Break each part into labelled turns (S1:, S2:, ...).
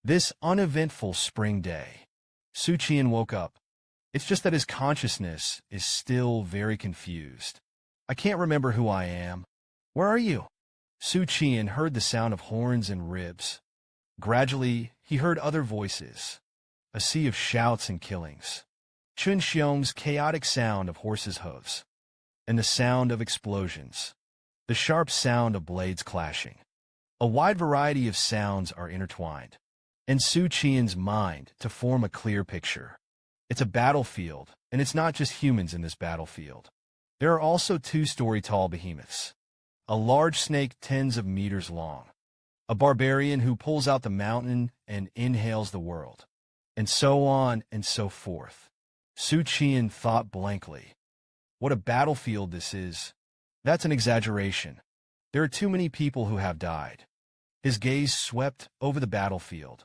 S1: This uneventful spring day, Xu Qian woke up. It's just that his consciousness is still very confused. I can't remember who I am. Where are you? Xu Qian heard the sound of horns and ribs. Gradually, he heard other voices, a sea of shouts and killings. Chun Xiong's chaotic sound of horses' hooves, and the sound of explosions, the sharp sound of blades clashing. A wide variety of sounds are intertwined, in Xu Qian's mind to form a clear picture. It's a battlefield, and it's not just humans in this battlefield. There are also two-story-tall behemoths, a large snake tens of meters long, a barbarian who pulls out the mountain and inhales the world, and so on and so forth. Xu Qian thought blankly. What a battlefield this is. That's an exaggeration. There are too many people who have died. His gaze swept over the battlefield,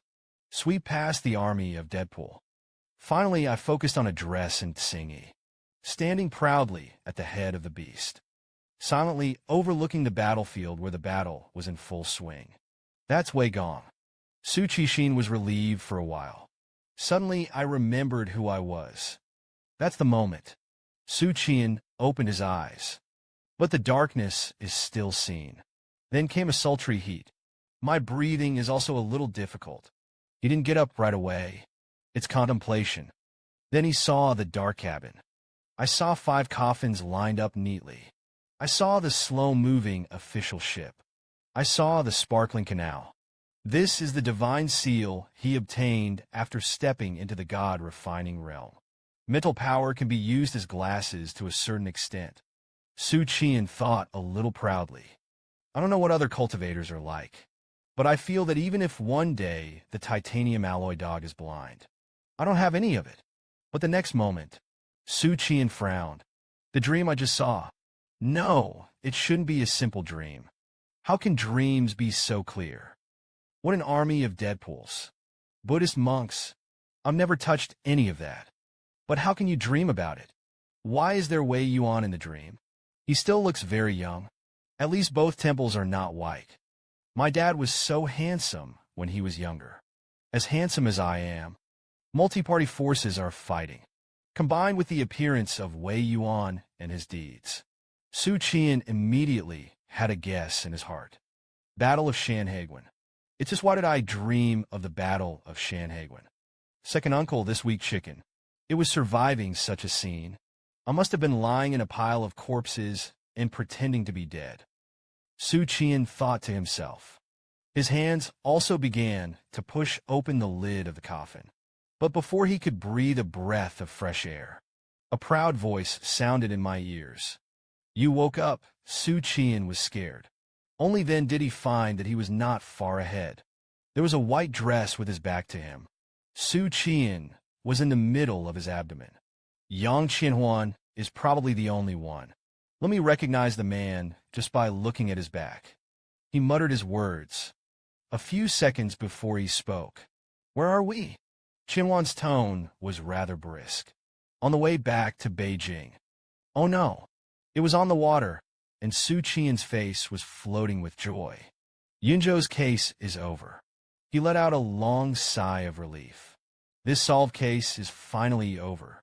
S1: swept past the army of Deadpool. Finally, I focused on a dress and Tsingy, standing proudly at the head of the beast, silently overlooking the battlefield where the battle was in full swing. That's Wei Gong. Xu Qixin was relieved for a while. Suddenly, I remembered who I was. That's the moment. Xu Qian opened his eyes, but the darkness is still seen. Then came a sultry heat. My breathing is also a little difficult. He didn't get up right away. It's contemplation. Then he saw the dark cabin. I saw 5 coffins lined up neatly. I saw the slow-moving official ship. I saw the sparkling canal. This is the divine seal he obtained after stepping into the God-refining realm. Mental power can be used as glasses to a certain extent. Xu Qian thought a little proudly. I don't know what other cultivators are like, but I feel that even if one day the titanium alloy dog is blind, I don't have any of it. But the next moment, Xu Qian frowned. The dream I just saw. No, it shouldn't be a simple dream. How can dreams be so clear? What an army of Deadpools. Buddhist monks. I've never touched any of that. But how can you dream about it? Why is there Wei Yuan in the dream? He still looks very young. At least both temples are not white. My dad was so handsome when he was younger. As handsome as I am. Multi-party forces are fighting, combined with the appearance of Wei Yuan and his deeds. Xu Qian immediately had a guess in his heart. Battle of Shanhaiguan. It's just why did I dream of the Battle of Shanhaiguan? Second uncle this week chicken. It was surviving such a scene. I must have been lying in a pile of corpses and pretending to be dead. Xu Qian thought to himself. His hands also began to push open the lid of the coffin. But before he could breathe a breath of fresh air, a proud voice sounded in my ears. You woke up. Xu Qian was scared. Only then did he find that he was not far ahead. There was a white dress with his back to him. Xu Qian was in the middle of his abdomen. Yang Qianhuan is probably the only one. Let me recognize the man just by looking at his back. He muttered his words. A few seconds before he spoke. Where are we? Qianhuan's tone was rather brisk. On the way back to Beijing. Oh no. It was on the water, and Xu Qian's face was floating with joy. Yunzhou's case is over. He let out a long sigh of relief. This solved case is finally over.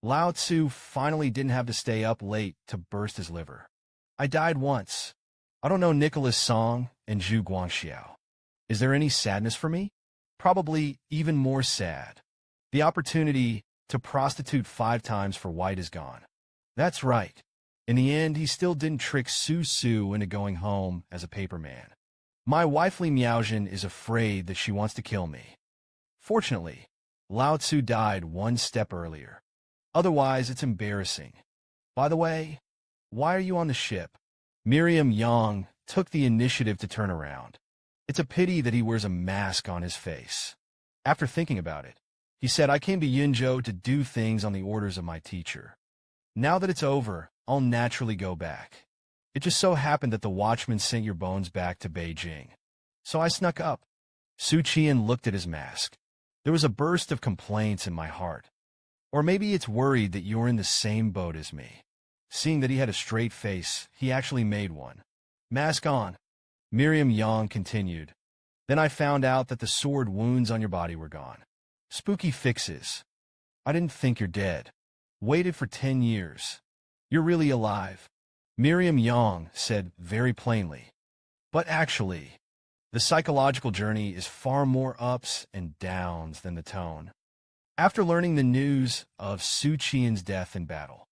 S1: Lao Tzu finally didn't have to stay up late to burst his liver. I died once. I don't know Nicholas Song and Zhu Guangxiao. Is there any sadness for me? Probably even more sad. The opportunity to prostitute 5 times for white is gone. That's right. In the end, he still didn't trick Su into going home as a paperman. My wifely Miaojin is afraid that she wants to kill me. Fortunately, Lao Tzu died 1 step earlier. Otherwise, it's embarrassing. By the way, why are you on the ship? Miriam Yang took the initiative to turn around. It's a pity that he wears a mask on his face. After thinking about it, he said, I came to Yunzhou to do things on the orders of my teacher. Now that it's over, I'll naturally go back. It just so happened that the watchman sent your bones back to Beijing. So I snuck up. Xu Qian looked at his mask. There was a burst of complaints in my heart. Or maybe it's worried that you're in the same boat as me. Seeing that he had a straight face, he actually made one. Mask on. Miriam Yang continued. Then I found out that the sword wounds on your body were gone. Spooky fixes. I didn't think you're dead. Waited for 10 years. You're really alive. Miriam Yang said very plainly. But actually, the psychological journey is far more ups and downs than the tone. After learning the news of Xu Qian's death in battle,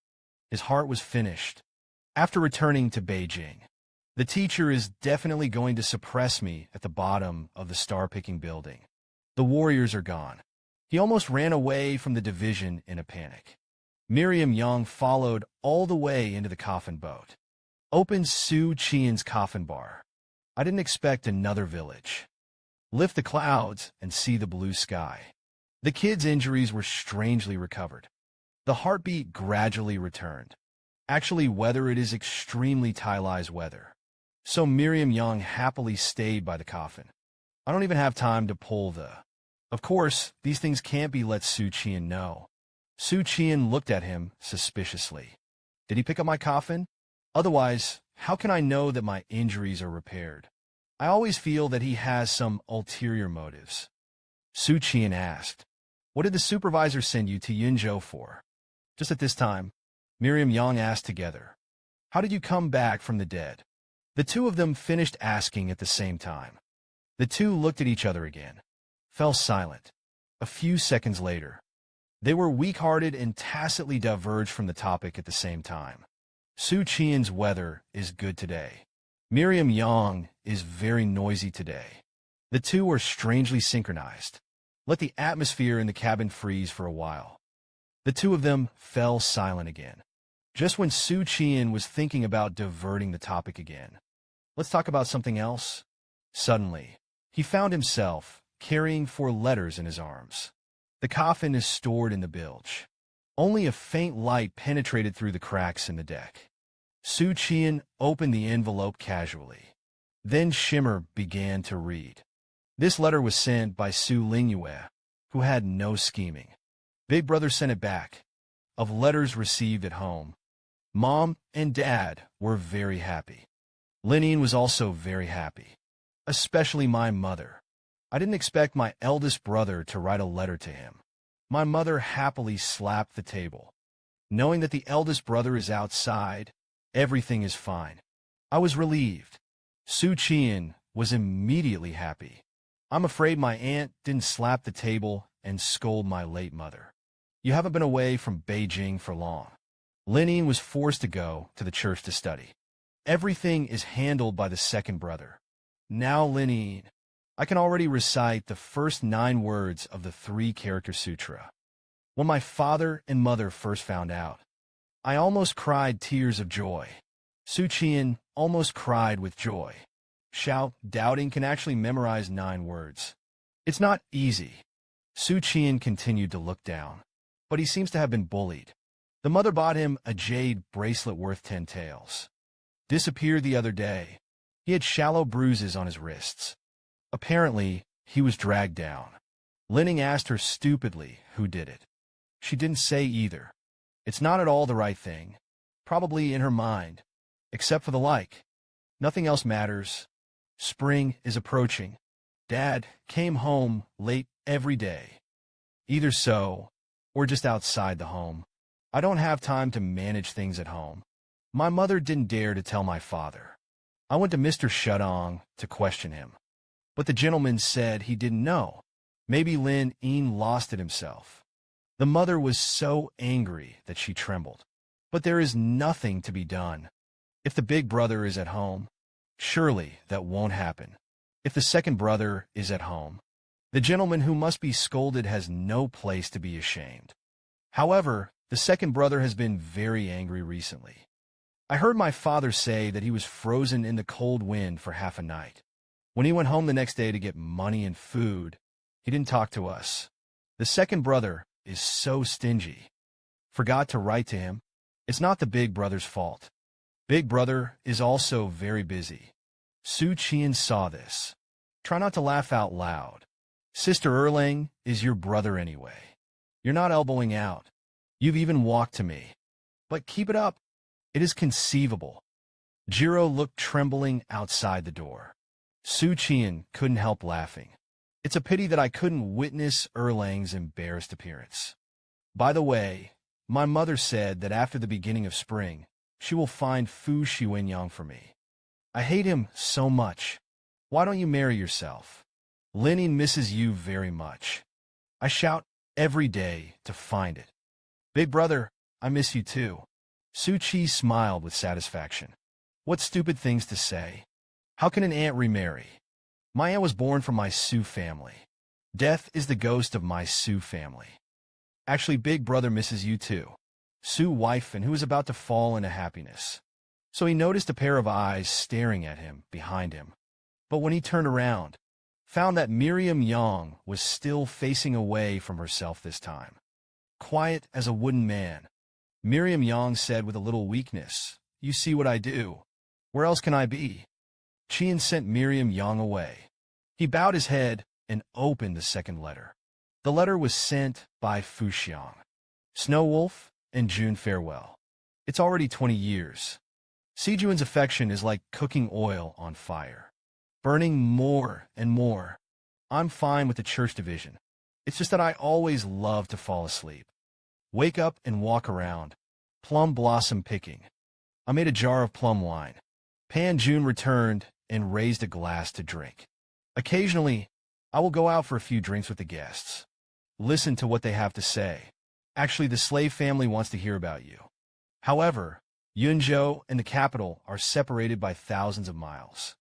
S1: his heart was finished. After returning to Beijing, the teacher is definitely going to suppress me at the bottom of the star-picking building. The warriors are gone. He almost ran away from the division in a panic. Miriam Yang followed all the way into the coffin boat. Opened Xu Qian's coffin bar. I didn't expect another village. Lift the clouds and see the blue sky. The kid's injuries were strangely recovered. The heartbeat gradually returned. Actually, whether it is extremely Tylai's weather. So Miriam Yang happily stayed by the coffin. I don't even have time to pull the... Of course, these things can't be let Xu Qian know. Xu Qian looked at him suspiciously. Did he pick up my coffin? Otherwise, how can I know that my injuries are repaired? I always feel that he has some ulterior motives. Xu Qian asked, "What did the supervisor send you to Yunzhou for?" Just at this time, Miriam Yang asked together, "How did you come back from the dead?" The two of them finished asking at the same time. The two looked at each other again, fell silent. A few seconds later, they were weak-hearted and tacitly diverged from the topic at the same time. Xu Qian's weather is good today. Miriam Yang is very noisy today. The two are strangely synchronized. Let the atmosphere in the cabin freeze for a while. The two of them fell silent again. Just when Xu Qian was thinking about diverting the topic again. Let's talk about something else. Suddenly, he found himself carrying 4 letters in his arms. The coffin is stored in the bilge. Only a faint light penetrated through the cracks in the deck. Xu Qian opened the envelope casually. Then Shimmer began to read. This letter was sent by Su Lingyue, who had no scheming. Big Brother sent it back. Of letters received at home, Mom and Dad were very happy. Linian was also very happy. Especially my mother. I didn't expect my eldest brother to write a letter to him. My mother happily slapped the table. Knowing that the eldest brother is outside, everything is fine. I was relieved. Xu Qian was immediately happy. I'm afraid my aunt didn't slap the table and scold my late mother. You haven't been away from Beijing for long. Linian was forced to go to the church to study. Everything is handled by the second brother. Now Linian, I can already recite the first 9 words of the 3-character sutra. When my father and mother first found out, I almost cried tears of joy. Xu Qian almost cried with joy. Xiao Doubting can actually memorize 9 words. It's not easy. Xu Qian continued to look down, but he seems to have been bullied. The mother bought him a jade bracelet worth 10 taels. Disappeared the other day. He had shallow bruises on his wrists. Apparently, he was dragged down. Linning asked her stupidly who did it. She didn't say either. It's not at all the right thing. Probably in her mind. Except for the like. Nothing else matters. Spring is approaching. Dad came home late every day. Either so, or just outside the home. I don't have time to manage things at home. My mother didn't dare to tell my father. I went to Mr. Shudong to question him. But the gentleman said he didn't know. Maybe Lin Yin lost it himself. The mother was so angry that she trembled. But there is nothing to be done. If the big brother is at home, surely that won't happen. If the second brother is at home, the gentleman who must be scolded has no place to be ashamed. However, the second brother has been very angry recently. I heard my father say that he was frozen in the cold wind for half a night. When he went home the next day to get money and food, he didn't talk to us. The second brother is so stingy. Forgot to write to him. It's not the big brother's fault. Big brother is also very busy. Xu Qian saw this. Try not to laugh out loud. Sister Erlang is your brother anyway. You're not elbowing out. You've even walked to me. But keep it up. It is conceivable. Jiro looked trembling outside the door. Xu Qian'an couldn't help laughing. It's a pity that I couldn't witness Erlang's embarrassed appearance. By the way, my mother said that after the beginning of spring, she will find Fu Xiwenyang for me. I hate him so much. Why don't you marry yourself? Lenin misses you very much. I shout every day to find it. Big brother, I miss you too. Su Qi smiled with satisfaction. What stupid things to say. How can an aunt remarry? My aunt was born from my Su family. Death is the ghost of my Su family. Actually, big brother misses you too. Su wife and who was about to fall into happiness. So he noticed a pair of eyes staring at him behind him. But when he turned around, found that Miriam Yang was still facing away from herself this time. Quiet as a wooden man, Miriam Yang said with a little weakness, "You see what I do. Where else can I be?" Qian sent Miriam Yang away. He bowed his head and opened the second letter. The letter was sent by Fu Xiang. Snow Wolf and June farewell. It's already 20 years. Sijuan's affection is like cooking oil on fire, burning more and more. I'm fine with the church division. It's just that I always love to fall asleep. Wake up and walk around. Plum blossom picking. I made a jar of plum wine. Pan June returned and raised a glass to drink. Occasionally, I will go out for a few drinks with the guests. Listen to what they have to say. Actually, the slave family wants to hear about you. However, Yunzhou and the capital are separated by thousands of miles.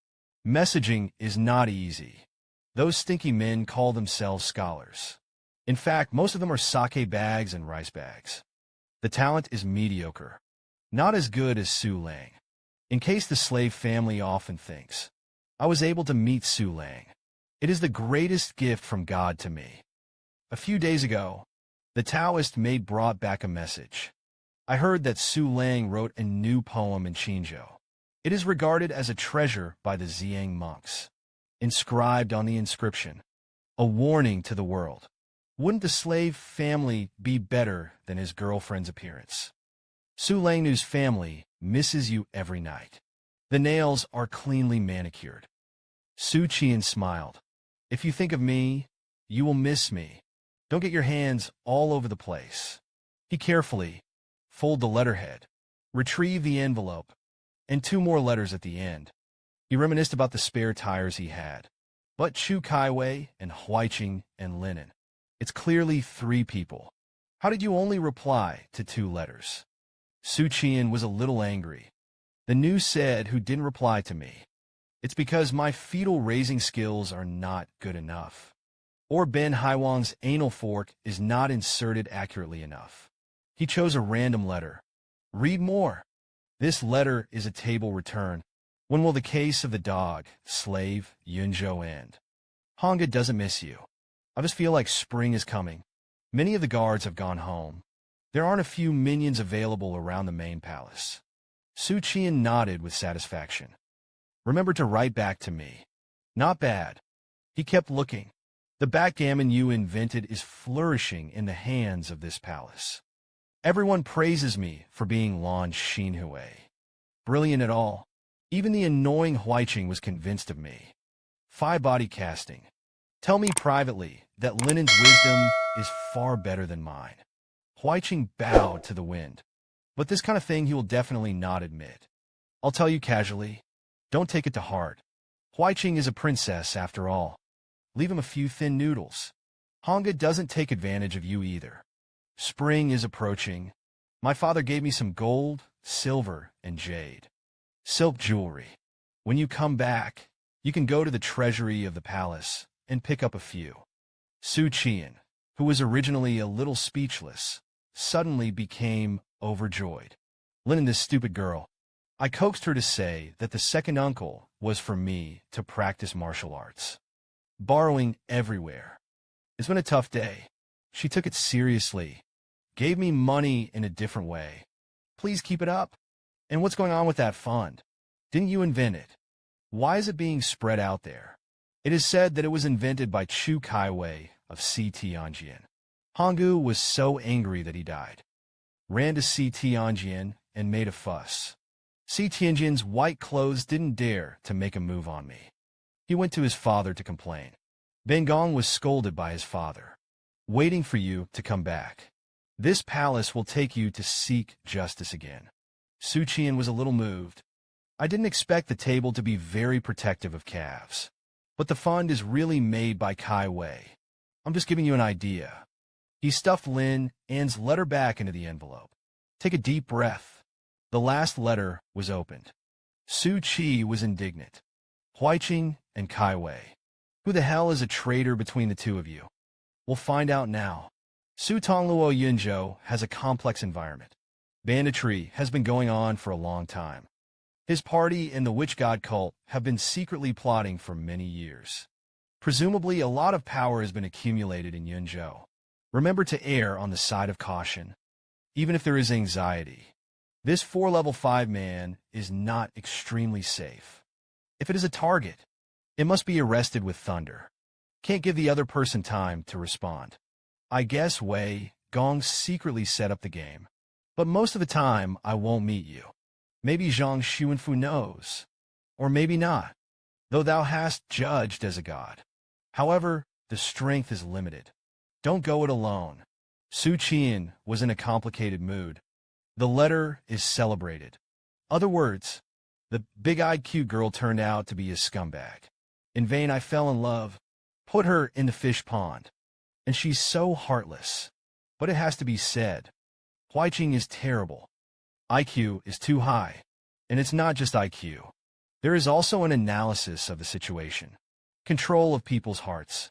S1: Messaging is not easy. Those stinky men call themselves scholars. In fact, most of them are sake bags and rice bags. The talent is mediocre. Not as good as Su Lang. In case the slave family often thinks, I was able to meet Su Lang. It is the greatest gift from God to me. A few days ago, the Taoist maid brought back a message. I heard that Su Lang wrote a new poem in Qinzhou. It is regarded as a treasure by the Ziyang monks. Inscribed on the inscription, a warning to the world. Wouldn't the slave family be better than his girlfriend's appearance? Su Langnu's family misses you every night. The nails are cleanly manicured. Su Qian smiled. If you think of me, you will miss me. Don't get your hands all over the place. He carefully folded the letterhead, retrieved the envelope, and 2 more letters at the end. He reminisced about the spare tires he had. But Chu Kaiwei and Huaiqing and Linen. It's clearly 3 people. How did you only reply to 2 letters? Su Qian was a little angry. The news said who didn't reply to me. It's because my fetal raising skills are not good enough. Or Ben Haiwang's anal fork is not inserted accurately enough. He chose a random letter. Read more. This letter is a table return. When will the case of the dog, slave, Yunzhou end? Hanga doesn't miss you. I just feel like spring is coming. Many of the guards have gone home. There aren't a few minions available around the main palace. Su Qian nodded with satisfaction. Remember to write back to me. Not bad. He kept looking. The backgammon you invented is flourishing in the hands of this palace. Everyone praises me for being Lan Xinhui. Brilliant at all. Even the annoying Huaiqing was convinced of me. Phi body casting. Tell me privately that Linen's wisdom is far better than mine. Huaiqing bowed to the wind. But this kind of thing he will definitely not admit. I'll tell you casually. Don't take it to heart. Huaiqing is a princess after all. Leave him a few thin noodles. Hanga doesn't take advantage of you either. Spring is approaching. My father gave me some gold, silver, and jade. Silk jewelry. When you come back, you can go to the treasury of the palace and pick up a few. Su Qian, who was originally a little speechless, suddenly became overjoyed. Linen, this stupid girl. I coaxed her to say that the second uncle was for me to practice martial arts. Borrowing everywhere. It's been a tough day. She took it seriously. Gave me money in a different way. Please keep it up. And what's going on with that fund? Didn't you invent it? Why is it being spread out there? It is said that it was invented by Chu Kaiwei of Tianjin. Hanggu was so angry that he died. Ran to Tianjin and made a fuss. Tianjin's white clothes didn't dare to make a move on me. He went to his father to complain. Gong was scolded by his father. Waiting for you to come back. This palace will take you to seek justice again. Xu Qian'an was a little moved. I didn't expect the table to be very protective of calves. But the fund is really made by Kai Wei. I'm just giving you an idea. He stuffed Lin An's letter back into the envelope. Take a deep breath. The last letter was opened. Su Qi was indignant. Huaiqing and Kai Wei. Who the hell is a traitor between the two of you? We'll find out now. Su Tongluo Yunzhou has a complex environment. Banditry has been going on for a long time. His party and the witch god cult have been secretly plotting for many years. Presumably, a lot of power has been accumulated in Yunzhou. Remember to err on the side of caution, even if there is anxiety. This 4-level 5 man is not extremely safe. If it is a target, it must be arrested with thunder. Can't give the other person time to respond. I guess Wei Gong secretly set up the game. But most of the time, I won't meet you. Maybe Zhang Xuanfu knows. Or maybe not, though thou hast judged as a god. However, the strength is limited. Don't go it alone. Xu Qian'an was in a complicated mood. The letter is celebrated. Other words, the big-eyed cute girl turned out to be a scumbag. In vain I fell in love, put her in the fish pond. And she's so heartless. But it has to be said. Huaiqing is terrible. IQ is too high. And it's not just IQ. There is also an analysis of the situation. Control of people's hearts.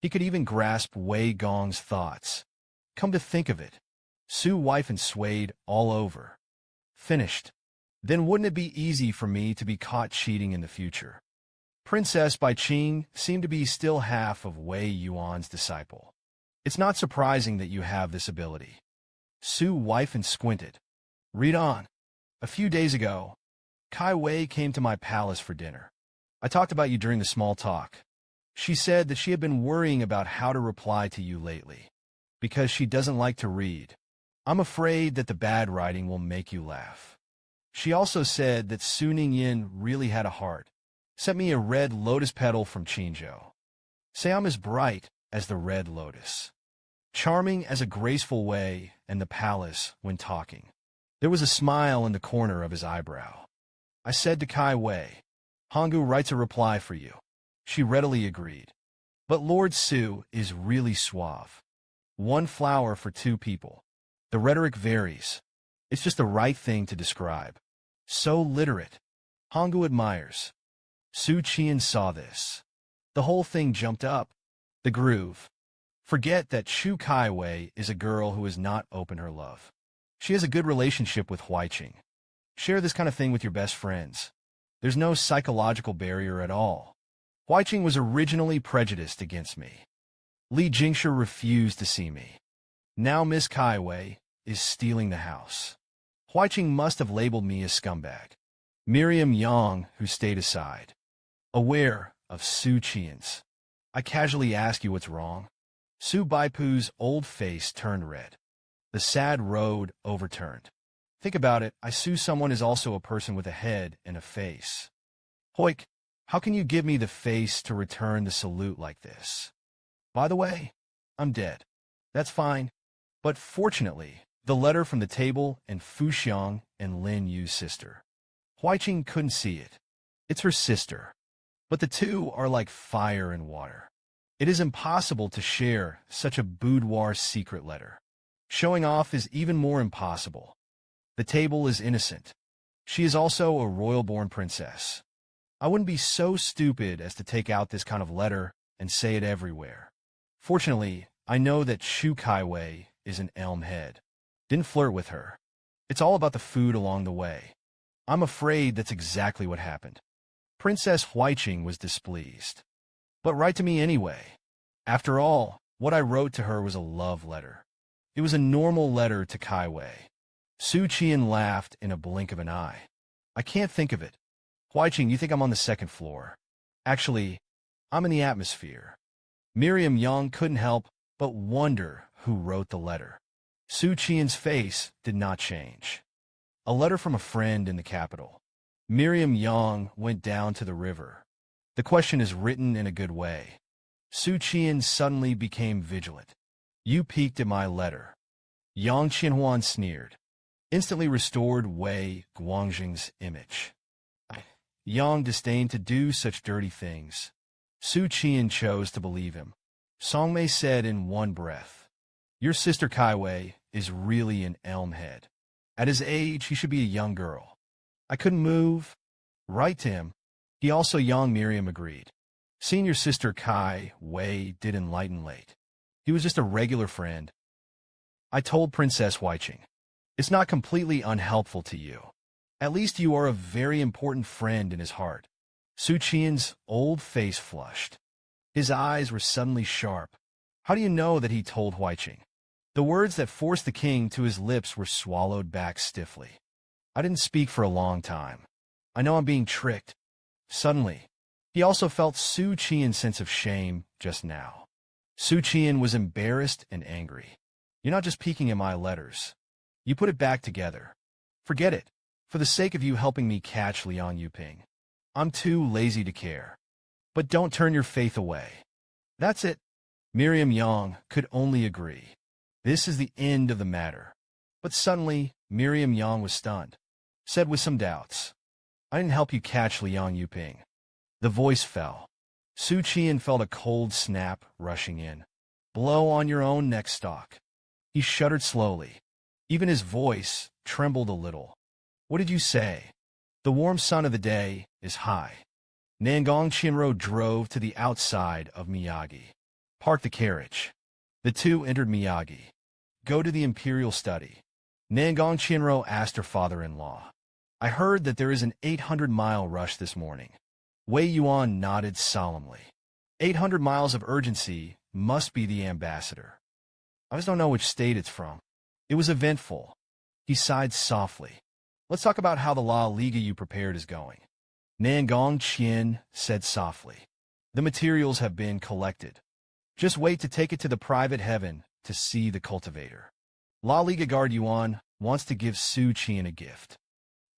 S1: He could even grasp Wei Gong's thoughts. Come to think of it, Su wife and swayed all over. Finished. Then wouldn't it be easy for me to be caught cheating in the future? Princess Bai Qing seemed to be still half of Wei Yuan's disciple. It's not surprising that you have this ability. Su wife and squinted. Read on. A few days ago, Kai Wei came to my palace for dinner. I talked about you during the small talk. She said that she had been worrying about how to reply to you lately, because she doesn't like to read. I'm afraid that the bad writing will make you laugh. She also said that Su Ningyin really had a heart. Sent me a red lotus petal from Qinzhou. Say I'm as bright as the red lotus. Charming as a graceful way and the palace when talking. There was a smile in the corner of his eyebrow. I said to Kai Wei, Honggu writes a reply for you. She readily agreed. But Lord Su is really suave. 1 flower for 2 people. The rhetoric varies. It's just the right thing to describe. So literate. Honggu admires. Xu Qian'an saw this. The whole thing jumped up. The groove. Forget that Chu Kai Wei is a girl who has not opened her love. She has a good relationship with Huaiqing. Share this kind of thing with your best friends. There's no psychological barrier at all. Huaiqing was originally prejudiced against me. Li Jingshi refused to see me. Now Miss Kai Wei is stealing the house. Huaiqing must have labeled me a scumbag. Miriam Yang, who stayed aside. Aware of Xu Qian'an's. I casually ask you what's wrong. Su Baipu's old face turned red. The sad road overturned. Think about it, I sue someone is also a person with a head and a face. Hoik, how can you give me the face to return the salute like this? By the way, I'm dead. That's fine. But fortunately, the letter from the table and Fu Xiang and Lin Yu's sister. Huaiqing couldn't see it. It's her sister. But the two are like fire and water. It is impossible to share such a boudoir secret letter. Showing off is even more impossible. The table is innocent. She is also a royal-born princess. I wouldn't be so stupid as to take out this kind of letter and say it everywhere. Fortunately, I know that Shu Kai Wei is an elm head. Didn't flirt with her. It's all about the food along the way. I'm afraid that's exactly what happened. Princess Huaiqing was displeased. But write to me anyway. After all, what I wrote to her was a love letter. It was a normal letter to Kai Wei. Xu Qian'an laughed in a blink of an eye. I can't think of it. Huaiqing, you think I'm on the 2nd floor. Actually, I'm in the atmosphere. Miriam Yang couldn't help but wonder who wrote the letter. Xu Qian'an's face did not change. A letter from a friend in the capital. Miriam Yang went down to the river. The question is written in a good way. Xu Qian suddenly became vigilant. You peeked at my letter. Yang Qianhuan sneered. Instantly restored Wei Guangjing's image. Yang disdained to do such dirty things. Xu Qian chose to believe him. Songmei said in one breath, "Your sister Kaiwei is really an elmhead. At his age, he should be a young girl." I couldn't move. Write to him. He also Yang Miriam agreed. Seeing your sister Kai Wei did enlighten late. He was just a regular friend. I told Princess Huiqing. It's not completely unhelpful to you. At least you are a very important friend in his heart. Xu Qian's old face flushed. His eyes were suddenly sharp. How do you know that he told Huiqing? The words that forced the king to his lips were swallowed back stiffly. I didn't speak for a long time. I know I'm being tricked. Suddenly, he also felt Xu Qian's sense of shame just now. Xu Qian was embarrassed and angry. You're not just peeking at my letters. You put it back together. Forget it. For the sake of you helping me catch Liang Yuping. I'm too lazy to care. But don't turn your faith away. That's it. Miriam Yang could only agree. This is the end of the matter. But suddenly, Miriam Yang was stunned. Said with some doubts, I didn't help you catch Liang Yuping. The voice fell. Xu Qian felt a cold snap rushing in. Blow on your own neck stalk. He shuddered slowly. Even his voice trembled a little. What did you say? The warm sun of the day is high. Nangong Qianro drove to the outside of Miyagi. Park the carriage. The two entered Miyagi. Go to the imperial study. Nangong Qianro asked her father-in-law. I heard that there is an 800-mile rush this morning. Wei Yuan nodded solemnly. 800 miles of urgency must be the ambassador. I just don't know which state it's from. It was eventful. He sighed softly. Let's talk about how the La Liga you prepared is going. Nangong Qian said softly. The materials have been collected. Just wait to take it to the private heaven to see the cultivator. La Liga Guard Yuan wants to give Xu Qian a gift.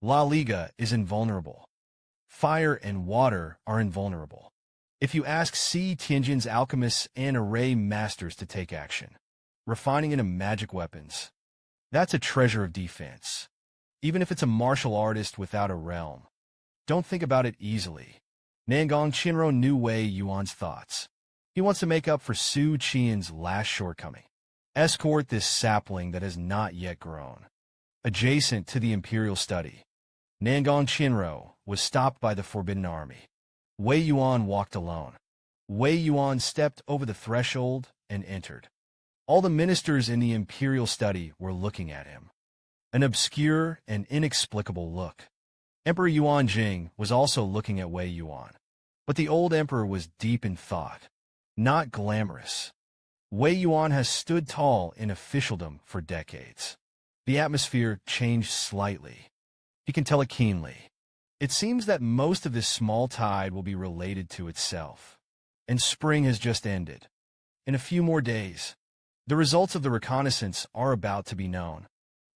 S1: La Liga is invulnerable. Fire and water are invulnerable. If you ask Si Tianjin's alchemists and array masters to take action, refining into magic weapons, that's a treasure of defense. Even if it's a martial artist without a realm. Don't think about it easily. Nangong Qianro knew Wei Yuan's thoughts. He wants to make up for Xu Qian's last shortcoming. Escort this sapling that has not yet grown. Adjacent to the imperial study, Nangong Qianro was stopped by the Forbidden Army. Wei Yuan walked alone. Wei Yuan stepped over the threshold and entered. All the ministers in the imperial study were looking at him. An obscure and inexplicable look. Emperor Yuan Jing was also looking at Wei Yuan. But the old emperor was deep in thought, not glamorous. Wei Yuan has stood tall in officialdom for decades. The atmosphere changed slightly. He can tell it keenly. It seems that most of this small tide will be related to itself. And spring has just ended. In a few more days, the results of the reconnaissance are about to be known.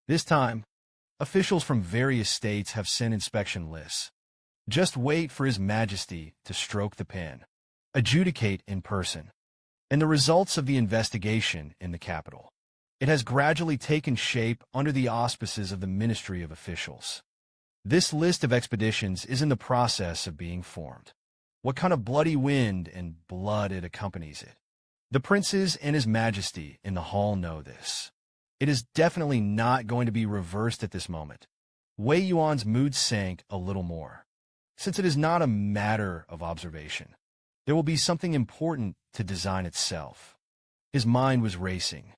S1: This time, officials from various states have sent inspection lists. Just wait for His Majesty to stroke the pen, adjudicate in person, and the results of the investigation in the capital. It has gradually taken shape under the auspices of the Ministry of Officials. This list of expeditions is in the process of being formed. What kind of bloody wind and blood it accompanies it? The princes and His Majesty in the hall know this. It is definitely not going to be reversed at this moment. Wei Yuan's mood sank a little more. Since it is not a matter of observation, there will be something important to design itself. His mind was racing.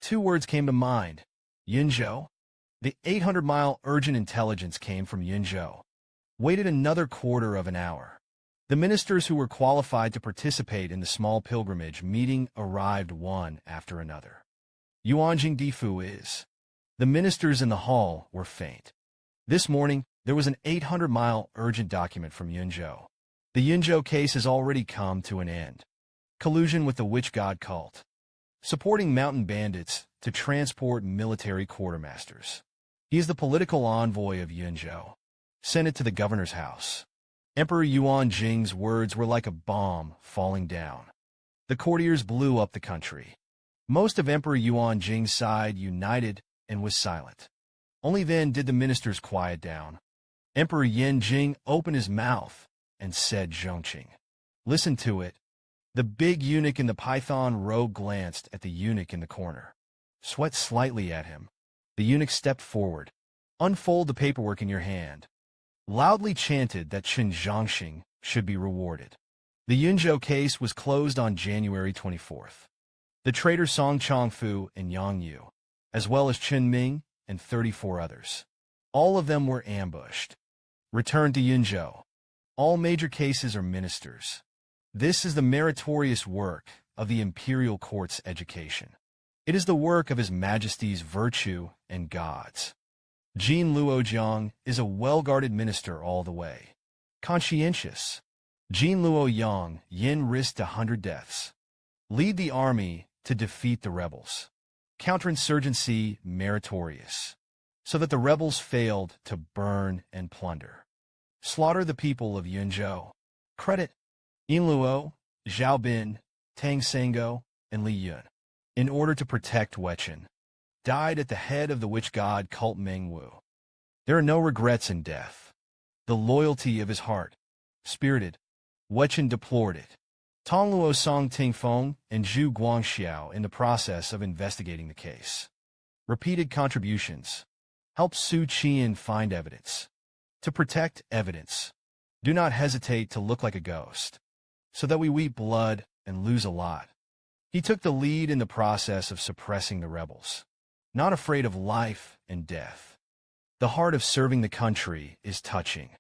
S1: Two words came to mind. Yinzhou. The 800-mile urgent intelligence came from Yinzhou. Waited another quarter of an hour. The ministers who were qualified to participate in the small pilgrimage meeting arrived one after another. Yuanjing Difu is. The ministers in the hall were faint. This morning, there was an 800-mile urgent document from Yinzhou. The Yinzhou case has already come to an end. Collusion with the witch god cult. Supporting mountain bandits to transport military quartermasters. He is the political envoy of Yinzhou. Sent it to the governor's house. Emperor Yuan Jing's words were like a bomb falling down. The courtiers blew up the country. Most of Emperor Yuan Jing's side united and was silent. Only then did the ministers quiet down. Emperor Yan Jing opened his mouth and said, "Zhongqing." Listen to it. The big eunuch in the python robe glanced at the eunuch in the corner. Sweat slightly at him. The eunuch stepped forward. "Unfold the paperwork in your hand." Loudly chanted that Qin Zhongxing should be rewarded. The Yunzhou case was closed on January 24th. The traitor Song Chongfu and Yang Yu, as well as Chen Ming and 34 others. All of them were ambushed. Returned to Yunzhou. All major cases are ministers. This is the meritorious work of the imperial court's education. It is the work of His Majesty's virtue and gods. Jin Luojiang is a well-guarded minister all the way. Conscientious. Jin Luoyang Yin risked 100 deaths. Lead the army to defeat the rebels. Counterinsurgency meritorious. So that the rebels failed to burn and plunder. Slaughter the people of Yunzhou. Credit Yin Luo, Zhao Bin, Tang Sango, and Li Yun. In order to protect Wechen. Died at the head of the witch god cult Mengwu. There are no regrets in death. The loyalty of his heart. Spirited. Wechen deplored it. Tongluo Song Tingfeng and Zhu Guangxiao in the process of investigating the case. Repeated contributions. Help Xu Qian'an find evidence. To protect evidence. Do not hesitate to look like a ghost. So that we weep blood and lose a lot. He took the lead in the process of suppressing the rebels. Not afraid of life and death. The heart of serving the country is touching.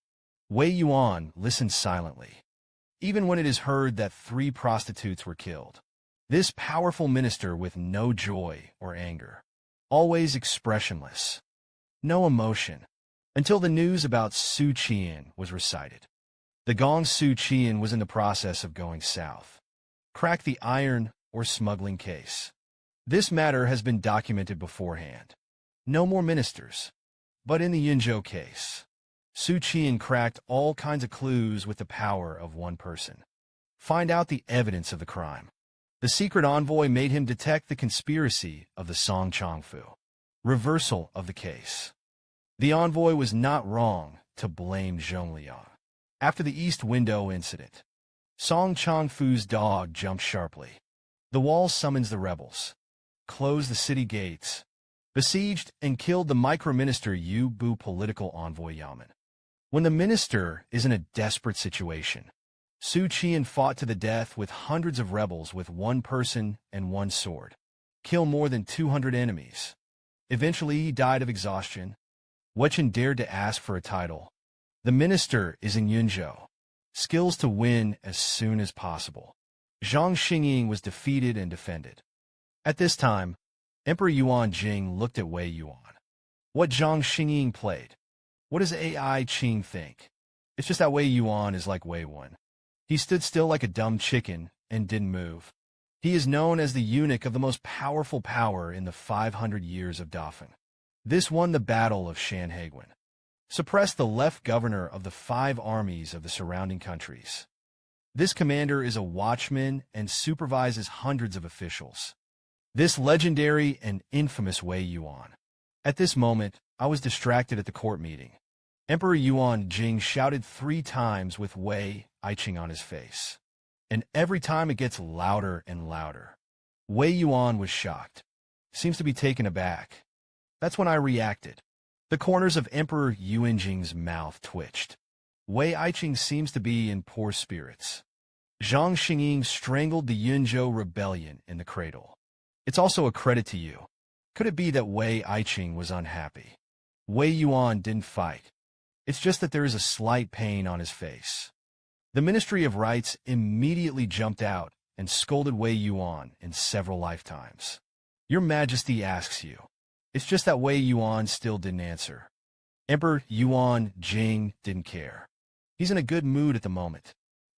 S1: Wei Yuan listened silently. Even when it is heard that 3 prostitutes were killed. This powerful minister with no joy or anger. Always expressionless. No emotion. Until the news about Xu Qian'an was recited. The gong Xu Qian'an was in the process of going south. Crack the iron or smuggling case. This matter has been documented beforehand. No more ministers. But in the Yunzhou case, Xu Qian'an cracked all kinds of clues with the power of one person. Find out the evidence of the crime. The secret envoy made him detect the conspiracy of the Song Chongfu. Reversal of the case. The envoy was not wrong to blame Zhongliang. After the East Window incident, Song Chongfu's dog jumped sharply. The wall summons the rebels. Closed the city gates. Besieged and killed the microminister Yu Bu political envoy Yamen. When the minister is in a desperate situation, Xu Qian'an fought to the death with hundreds of rebels with 1 person and 1 sword. Kill more than 200 enemies. Eventually he died of exhaustion. Wechen dared to ask for a title. The minister is in Yunzhou. Skills to win as soon as possible. Zhang Xingying was defeated and defended. At this time, Emperor Yuan Jing looked at Wei Yuan. What Zhang Xingying played? What does AI Qing think? It's just that Wei Yuan is like Wei Wen. He stood still like a dumb chicken and didn't move. He is known as the eunuch of the most powerful power in the 500 years of Dafeng. This won the Battle of Shanhaiguan. Suppressed the left governor of the 5 armies of the surrounding countries. This commander is a watchman and supervises hundreds of officials. This legendary and infamous Wei Yuan. At this moment, I was distracted at the court meeting. Emperor Yuan Jing shouted 3 times with Wei Iching on his face. And every time it gets louder and louder. Wei Yuan was shocked. Seems to be taken aback. That's when I reacted. The corners of Emperor Yuan Jing's mouth twitched. Wei Iching seems to be in poor spirits. Zhang Xingying strangled the Yunzhou rebellion in the cradle. It's also a credit to you. Could it be that Wei Iching was unhappy? Wei Yuan didn't fight. It's just that there is a slight pain on his face. The Ministry of Rights immediately jumped out and scolded Wei Yuan in several lifetimes. Your Majesty asks you. It's just that Wei Yuan still didn't answer. Emperor Yuan Jing didn't care. He's in a good mood at the moment.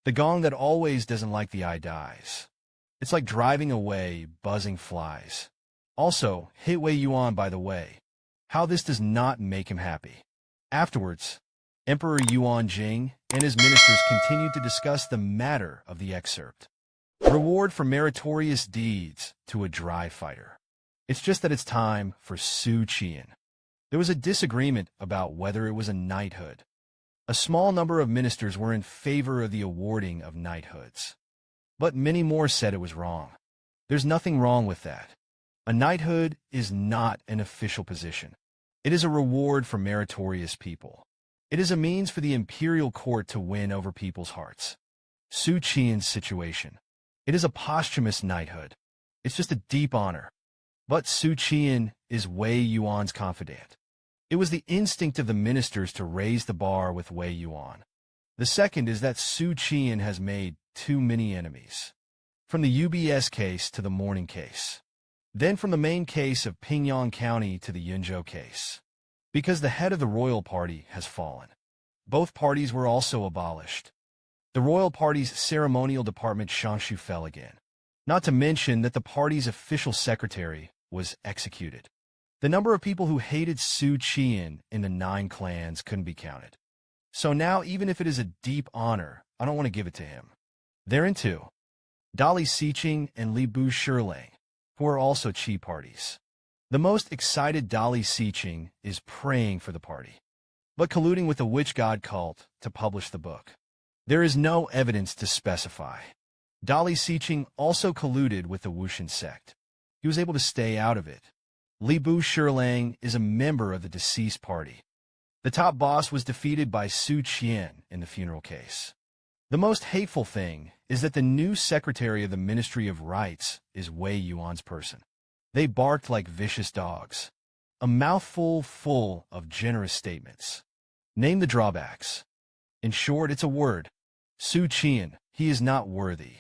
S1: The gong that always doesn't like the eye dies. It's like driving away buzzing flies. Also, hit Wei Yuan by the way. How this does not make him happy. Afterwards, Emperor Yuan Jing and his ministers continued to discuss the matter of the excerpt. Reward for meritorious deeds to a dry fighter. It's just that it's time for Xu Qian'an. There was a disagreement about whether it was a knighthood. A small number of ministers were in favor of the awarding of knighthoods, but many more said it was wrong. There's nothing wrong with that. A knighthood is not an official position. It is a reward for meritorious people. It is a means for the imperial court to win over people's hearts. Xu Qian's situation. It is a posthumous knighthood. It's just a deep honor. But Xu Qian'an is Wei Yuan's confidant. It was the instinct of the ministers to raise the bar with Wei Yuan. The second is that Xu Qian'an has made too many enemies. From the UBS case to the Morning case. Then from the main case of Pingyang County to the Yunzhou case. Because the head of the royal party has fallen. Both parties were also abolished. The royal party's ceremonial department Shanshu fell again. Not to mention that the party's official secretary was executed. The number of people who hated Xu Qian'an in the 9 clans couldn't be counted. So now, even if it is a deep honor, I don't want to give it to him. Therein too, Dali Siqing and Li Bu Shilang, who are also Qi parties. The most excited Dali Siqing is praying for the party, but colluding with the witch god cult to publish the book. There is no evidence to specify. Dali Siqing also colluded with the Wushan sect. He was able to stay out of it. Li Bu Shilang is a member of the deceased party. The top boss was defeated by Xu Qian'an in the funeral case. The most hateful thing is that the new secretary of the Ministry of Rights is Wei Yuan's person. They barked like vicious dogs. A mouthful full of generous statements. Name the drawbacks. In short, it's a word. Xu Qian'an, he is not worthy.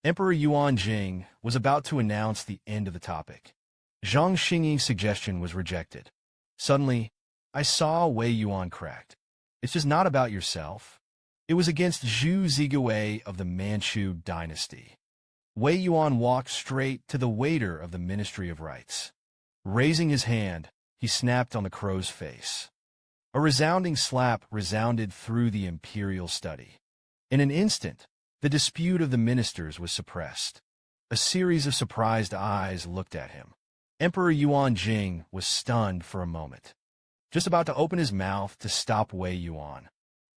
S1: Emperor Yuan Jing was about to announce the end of the topic. Zhang Xingyi's suggestion was rejected. Suddenly, I saw Wei Yuan cracked. It's just not about yourself. It was against Zhu Ziguwei of the Manchu dynasty. Wei Yuan walked straight to the waiter of the Ministry of Rights. Raising his hand, he snapped on the crow's face. A resounding slap resounded through the imperial study. In an instant, the dispute of the ministers was suppressed. A series of surprised eyes looked at him. Emperor Yuan Jing was stunned for a moment, just about to open his mouth to stop Wei Yuan.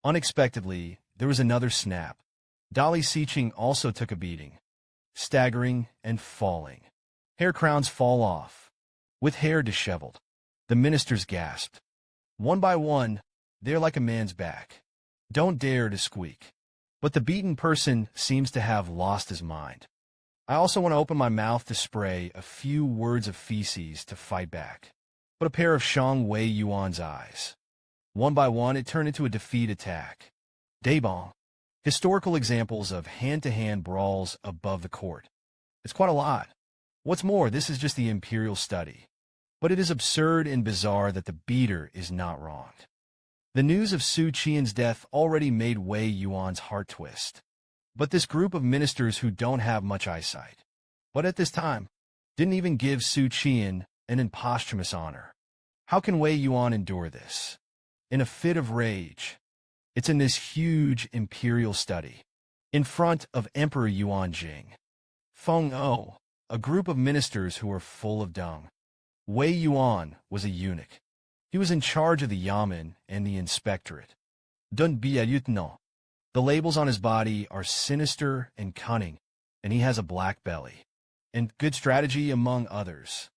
S1: Unexpectedly, there was another snap. Dali Siqing also took a beating, staggering and falling. Hair crowns fall off. With hair disheveled, the ministers gasped. One by one, they're like a man's back. Don't dare to squeak. But the beaten person seems to have lost his mind. I also want to open my mouth to spray a few words of feces to fight back. But a pair of Shang Wei Yuan's eyes. One by one, it turned into a defeat attack. Daebong. Historical examples of hand-to-hand brawls above the court. It's quite a lot. What's more, this is just the imperial study. But it is absurd and bizarre that the beater is not wronged. The news of Xu Qian's death already made Wei Yuan's heart twist. But this group of ministers who don't have much eyesight, but at this time, didn't even give Xu Qian'an an posthumous honor. How can Wei Yuan endure this? In a fit of rage. It's in this huge imperial study, in front of Emperor Yuan Jing. Feng O, a group of ministers who were full of dung. Wei Yuan was a eunuch. He was in charge of the yamen and the inspectorate. Dun Biayutno. The labels on his body are sinister and cunning, and he has a black belly. And good strategy among others.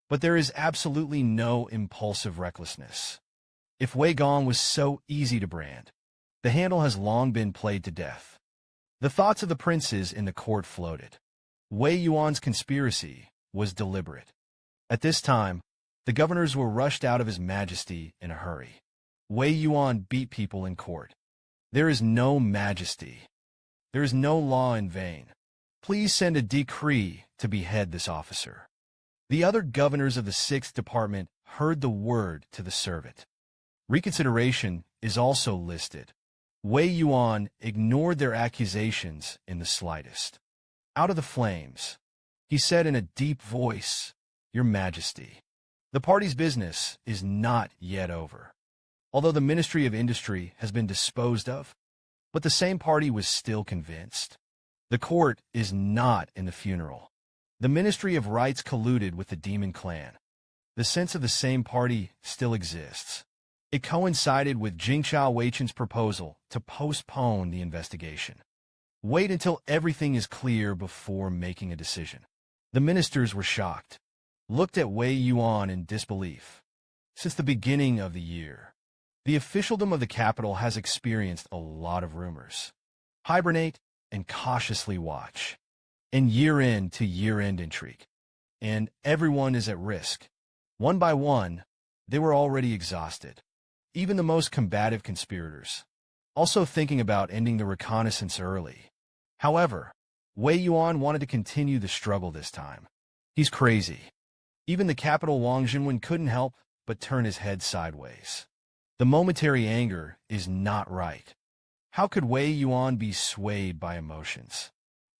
S1: But there is absolutely no impulsive recklessness. If Wei Gong was so easy to brand, the handle has long been played to death. The thoughts of the princes in the court floated. Wei Yuan's conspiracy was deliberate. At this time, the governors were rushed out of His Majesty in a hurry. Wei Yuan beat people in court. There is no majesty. There is no law in vain. Please send a decree to behead this officer. The other governors of the 6th Department heard the word to the servant. Reconsideration is also listed. Wei Yuan ignored their accusations in the slightest. Out of the flames, he said in a deep voice, "Your Majesty, the party's business is not yet over. although the Ministry of Industry has been disposed of, but the same party was still convinced. The court is not in the funeral. The Ministry of Rights colluded with the demon clan. The sense of the same party still exists. It coincided with Jingqiao Weichen's proposal to postpone the investigation. Wait until everything is clear before making a decision. The ministers were shocked, looked at Wei Yuan in disbelief. Since the beginning of the year, the officialdom of the capital has experienced a lot of rumors. Hibernate and cautiously watch. And year-end to year-end intrigue. And everyone is at risk. One by one, they were already exhausted. Even the most combative conspirators. Also thinking about ending the reconnaissance early. However, Wei Yuan wanted to continue the struggle this time. He's crazy. Even the capital Wang Jinwen couldn't help but turn his head sideways. The momentary anger is not right. How could Wei Yuan be swayed by emotions?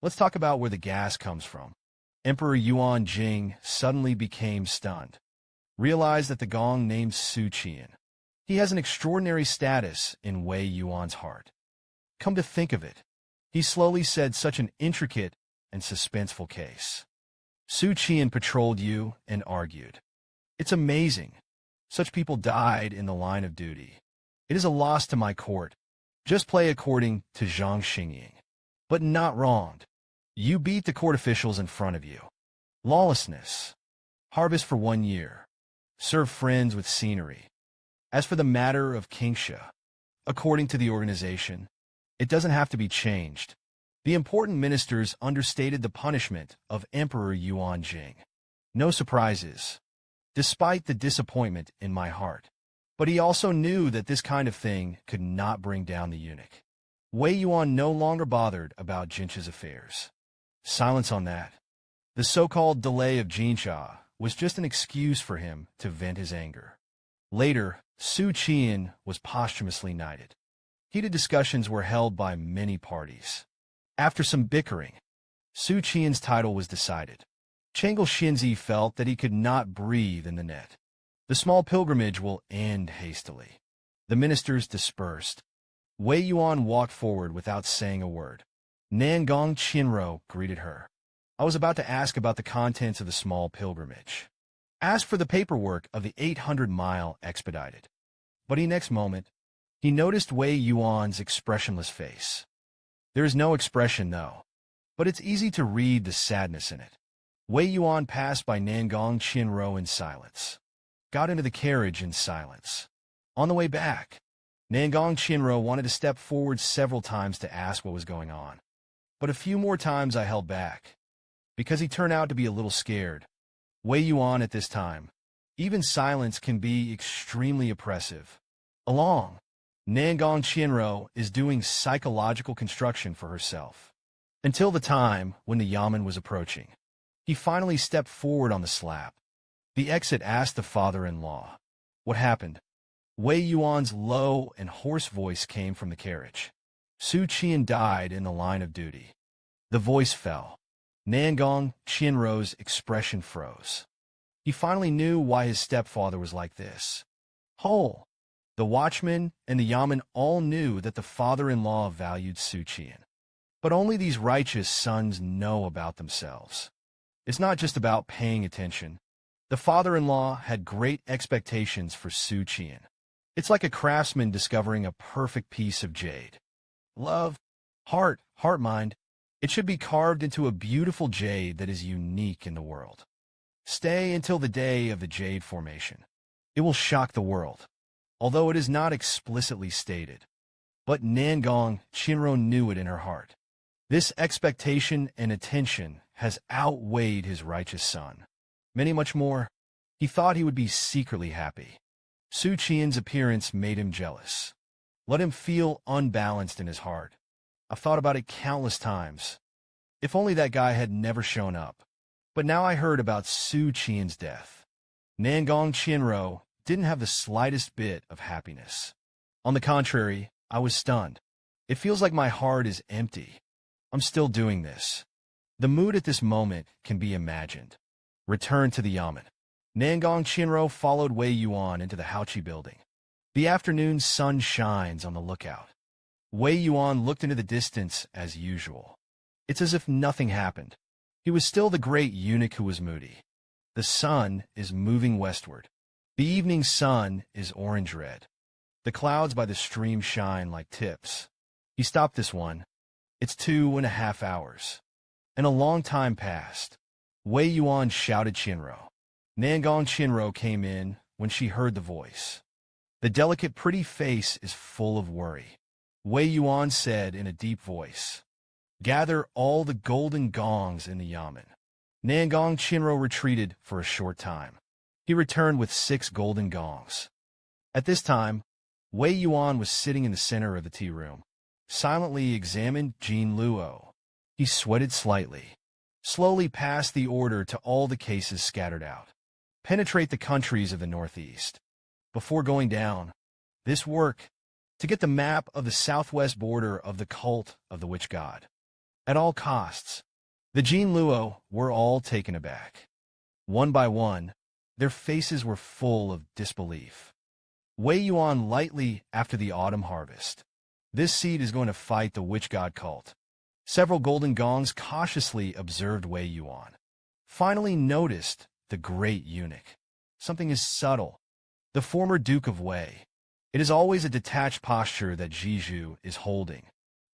S1: Let's talk about where the gas comes from. Emperor Yuan Jing suddenly became stunned. Realized that the gong named Xu Qian'an. He has an extraordinary status in Wei Yuan's heart. Come to think of it, he slowly said, such an intricate and suspenseful case. Xu Qian'an patrolled you and argued. It's amazing. Such people died in the line of duty. It is a loss to my court. Just play according to Zhang Xingying. But not wronged. You beat the court officials in front of you. Lawlessness. Harvest for 1 year. Serve friends with scenery. As for the matter of kingship, according to the organization, it doesn't have to be changed. The important ministers understated the punishment of Emperor Yuan Jing. No surprises, despite the disappointment in my heart. But he also knew that this kind of thing could not bring down the eunuch. Wei Yuan no longer bothered about Jincha's affairs. Silence on that. The so-called delay of Jincha was just an excuse for him to vent his anger. Later, Xu Qian'an was posthumously knighted. Heated discussions were held by many parties. After some bickering, Xu Qian'an's title was decided. Chang'e Xinzi felt that he could not breathe in the net. The small pilgrimage will end hastily. The ministers dispersed. Wei Yuan walked forward without saying a word. Nangong Qinro greeted her. I was about to ask about the contents of the small pilgrimage. Asked for the paperwork of the 800-mile expedited. But next moment, he noticed Wei Yuan's expressionless face. There is no expression, though, but it's easy to read the sadness in it. Wei Yuan passed by Nangong Qinro in silence. Got into the carriage in silence. On the way back, Nangong Qinro wanted to step forward several times to ask what was going on. But a few more times I held back, because he turned out to be a little scared. Wei Yuan at this time, even silence can be extremely oppressive. Along, Nangong Qinro is doing psychological construction for herself. Until the time when the yamen was approaching. He finally stepped forward on the slab. The exit asked the father-in-law. What happened? Wei Yuan's low and hoarse voice came from the carriage. Xu Qian'an died in the line of duty. The voice fell. Nangong Qinro's expression froze. He finally knew why his stepfather was like this. Whole. The watchman and the yamen all knew that the father-in-law valued Xu Qian'an. But only these righteous sons know about themselves. It's not just about paying attention. The father-in-law had great expectations for Xu Qian'an. It's like a craftsman discovering a perfect piece of jade. Love, heart, mind. It should be carved into a beautiful jade that is unique in the world. Stay until the day of the jade formation. It will shock the world, although it is not explicitly stated. But Nangong Qinro knew it in her heart. This expectation and attention has outweighed his righteous son. Much more. He thought he would be secretly happy. Xu Qian's appearance made him jealous. Let him feel unbalanced in his heart. I've thought about it countless times. If only that guy had never shown up. But now I heard about Xu Qian's death. Nangong Qinro didn't have the slightest bit of happiness. On the contrary, I was stunned. It feels like my heart is empty. I'm still doing this. The mood at this moment can be imagined. Return to the yamen. Nangong Qinro followed Wei Yuan into the Haoqi building. The afternoon sun shines on the lookout. Wei Yuan looked into the distance as usual. It's as if nothing happened. He was still the great eunuch who was moody. The sun is moving westward. The evening sun is orange-red. The clouds by the stream shine like tips. He stopped this one. It's 2.5 hours. And a long time passed. Wei Yuan shouted Qianro. Nangong Qianro came in when she heard the voice. The delicate, pretty face is full of worry. Wei Yuan said in a deep voice, "Gather all the golden gongs in the yamen." Nangong Qianro retreated for a short time. He returned with 6 golden gongs. At this time, Wei Yuan was sitting in the center of the tea room. Silently examined Jin Luo. He sweated slightly. Slowly passed the order to all the cases scattered out. Penetrate the countries of the northeast. Before going down, this work, to get the map of the southwest border of the cult of the witch god. At all costs. The Jin Luo were all taken aback. One by one, their faces were full of disbelief. Wei Yuan lightly after the autumn harvest. This seed is going to fight the witch god cult. Several golden gongs cautiously observed Wei Yuan. Finally noticed the great eunuch. Something is subtle. The former Duke of Wei. It is always a detached posture that Jiju is holding.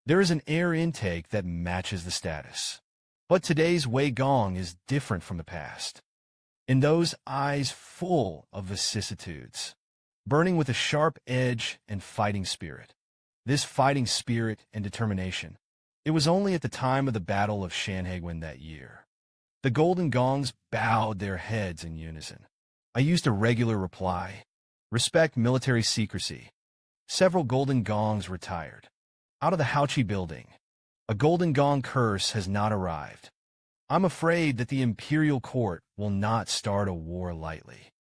S1: There is an air intake that matches the status. But today's Wei Gong is different from the past. In those eyes full of vicissitudes, burning with a sharp edge and fighting spirit. This fighting spirit and determination. It was only at the time of the Battle of Shanhaiguan that year. The golden gongs bowed their heads in unison. I used a regular reply. Respect military secrecy. Several golden gongs retired. Out of the Haochi building. A golden gong curse has not arrived. I'm afraid that the imperial court will not start a war lightly.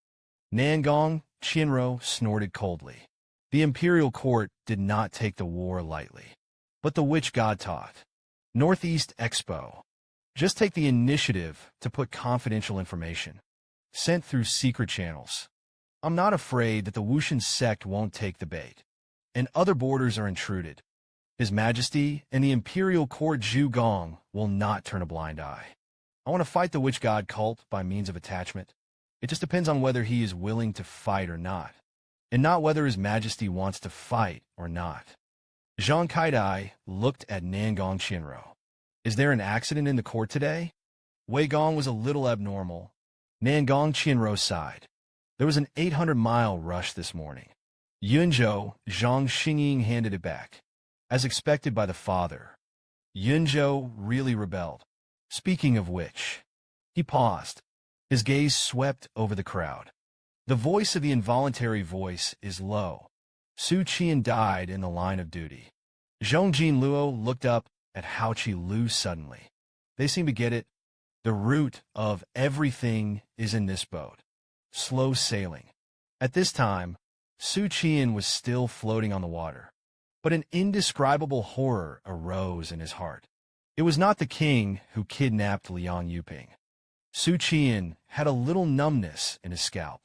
S1: Nangong Qianro snorted coldly. The imperial court did not take the war lightly. But the witch god taught. Northeast Expo. Just take the initiative to put confidential information. Sent through secret channels. I'm not afraid that the Wushan sect won't take the bait. And other borders are intruded. His Majesty and the imperial court Zhu Gong will not turn a blind eye. I want to fight the witch god cult by means of attachment. It just depends on whether he is willing to fight or not. And not whether His Majesty wants to fight or not. Zhang Kaidai looked at Nangong Qianro. Is there an accident in the court today? Wei Gong was a little abnormal. Nangong Qianro sighed. There was an 800-mile rush this morning. Yunzhou, Zhang Xingying handed it back. As expected by the father. Yunzhou really rebelled. Speaking of which. He paused. His gaze swept over the crowd. The voice of the involuntary voice is low. Xu Qian'an died in the line of duty. Zhong Jin Luo looked up at Haochi Lu suddenly. They seem to get it. The root of everything is in this boat. Slow sailing. At this time, Xu Qian'an was still floating on the water. But an indescribable horror arose in his heart. It was not the king who kidnapped Liang Yuping. Xu Qian'an had a little numbness in his scalp.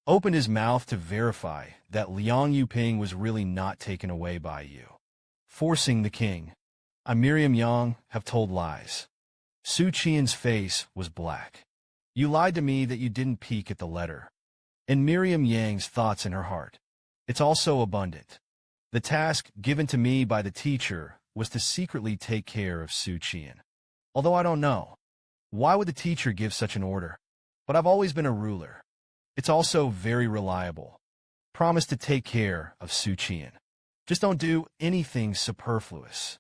S1: Opened his mouth to verify that Liang Yuping was really not taken away by you. Forcing the king. I, Miriam Yang, have told lies. Xu Qian's face was black. You lied to me that you didn't peek at the letter. And Miriam Yang's thoughts in her heart. It's also abundant. The task given to me by the teacher was to secretly take care of Xu Qian'an. Although I don't know. Why would the teacher give such an order? But I've always been a ruler. It's also very reliable. Promise to take care of Xu Qian'an. Just don't do anything superfluous.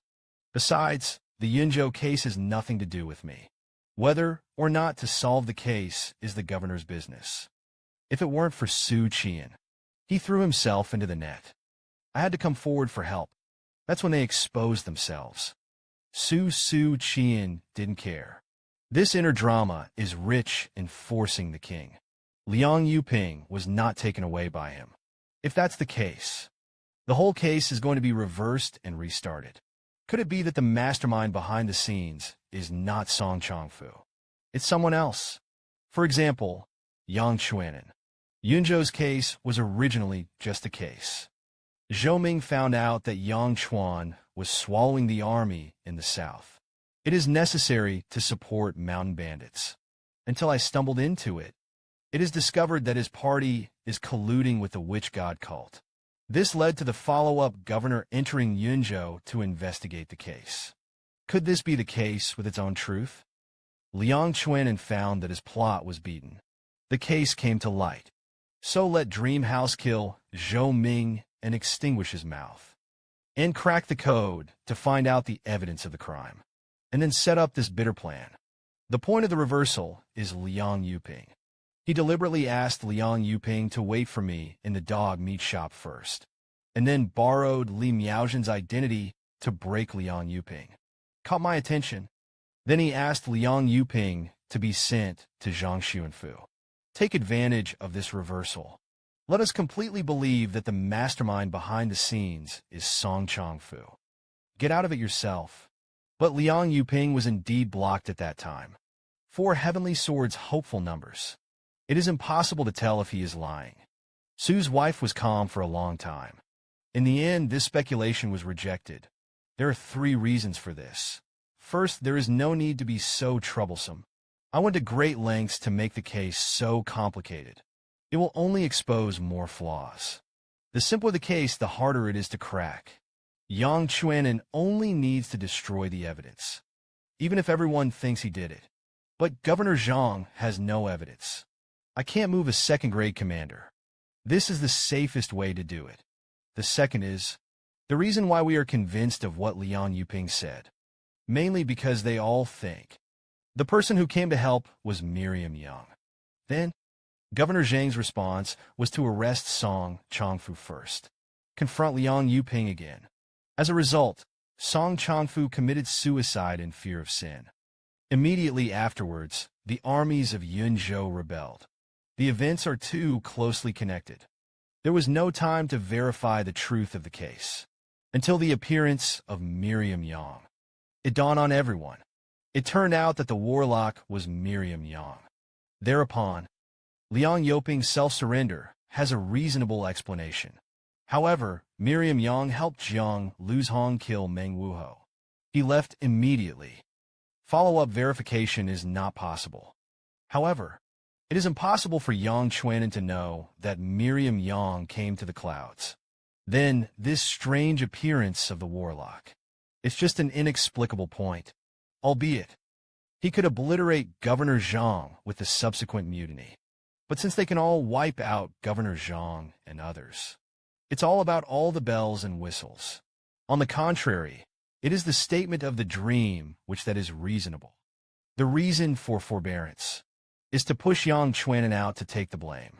S1: Besides, the Yunzhou case has nothing to do with me. Whether or not to solve the case is the governor's business. If it weren't for Xu Qian'an, he threw himself into the net. I had to come forward for help. That's when they exposed themselves. Xu Qian'an didn't care. This inner drama is rich in forcing the king. Liang Yuping was not taken away by him. If that's the case, the whole case is going to be reversed and restarted. Could it be that the mastermind behind the scenes is not Song Chongfu? It's someone else. For example, Yang Chuanan. Yunzhou's case was originally just a case. Zhou Ming found out that Yang Chuan was swallowing the army in the south. It is necessary to support mountain bandits. Until I stumbled into it, it is discovered that his party is colluding with the witch god cult. This led to the follow-up governor entering Yunzhou to investigate the case. Could this be the case with its own truth? Liang Qian'an found that his plot was beaten. The case came to light. So let Dream House kill Zhou Ming and extinguish his mouth. And crack the code to find out the evidence of the crime. And then set up this bitter plan. The point of the reversal is Liang Yuping. He deliberately asked Liang Yuping to wait for me in the dog meat shop first, and then borrowed Li Miaozhen's identity to break Liang Yuping. Caught my attention. Then he asked Liang Yuping to be sent to Zhang Xuanfu. Take advantage of this reversal. Let us completely believe that the mastermind behind the scenes is Song Chongfu. Get out of it yourself. But Liang Yuping was indeed blocked at that time. 4 Heavenly Sword's hopeful numbers. It is impossible to tell if he is lying. Su's wife was calm for a long time. In the end, this speculation was rejected. There are 3 reasons for this. First, there is no need to be so troublesome. I went to great lengths to make the case so complicated. It will only expose more flaws. The simpler the case, the harder it is to crack. Yang Qian'an only needs to destroy the evidence, even if everyone thinks he did it. But Governor Zhang has no evidence. I can't move a second-grade commander. This is the safest way to do it. The second is the reason why we are convinced of what Liang Yuping said, mainly because they all think the person who came to help was Miriam Yang. Then, Governor Zhang's response was to arrest Song Chongfu first, confront Liang Yuping again. As a result, Song Chongfu committed suicide in fear of sin. Immediately afterwards, the armies of Yunzhou rebelled. The events are too closely connected. There was no time to verify the truth of the case until the appearance of Miriam Yang. It dawned on everyone. It turned out that the warlock was Miriam Yang. Thereupon, Liang Yuping's self-surrender has a reasonable explanation. However, Miriam Yang helped Jiang Luzhong kill Meng Wuhou. He left immediately. Follow-up verification is not possible. However, it is impossible for Yang Qian'an to know that Miriam Yang came to the clouds. Then, this strange appearance of the warlock. It's just an inexplicable point. Albeit, he could obliterate Governor Zhang with the subsequent mutiny. But since they can all wipe out Governor Zhang and others, it's all about all the bells and whistles. On the contrary, it is the statement of the dream which that is reasonable. The reason for forbearance is to push Yang Qian'an out to take the blame.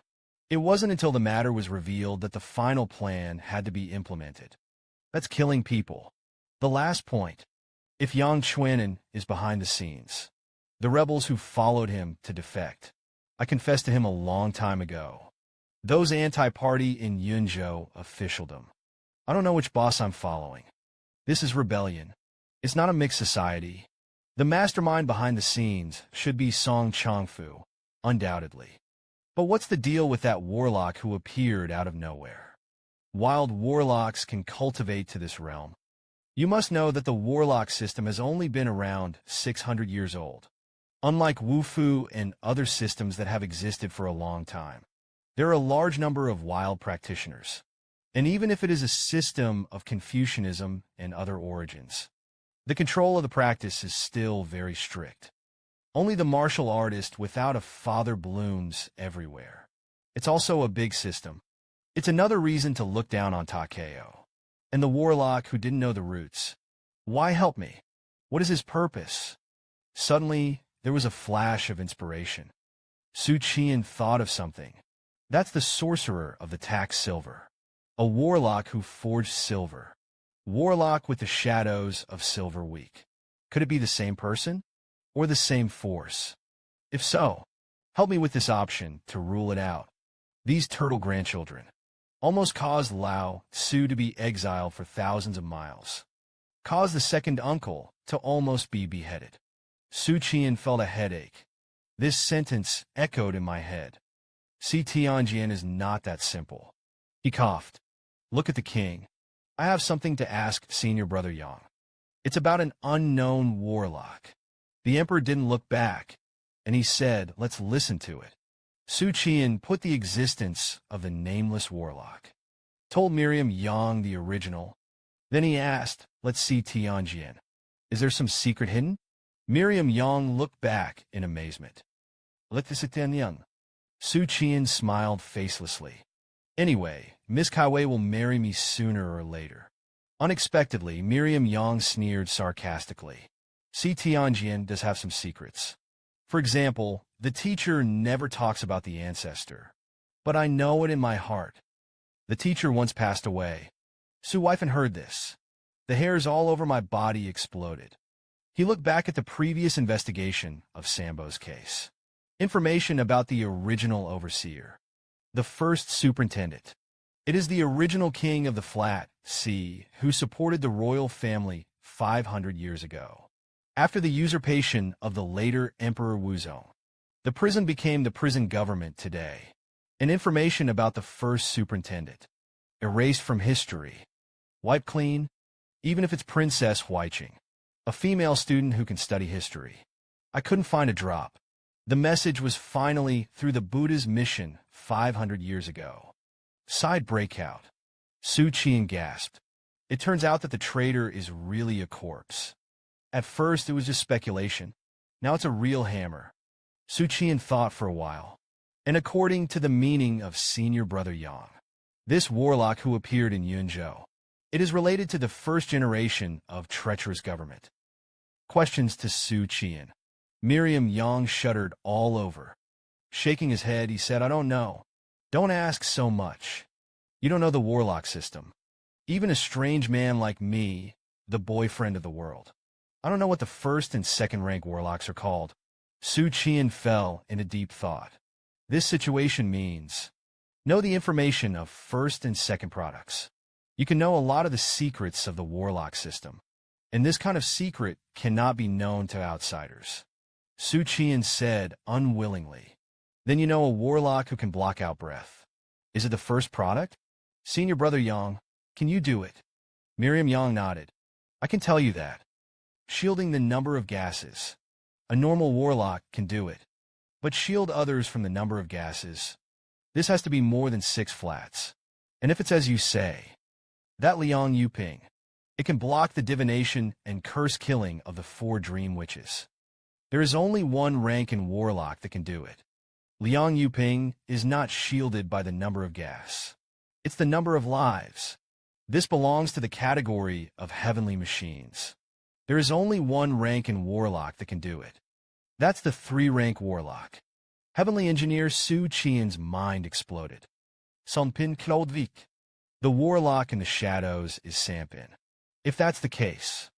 S1: It wasn't until the matter was revealed that the final plan had to be implemented. That's killing people. The last point. If Yang Qian'an is behind the scenes, the rebels who followed him to defect, I confessed to him a long time ago. Those anti-party in Yunzhou officialdom. I don't know which boss I'm following. This is rebellion. It's not a mixed society. The mastermind behind the scenes should be Song Chongfu, undoubtedly. But what's the deal with that warlock who appeared out of nowhere? Wild warlocks can cultivate to this realm. You must know that the warlock system has only been around 600 years old. Unlike Wufu and other systems that have existed for a long time, there are a large number of wild practitioners. And even if it is a system of Confucianism and other origins, the control of the practice is still very strict. Only the martial artist without a father blooms everywhere. It's also a big system. It's another reason to look down on Takeo. And the warlock who didn't know the roots. Why help me? What is his purpose? Suddenly, there was a flash of inspiration. Xu Qian'an thought of something. That's the sorcerer of the tax silver. A warlock who forged silver. Warlock with the shadows of Silver Week. Could it be the same person? Or the same force? If so, help me with this option to rule it out. These turtle grandchildren almost caused Lao Tzu to be exiled for thousands of miles. Caused the second uncle to almost be beheaded. Xu Qian'an felt a headache. This sentence echoed in my head. Xu Qian'an is not that simple. He coughed. Look at the king. I have something to ask senior brother Yang. It's about an unknown warlock. The emperor didn't look back, and he said, let's listen to it. Xu Qian put the existence of the nameless warlock. Told Miriam Yang the original. Then he asked, let's see Tianjin. Is there some secret hidden? Miriam Yang looked back in amazement. Let this Yang. Xu Qian smiled facelessly. Anyway, Miss Kaiwei will marry me sooner or later. Unexpectedly, Miriam Yang sneered sarcastically. See, Tianjin does have some secrets. For example, the teacher never talks about the ancestor. But I know it in my heart. The teacher once passed away. Su Weifan heard this. The hairs all over my body exploded. He looked back at the previous investigation of Sambo's case. Information about the original overseer. The first superintendent. It is the original king of the Flat Sea who supported the royal family 500 years ago. After the usurpation of the later Emperor Wuzong, the prison became the prison government today. And information about the first superintendent. Erased from history. Wiped clean, even if it's Princess Huiqing, a female student who can study history. I couldn't find a drop. The message was finally through the Buddha's mission 500 years ago. Side breakout. Xu Qian gasped. It turns out that the traitor is really a corpse. At first, it was just speculation. Now it's a real hammer. Xu Qian thought for a while. And according to the meaning of Senior Brother Yang, this warlock who appeared in Yunzhou, it is related to the first generation of treacherous government. Questions to Xu Qian. Miriam Yang shuddered all over. Shaking his head, he said, I don't know. Don't ask so much. You don't know the warlock system. Even a strange man like me, the boyfriend of the world. I don't know what the first and second rank warlocks are called. Xu Qian fell into deep thought. This situation means know the information of first and second products. You can know a lot of the secrets of the warlock system. And this kind of secret cannot be known to outsiders. Xu Qian said unwillingly. Then you know a warlock who can block out breath. Is it the first product? Senior Brother Yang, can you do it? Miriam Yang nodded. I can tell you that. Shielding the number of gases. A normal warlock can do it. But shield others from the number of gases. This has to be more than 6 flats. And if it's as you say, that Liang Yuping, it can block the divination and curse killing of the 4 dream witches. There is only one rank in warlock that can do it. Liang Yuping is not shielded by the number of gas. It's the number of lives. This belongs to the category of heavenly machines. There is only one rank in warlock that can do it. That's the 3-rank warlock. Heavenly Engineer Xu Qian's mind exploded. Sonpin Klodvik. The warlock in the shadows is Sampin. If that's the case.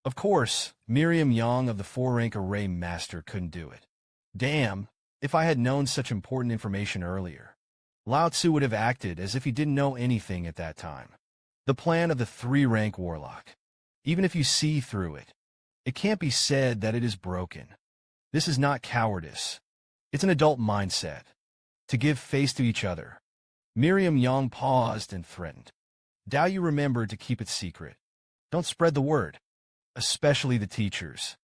S1: Of course, Miriam Yang of the 4-rank array master couldn't do it. Damn, if I had known such important information earlier. Lao Tzu would have acted as if he didn't know anything at that time. The plan of the 3-rank warlock. Even if you see through it, it can't be said that it is broken. This is not cowardice. It's an adult mindset. To give face to each other. Miriam Yang paused and threatened. Dao you remember to keep it secret. Don't spread the word. Especially the teachers.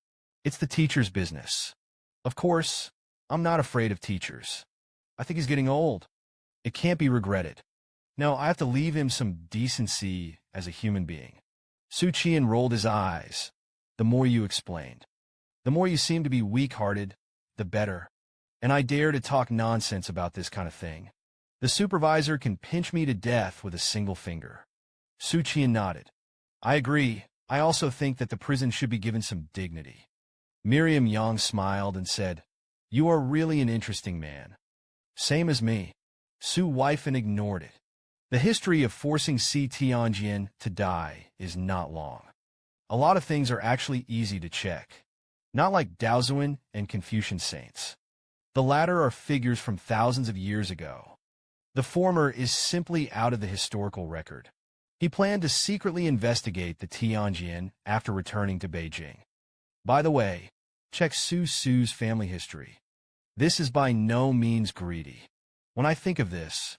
S1: It's the teacher's business. Of course, I'm not afraid of teachers. I think he's getting old. It can't be regretted. No, I have to leave him some decency as a human being. Xu Qian rolled his eyes. The more you explained. The more you seem to be weak-hearted, the better. And I dare to talk nonsense about this kind of thing. The supervisor can pinch me to death with a single finger. Xu Qian nodded. I agree. I also think that the prison should be given some dignity. Miriam Yang smiled and said, You are really an interesting man. Same as me. Xu Weifan ignored it. The history of forcing Si Tianjin to die is not long. A lot of things are actually easy to check. Not like Daoists and Confucian saints. The latter are figures from thousands of years ago. The former is simply out of the historical record. He planned to secretly investigate the Tianjin after returning to Beijing. By the way, check Su's family history. This is by no means greedy. When I think of this,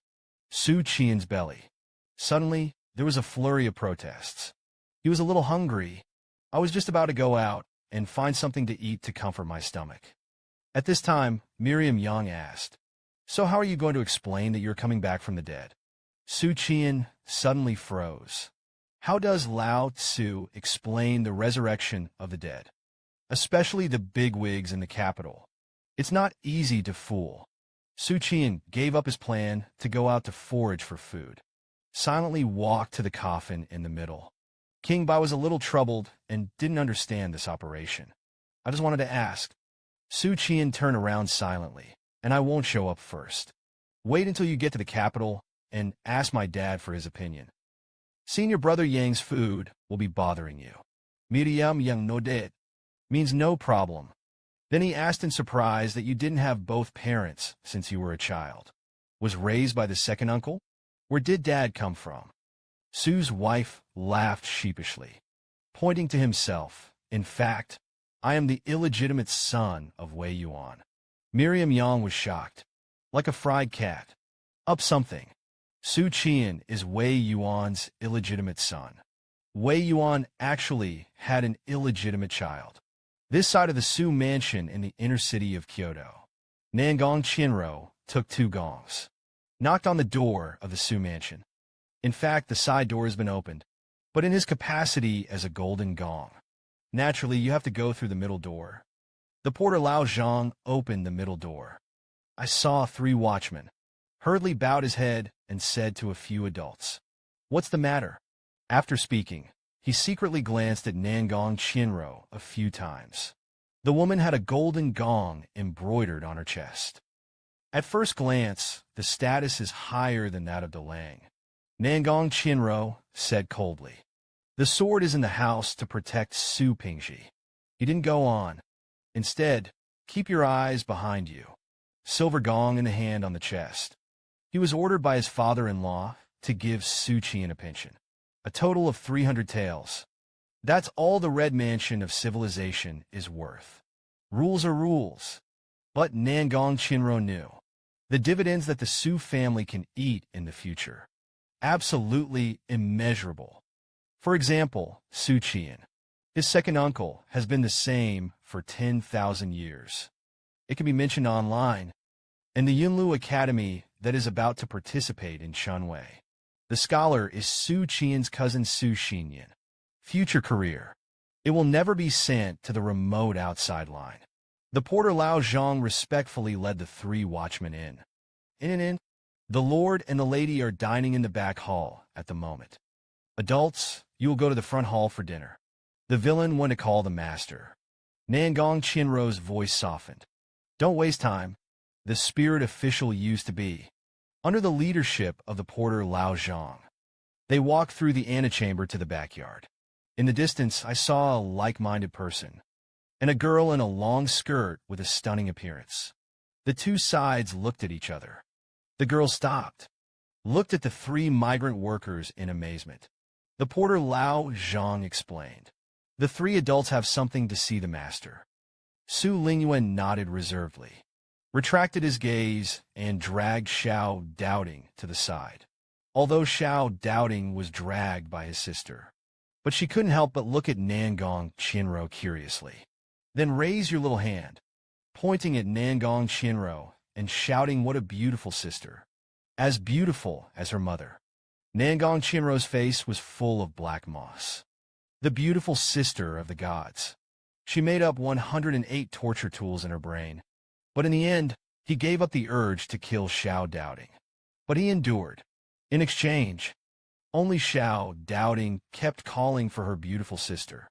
S1: Xu Qian's belly. Suddenly, there was a flurry of protests. He was a little hungry. I was just about to go out and find something to eat to comfort my stomach. At this time, Miriam Yang asked, "So how are you going to explain that you're coming back from the dead?" Xu Qian suddenly froze. How does Lao Tzu explain the resurrection of the dead? Especially the bigwigs in the capital. It's not easy to fool. Xu Qian gave up his plan to go out to forage for food. Silently walked to the coffin in the middle. King Bai was a little troubled and didn't understand this operation. I just wanted to ask. Xu Qian turned around silently, and I won't show up first. Wait until you get to the capital and ask my dad for his opinion. Seeing your brother Yang's food will be bothering you. Miriam Yang no det means no problem. Then he asked in surprise that you didn't have both parents since you were a child. Was raised by the second uncle? Where did dad come from? Su's wife laughed sheepishly, pointing to himself. In fact, I am the illegitimate son of Wei Yuan. Miriam Yang was shocked. Like a fried cat. Up something. Xu Qian is Wei Yuan's illegitimate son. Wei Yuan actually had an illegitimate child. This side of the Xu mansion in the inner city of Kyoto. Nangong Chinro took 2 gongs. Knocked on the door of the Xu mansion. In fact, the side door has been opened, but in his capacity as a golden gong. Naturally, you have to go through the middle door. The porter Lao Zhang opened the middle door. I saw 3 watchmen. Hurriedly bowed his head and said to a few adults, "What's the matter?" After speaking, he secretly glanced at Nangong Chinro a few times. The woman had a golden gong embroidered on her chest. At first glance, the status is higher than that of Dalang. Nangong Chinro said coldly, "The sword is in the house to protect Su Pingxi." He didn't go on. Instead, keep your eyes behind you. Silver gong in the hand on the chest. He was ordered by his father-in-law to give Xu Qian a pension. A total of 300 taels. That's all the Red Mansion of civilization is worth. Rules are rules. But Nangong Chinro knew. The dividends that the Xu family can eat in the future. Absolutely immeasurable. For example, Xu Qian. His second uncle has been the same for 10,000 years. It can be mentioned online. In the Yunlu Academy that is about to participate in Shunwei. The scholar is Xu Qian's cousin Xu Qian'an. Future career. It will never be sent to the remote outside line. The porter Lao Zhang respectfully led the 3 watchmen in. In. The lord and the lady are dining in the back hall at the moment. Adults, you will go to the front hall for dinner. The villain went to call the master. Nangong Chinro's voice softened. Don't waste time. The spirit official used to be. Under the leadership of the porter Lao Zhang. They walked through the antechamber to the backyard. In the distance, I saw a like-minded person, and a girl in a long skirt with a stunning appearance. The 2 sides looked at each other. The girl stopped, looked at the 3 migrant workers in amazement. The porter Lao Zhang explained. The 3 adults have something to see the master. Su Lingyuan nodded reservedly, retracted his gaze, and dragged Xiao Doubting to the side. Although Xiao Doubting was dragged by his sister. But she couldn't help but look at Nangong Chinro curiously. Then raise your little hand, pointing at Nangong Chinro and shouting, "What a beautiful sister. As beautiful as her mother." Nangong Chinro's face was full of black moss. The beautiful sister of the gods. She made up 108 torture tools in her brain. But in the end, he gave up the urge to kill Xiao Doubting. But he endured. In exchange, only Xiao Doubting kept calling for her beautiful sister.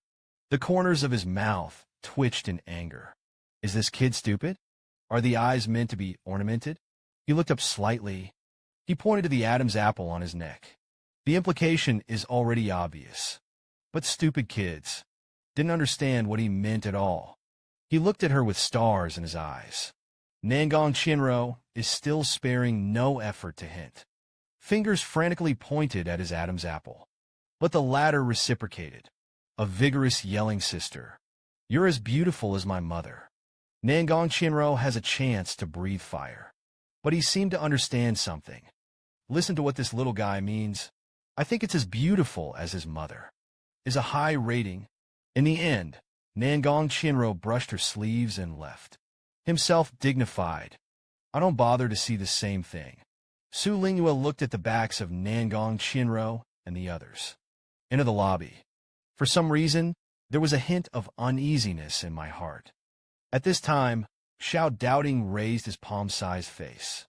S1: The corners of his mouth twitched in anger. Is this kid stupid? Are the eyes meant to be ornamented? He looked up slightly. He pointed to the Adam's apple on his neck. The implication is already obvious. But stupid kids didn't understand what he meant at all. He looked at her with stars in his eyes. Nangong Chinro is still sparing no effort to hint. Fingers frantically pointed at his Adam's apple. But the latter reciprocated. A vigorous yelling sister. You're as beautiful as my mother. Nangong Chinro has a chance to breathe fire. but he seemed to understand something. Listen to what this little guy means. I think it's as beautiful as his mother. Is a high rating. In the end, Nangong Chinro brushed her sleeves and left. Himself dignified. I don't bother to see the same thing. Su Lingyue looked at the backs of Nangong Chinro and the others. Into the lobby. For some reason, there was a hint of uneasiness in my heart. At this time, Xiao Doubting raised his palm-sized face.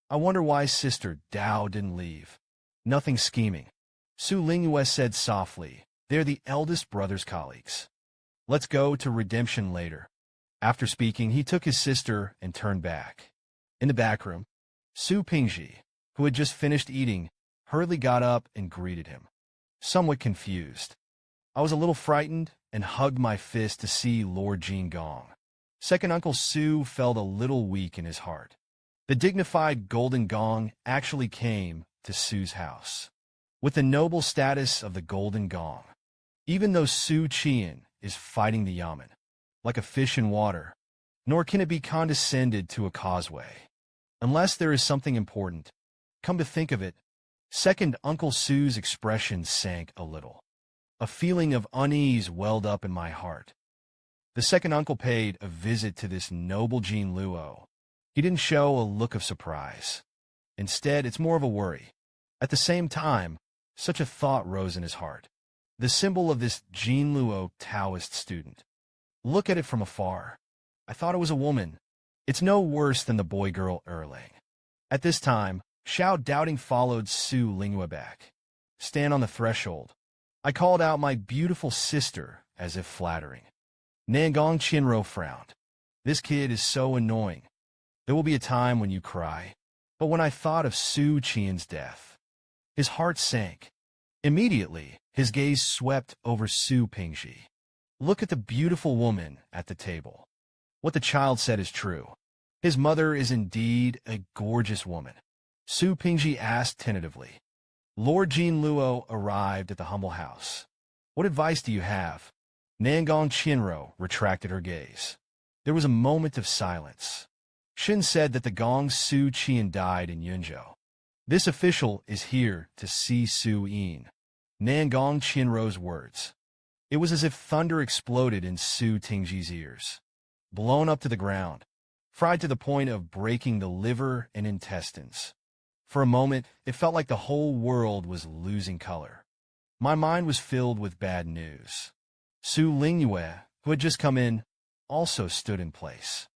S1: I wonder why Sister Dao didn't leave. Nothing scheming. Su Lingyue said softly, they're the eldest brother's colleagues. Let's go to redemption later. After speaking, he took his sister and turned back. In the back room, Su Pingji, who had just finished eating, hurriedly got up and greeted him. Somewhat confused. I was a little frightened and hugged my fist to see Lord Jin Gong. Second Uncle Su felt a little weak in his heart. The dignified Golden Gong actually came to Su's house. With the noble status of the Golden Gong, even though Xu Qian'an is fighting the yamen, like a fish in water, nor can it be condescended to a causeway, unless there is something important. Come to think of it, Second Uncle Su's expression sank a little. A feeling of unease welled up in my heart. The second uncle paid a visit to this noble Jin Luo. He didn't show a look of surprise. Instead, it's more of a worry. At the same time, such a thought rose in his heart. The symbol of this Jin Luo Taoist student. Look at it from afar. I thought it was a woman. It's no worse than the boy-girl Erlang. At this time, Xiao Doubting followed Su Lingyue back. Stand on the threshold. I called out my beautiful sister as if flattering. Nangong Chinro frowned. This kid is so annoying. There will be a time when you cry. But when I thought of Xu Qian's death, his heart sank. Immediately, his gaze swept over Su Pingji. Look at the beautiful woman at the table. What the child said is true. His mother is indeed a gorgeous woman. Su Pingji asked tentatively. Lord Jin Luo arrived at the humble house. What advice do you have? Nangong Chinro retracted her gaze. There was a moment of silence. Shin said that the Gong Xu Qian died in Yunzhou. This official is here to see Su Yin. Nangong Chinro's words. It was as if thunder exploded in Su Tingji's ears. Blown up to the ground, fried to the point of breaking the liver and intestines. For a moment, it felt like the whole world was losing color. My mind was filled with bad news. Su Lingyue, who had just come in, also stood in place,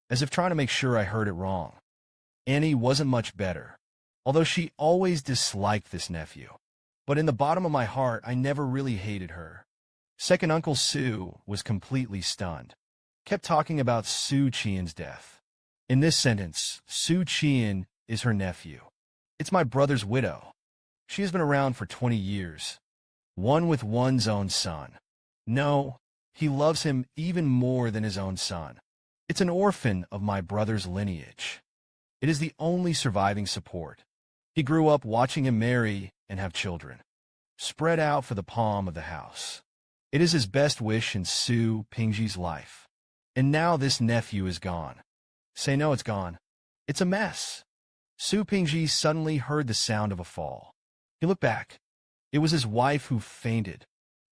S1: as if trying to make sure I heard it wrong. Annie wasn't much better, although she always disliked this nephew. But in the bottom of my heart, I never really hated her. Second Uncle Su was completely stunned. Kept talking about Xu Qian's death. In this sentence, Xu Qian is her nephew. It's my brother's widow. She has been around for 20 years. One with one's own son. No, he loves him even more than his own son. It's an orphan of my brother's lineage. It is the only surviving support. He grew up watching him marry and have children, spread out for the palm of the house. It is his best wish in Su Pingji's life. And now this nephew is gone. Say no, it's gone. It's a mess. Su Pingji suddenly heard the sound of a fall. He looked back. It was his wife who fainted.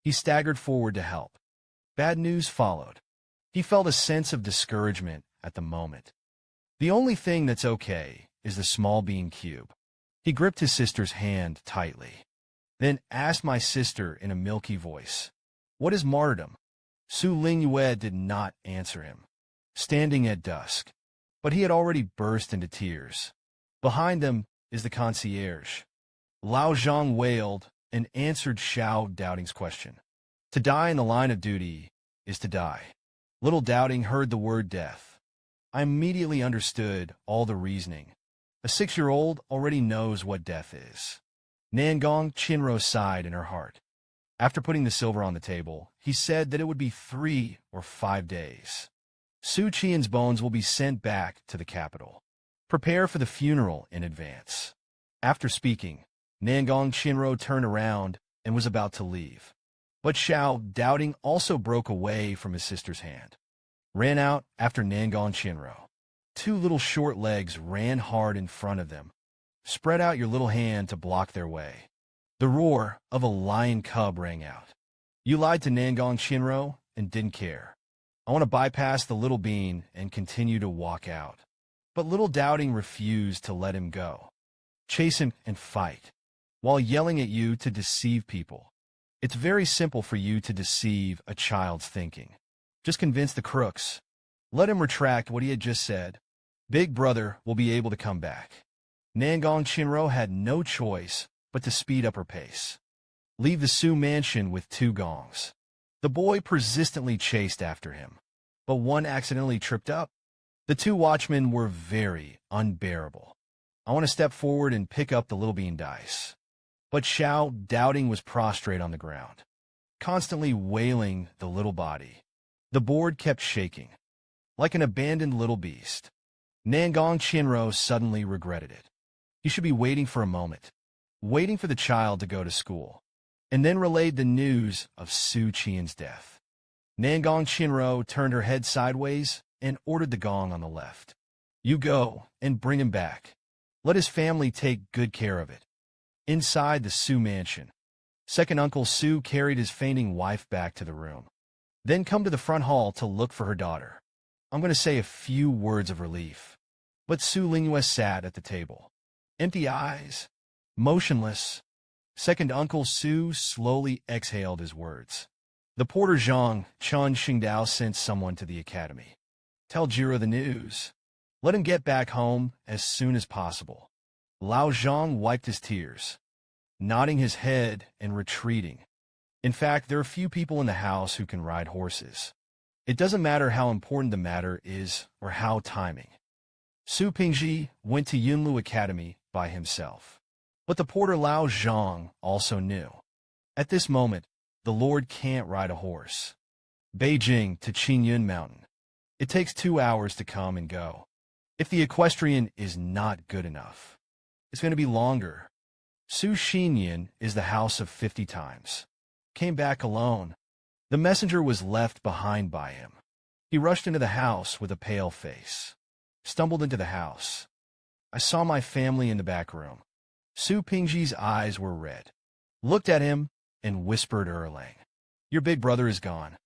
S1: He staggered forward to help. Bad news followed. He felt a sense of discouragement at the moment. The only thing that's okay is the small bean cube. He gripped his sister's hand tightly, then asked my sister in a milky voice, "What is martyrdom?" Su Lingyue did not answer him, standing at dusk, but he had already burst into tears. Behind them is the concierge. Lao Zhang wailed and answered Xiao Doubting's question. To die in the line of duty is to die. Little Doubting heard the word death. I immediately understood all the reasoning. A 6-year-old already knows what death is. Nangong Chinro sighed in her heart. After putting the silver on the table, he said that it would be 3 or 5 days. Xu Qian's bones will be sent back to the capital. Prepare for the funeral in advance. After speaking, Nangong Chinro turned around and was about to leave. But Xiao Doubting also broke away from his sister's hand. Ran out after Nangong Chinro. Two little short legs ran hard in front of them. Spread out your little hand to block their way. The roar of a lion cub rang out. You lied to Nangong Chinro and didn't care. I want to bypass the little bean and continue to walk out. But little Doubting refused to let him go. Chase him and fight, while yelling at you to deceive people. It's very simple for you to deceive a child's thinking. Just convince the crooks. Let him retract what he had just said. Big brother will be able to come back. Nangong Chinro had no choice but to speed up her pace. Leave the Su mansion with 2 gongs. The boy persistently chased after him, but one accidentally tripped up. The 2 watchmen were very unbearable. I want to step forward and pick up the little bean dice. But Xiao Doubting was prostrate on the ground, constantly wailing the little body. The board kept shaking, like an abandoned little beast. Nangong Chinro suddenly regretted it. He should be waiting for a moment, waiting for the child to go to school, and then relayed the news of Xu Qian's death. Nangong Chinro turned her head sideways and ordered the gong on the left. You go and bring him back. Let his family take good care of it. Inside the Su mansion, second Uncle Su carried his fainting wife back to the room. Then come to the front hall to look for her daughter. I'm going to say a few words of relief. But Su Lingyue sat at the table, empty eyes, motionless. Second Uncle Su slowly exhaled his words. The porter Zhang Chun Xingdao sent someone to the academy. Tell Jiro the news. Let him get back home as soon as possible. Lao Zhang wiped his tears, nodding his head and retreating. In fact, there are few people in the house who can ride horses. It doesn't matter how important the matter is or how timing. Su Pingji went to Yunlu Academy by himself. But the porter Lao Zhang also knew. At this moment, the Lord can't ride a horse. Beijing to Qingyun Mountain. It takes 2 hours to come and go. If the equestrian is not good enough, it's going to be longer. Su Xinyan is the house of 50 times. Came back alone. The messenger was left behind by him. He rushed into the house with a pale face. Stumbled into the house. I saw my family in the back room. Su Pingji's eyes were red. Looked at him and whispered Erlang. Your big brother is gone.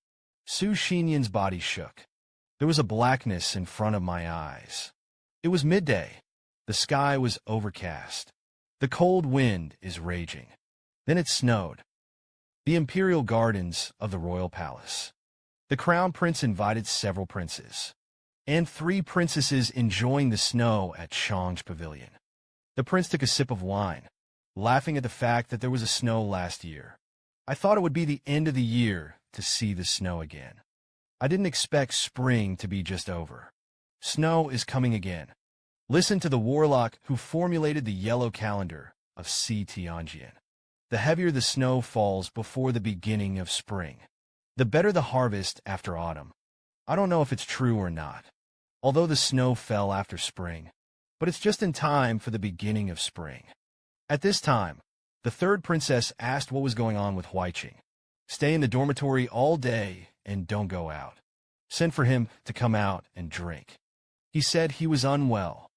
S1: Su Xinyan's body shook. There was a blackness in front of my eyes. It was midday. The sky was overcast. The cold wind is raging. Then it snowed. The imperial gardens of the royal palace. The crown prince invited several princes, and 3 princesses enjoying the snow at Shang's pavilion. The prince took a sip of wine, laughing at the fact that there was a snow last year. I thought it would be the end of the year to see the snow again. I didn't expect spring to be just over. Snow is coming again. Listen to the warlock who formulated the yellow calendar of Si Tianjian. The heavier the snow falls before the beginning of spring, the better the harvest after autumn. I don't know if it's true or not, although the snow fell after spring, but it's just in time for the beginning of spring. At this time, the 3rd princess asked what was going on with Huaiqing. Stay in the dormitory all day and don't go out. Send for him to come out and drink. He said he was unwell.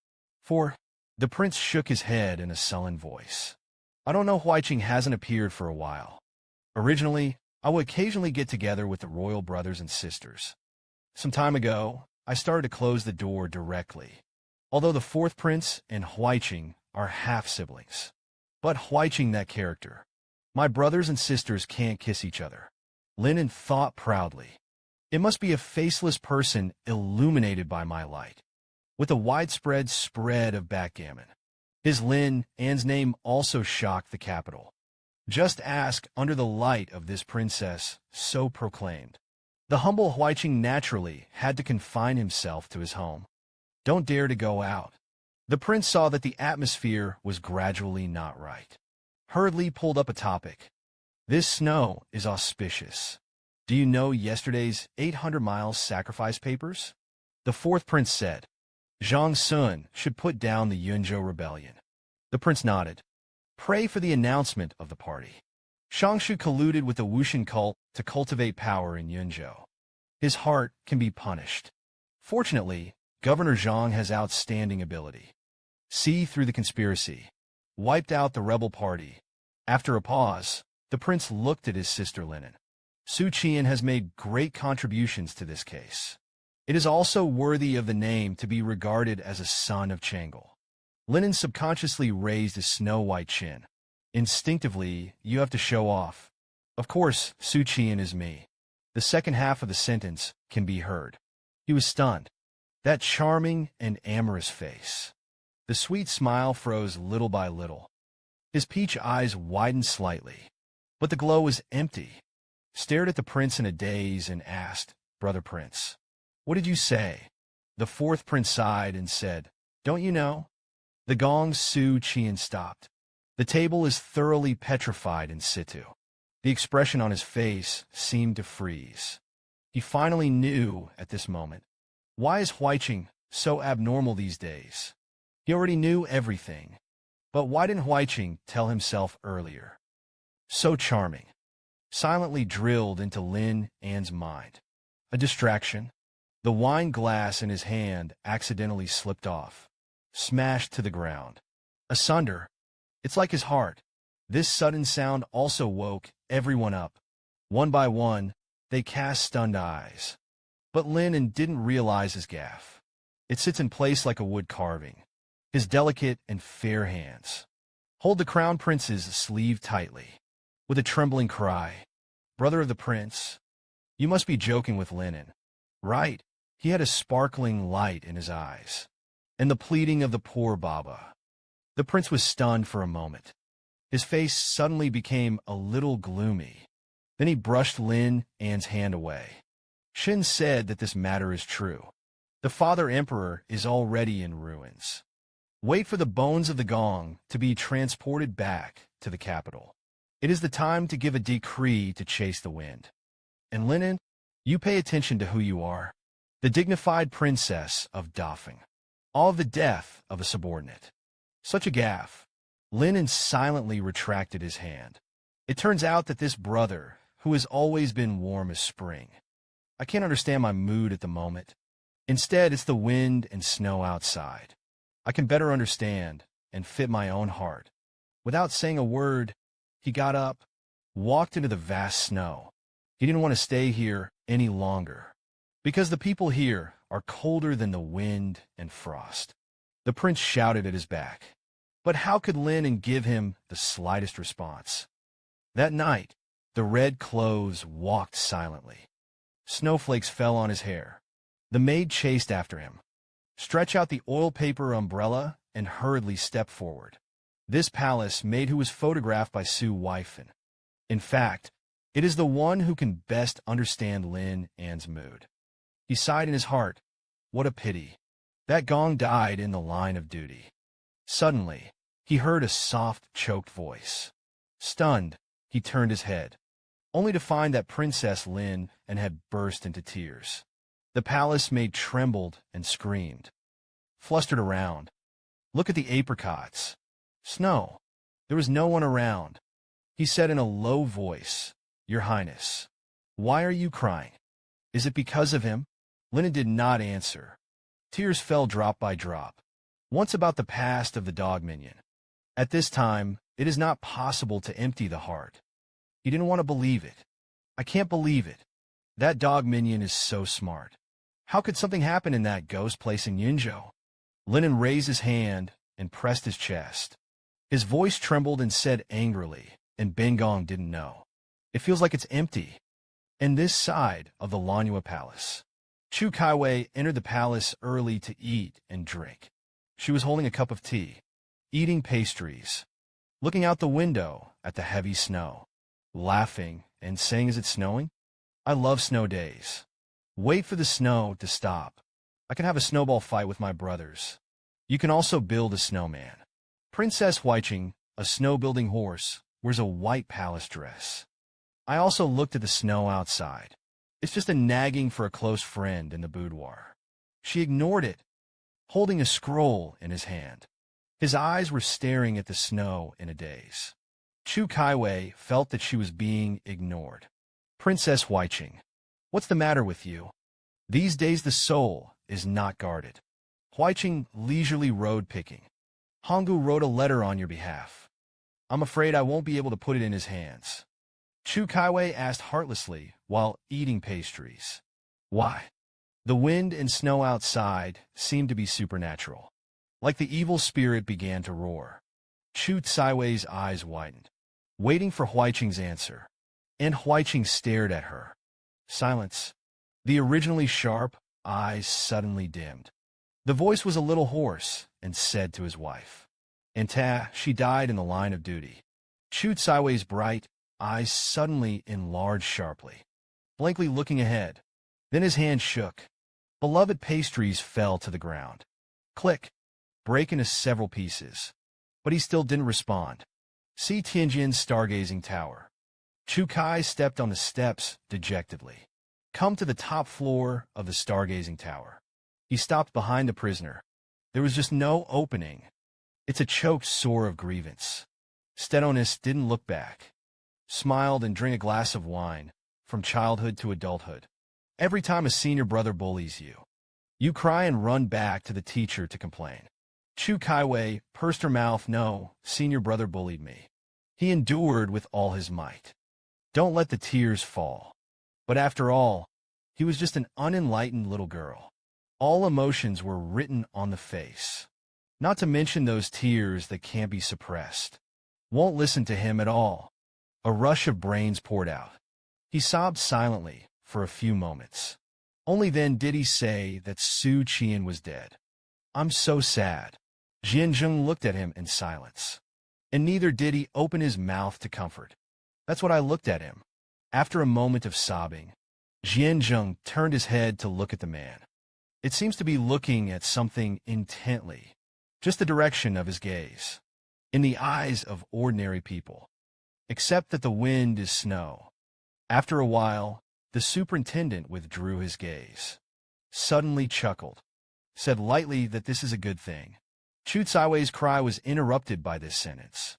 S1: The prince shook his head in a sullen voice. I don't know, Huaiqing hasn't appeared for a while. Originally, I would occasionally get together with the royal brothers and sisters. Some time ago, I started to close the door directly, although the 4th prince and Huaiqing are half-siblings. But Huaiqing, that character. My brothers and sisters can't kiss each other. Linen thought proudly. It must be a faceless person illuminated by my light, with a widespread spread of backgammon. His Lin An's name also shocked the capital. Just ask under the light of this princess, so proclaimed. The humble Huaiqing naturally had to confine himself to his home. Don't dare to go out. The prince saw that the atmosphere was gradually not right. Hurriedly pulled up a topic. This snow is auspicious. Do you know yesterday's 800 miles sacrifice papers? The 4th prince said, Zhang Sun should put down the Yunzhou rebellion. The prince nodded. Pray for the announcement of the party. Shangshu colluded with the Wushan cult to cultivate power in Yunzhou. His heart can be punished. Fortunately, Governor Zhang has outstanding ability. See through the conspiracy. Wiped out the rebel party. After a pause, the prince looked at his sister Linen. Xu Qian'an has made great contributions to this case. It is also worthy of the name to be regarded as a son of Chang'e. Linen subconsciously raised his snow-white chin. Instinctively, you have to show off. Of course, Xu Qian'an is me. The second half of the sentence can be heard. He was stunned. That charming and amorous face. The sweet smile froze little by little. His peach eyes widened slightly, but the glow was empty. Stared at the prince in a daze and asked, "Brother Prince, what did you say?" The fourth prince sighed and said, "Don't you know?" The gong. Xu Qian'an stopped. The table is thoroughly petrified in situ. The expression on his face seemed to freeze. He finally knew at this moment. Why is Huiqing so abnormal these days? He already knew everything. But why didn't Huiqing tell himself earlier? So charming. Silently drilled into Lin An's mind. A distraction. The wine glass in his hand accidentally slipped off. Smashed to the ground. Asunder. It's like his heart. This sudden sound also woke everyone up. One by one, they cast stunned eyes. But Lin An didn't realize his gaffe. It sits in place like a wood carving. His delicate and fair hands hold the crown prince's sleeve tightly. With a trembling cry, "Brother of the prince, you must be joking with Lin An, right?" He had a sparkling light in his eyes. And the pleading of the poor Baba. The prince was stunned for a moment. His face suddenly became a little gloomy. Then he brushed Lin An's hand away. Shin said that this matter is true. The father emperor is already in ruins. Wait for the bones of the gong to be transported back to the capital. It is the time to give a decree to chase the wind. And Lin An, you pay attention to who you are. The dignified princess of Dafeng. All of the death of a subordinate. Such a gaffe. Lin An silently retracted his hand. It turns out that this brother, who has always been warm as spring. I can't understand my mood at the moment. Instead, it's the wind and snow outside. I can better understand and fit my own heart. Without saying a word, he got up, walked into the vast snow. He didn't want to stay here any longer, because the people here are colder than the wind and frost. The prince shouted at his back. But how could Lin An give him the slightest response? That night, the red clothes walked silently. Snowflakes fell on his hair. The maid chased after him. Stretch out the oil paper umbrella and hurriedly step forward. This palace maid who was photographed by Su Weifan. In fact, it is the one who can best understand Lin An's mood. He sighed in his heart. What a pity. That gong died in the line of duty. Suddenly, he heard a soft, choked voice. Stunned, he turned his head, only to find that Princess Lin An had burst into tears. The palace maid trembled and screamed. Flustered around. Look at the apricots. Snow. There was no one around. He said in a low voice, Your Highness, why are you crying? Is it because of him? Lin An did not answer. Tears fell drop by drop. Once about the past of the dog minion. At this time, it is not possible to empty the heart. He didn't want to believe it. I can't believe it. That dog minion is so smart. How could something happen in that ghost place in Yinzhou? Lin An raised his hand and pressed his chest. His voice trembled and said angrily, and Bengong didn't know. It feels like it's empty. And this side of the Lanhua Palace. Chu Kaiwei entered the palace early to eat and drink. She was holding a cup of tea, eating pastries, looking out the window at the heavy snow, laughing and saying, Is it snowing? I love snow days. Wait for the snow to stop. I can have a snowball fight with my brothers. You can also build a snowman. Princess Huiqing, a snow-building horse, wears a white palace dress. I also looked at the snow outside. It's just a nagging for a close friend in the boudoir. She ignored it, holding a scroll in his hand. His eyes were staring at the snow in a daze. Chu Kaiwei felt that she was being ignored. Princess Huiqing, what's the matter with you? These days the soul is not guarded. Huiqing leisurely road picking. Honggu wrote a letter on your behalf. I'm afraid I won't be able to put it in his hands. Chu Kaiwei asked heartlessly while eating pastries. Why? The wind and snow outside seemed to be supernatural. Like the evil spirit began to roar. Chu Tsaiwei's eyes widened, waiting for Huiqing's answer. And Huiqing stared at her. Silence. The originally sharp eyes suddenly dimmed. The voice was a little hoarse and said to his wife, she died in the line of duty. Chu Tsaiwei's bright eyes suddenly enlarged sharply, blankly looking ahead. Then his hand shook. Beloved pastries fell to the ground. Click. Break into several pieces. But he still didn't respond. See Tianjin's stargazing tower. Chu Kai stepped on the steps dejectedly. Come to the top floor of the stargazing tower. He stopped behind the prisoner. There was just no opening. It's a choked sore of grievance. Stedonis didn't look back. Smiled and drank a glass of wine, from childhood to adulthood. Every time a senior brother bullies you, you cry and run back to the teacher to complain. Chu Kaiwei pursed her mouth. No, senior brother bullied me. He endured with all his might. Don't let the tears fall. But after all, he was just an unenlightened little girl. All emotions were written on the face. Not to mention those tears that can't be suppressed. Won't listen to him at all. A rush of brains poured out. He sobbed silently for a few moments. Only then did he say that Xu Qian'an was dead. I'm so sad. Jianzheng looked at him in silence. And neither did he open his mouth to comfort. That's what I looked at him. After a moment of sobbing, Jianzheng turned his head to look at the man. It seems to be looking at something intently, just the direction of his gaze. In the eyes of ordinary people. Except that the wind is snow. After a while, the superintendent withdrew his gaze. Suddenly chuckled. Said lightly that this is a good thing. Chu Tsaiwei's cry was interrupted by this sentence.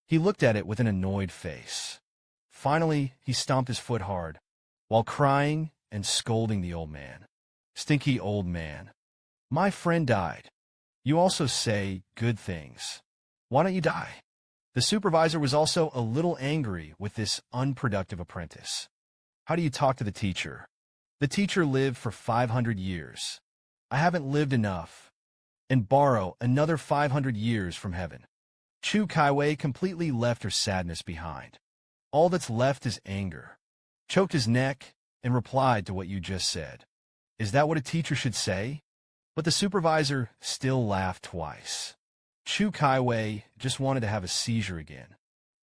S1: He looked at it with an annoyed face. Finally, he stomped his foot hard, while crying and scolding the old man. Stinky old man. My friend died. You also say good things. Why don't you die? The supervisor was also a little angry with this unproductive apprentice. How do you talk to the teacher? The teacher lived for 500 years. I haven't lived enough. And borrow another 500 years from heaven. Chu Kaiwei completely left her sadness behind. All that's left is anger. Choked his neck and replied to what you just said. Is that what a teacher should say? But the supervisor still laughed twice. Chu Kaiwei just wanted to have a seizure again.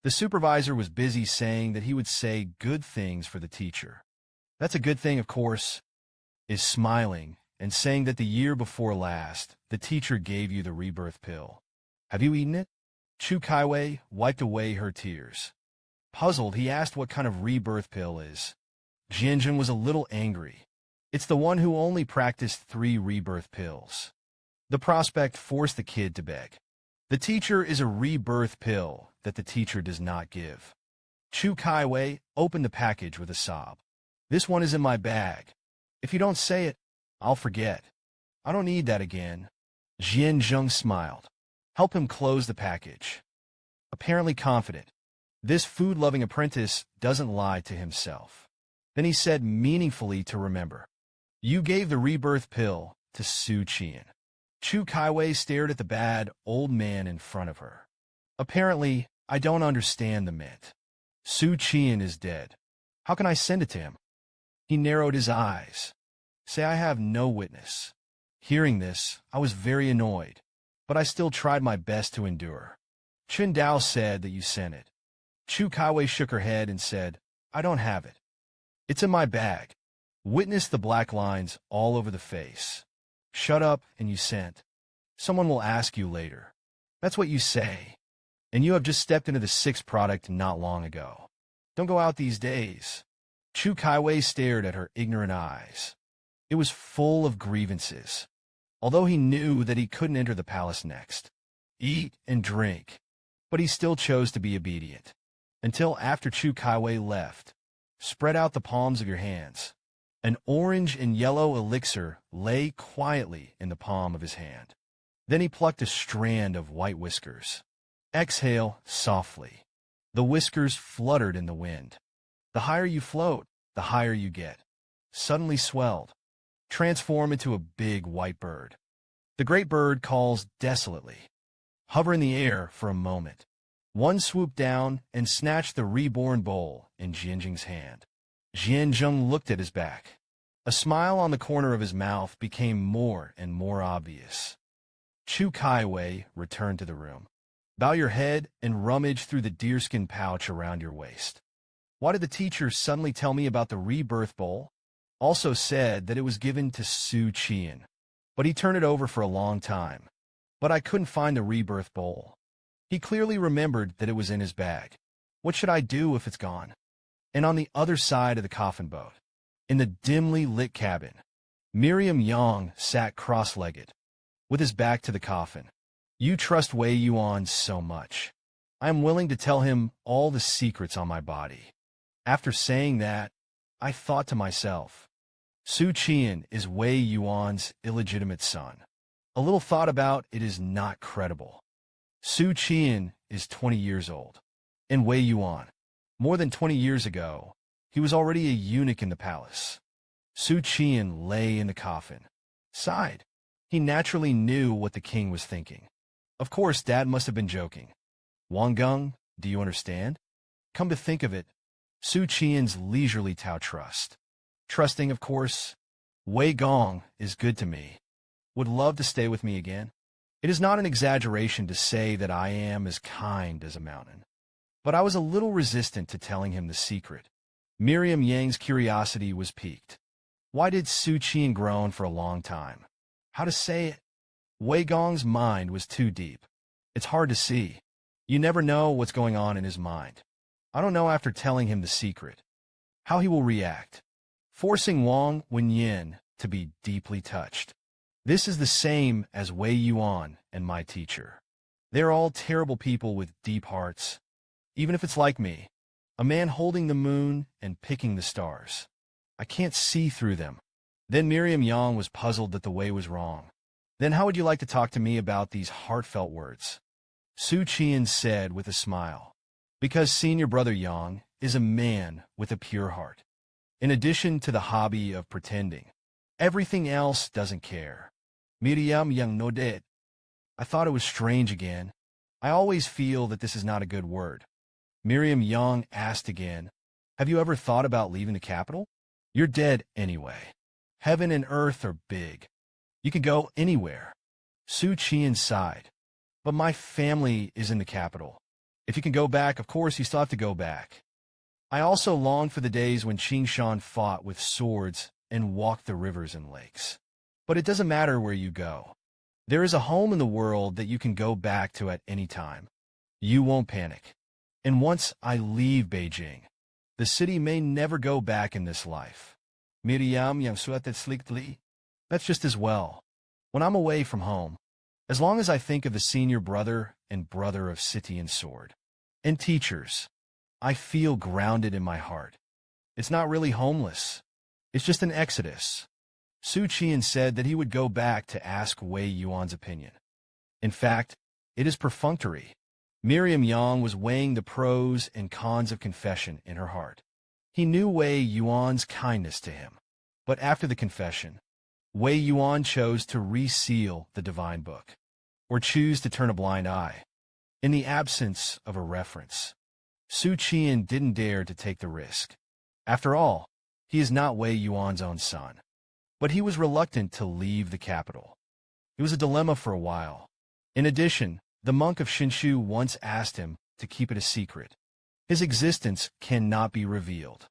S1: The supervisor was busy saying that he would say good things for the teacher. That's a good thing, of course. Is smiling and saying that the year before last, the teacher gave you the rebirth pill. Have you eaten it? Chu Kaiwei wiped away her tears. Puzzled, he asked what kind of rebirth pill is. Jianzhen was a little angry. It's the one who only practiced 3 rebirth pills. The prospect forced the kid to beg. The teacher is a rebirth pill that the teacher does not give. Chu Kaiwei opened the package with a sob. This one is in my bag. If you don't say it, I'll forget. I don't need that again. Jianzheng smiled. Help him close the package. Apparently confident. This food-loving apprentice doesn't lie to himself. Then he said meaningfully to remember. You gave the rebirth pill to Xu Qian'an. Chu Kaiwei stared at the bad old man in front of her. Apparently, I don't understand the mint. Xu Qian'an is dead. How can I send it to him? He narrowed his eyes. Say I have no witness. Hearing this, I was very annoyed, but I still tried my best to endure. Chen Dao said that you sent it. Chu Kaiwei shook her head and said, I don't have it. It's in my bag. Witness the black lines all over the face. Shut up and you sent. Someone will ask you later. That's what you say. And you have just stepped into the 6th product not long ago. Don't go out these days. Chu Kaiwei stared at her ignorant eyes. It was full of grievances. Although he knew that he couldn't enter the palace next. Eat and drink. But he still chose to be obedient. Until after Chu Kaiwei left. Spread out the palms of your hands. An orange and yellow elixir lay quietly in the palm of his hand. Then he plucked a strand of white whiskers. Exhale softly. The whiskers fluttered in the wind. The higher you float, the higher you get. Suddenly swelled. Transform into a big white bird. The great bird calls desolately. Hover in the air for a moment. One swooped down and snatched the reborn bowl in Jianjing's hand. Jianjing looked at his back. A smile on the corner of his mouth became more and more obvious. Chu Kaiwei returned to the room. Bow your head and rummage through the deerskin pouch around your waist. Why did the teacher suddenly tell me about the rebirth bowl? Also said that it was given to Xu Qian'an, but he turned it over for a long time. But I couldn't find the rebirth bowl. He clearly remembered that it was in his bag. What should I do if it's gone? And on the other side of the coffin boat, in the dimly lit cabin, Miriam Yang sat cross-legged, with his back to the coffin. You trust Wei Yuan so much. I am willing to tell him all the secrets on my body. After saying that, I thought to myself, Xu Qian is Wei Yuan's illegitimate son. A little thought about it is not credible. Xu Qian is 20 years old. And Wei Yuan, more than 20 years ago, he was already a eunuch in the palace. Xu Qian lay in the coffin, sighed. He naturally knew what the king was thinking. Of course, Dad must have been joking. Wang Geng, do you understand? Come to think of it, Xu Qian's leisurely Tao trust. Trusting, of course. Wei Gong is good to me. Would love to stay with me again. It is not an exaggeration to say that I am as kind as a mountain. But I was a little resistant to telling him the secret. Miriam Yang's curiosity was piqued. Why did Xu Qian groan for a long time? How to say it? Wei Gong's mind was too deep. It's hard to see. You never know what's going on in his mind. I don't know after telling him the secret, how he will react. Forcing Wang Wenyin to be deeply touched. This is the same as Wei Yuan and my teacher. They're all terrible people with deep hearts. Even if it's like me, a man holding the moon and picking the stars. I can't see through them. Then Miriam Yang was puzzled that the Wei was wrong. Then how would you like to talk to me about these heartfelt words? Xu Qian said with a smile. Because senior brother Yang is a man with a pure heart. In addition to the hobby of pretending, everything else doesn't care. Miriam Yang nodded. I thought it was strange again. I always feel that this is not a good word. Miriam Yang asked again, have you ever thought about leaving the capital? You're dead anyway. Heaven and earth are big. You can go anywhere. Xu Qian sighed. But my family is in the capital. If you can go back, of course you still have to go back. I also long for the days when Qing Shan fought with swords and walked the rivers and lakes. But it doesn't matter where you go. There is a home in the world that you can go back to at any time. You won't panic. And once I leave Beijing, the city may never go back in this life. Miriam Yang sweated sleekly. That's just as well. When I'm away from home, as long as I think of the senior brother and brother of city and sword, and teachers, I feel grounded in my heart. It's not really homeless. It's just an exodus. Xu Qian said that he would go back to ask Wei Yuan's opinion. In fact, it is perfunctory. Miriam Yang was weighing the pros and cons of confession in her heart. He knew Wei Yuan's kindness to him. But after the confession, Wei Yuan chose to reseal the divine book, or choose to turn a blind eye. In the absence of a reference, Xu Qian didn't dare to take the risk. After all, he is not Wei Yuan's own son. But he was reluctant to leave the capital. It was a dilemma for a while. In addition, the monk of Shinshu once asked him to keep it a secret. His existence cannot be revealed.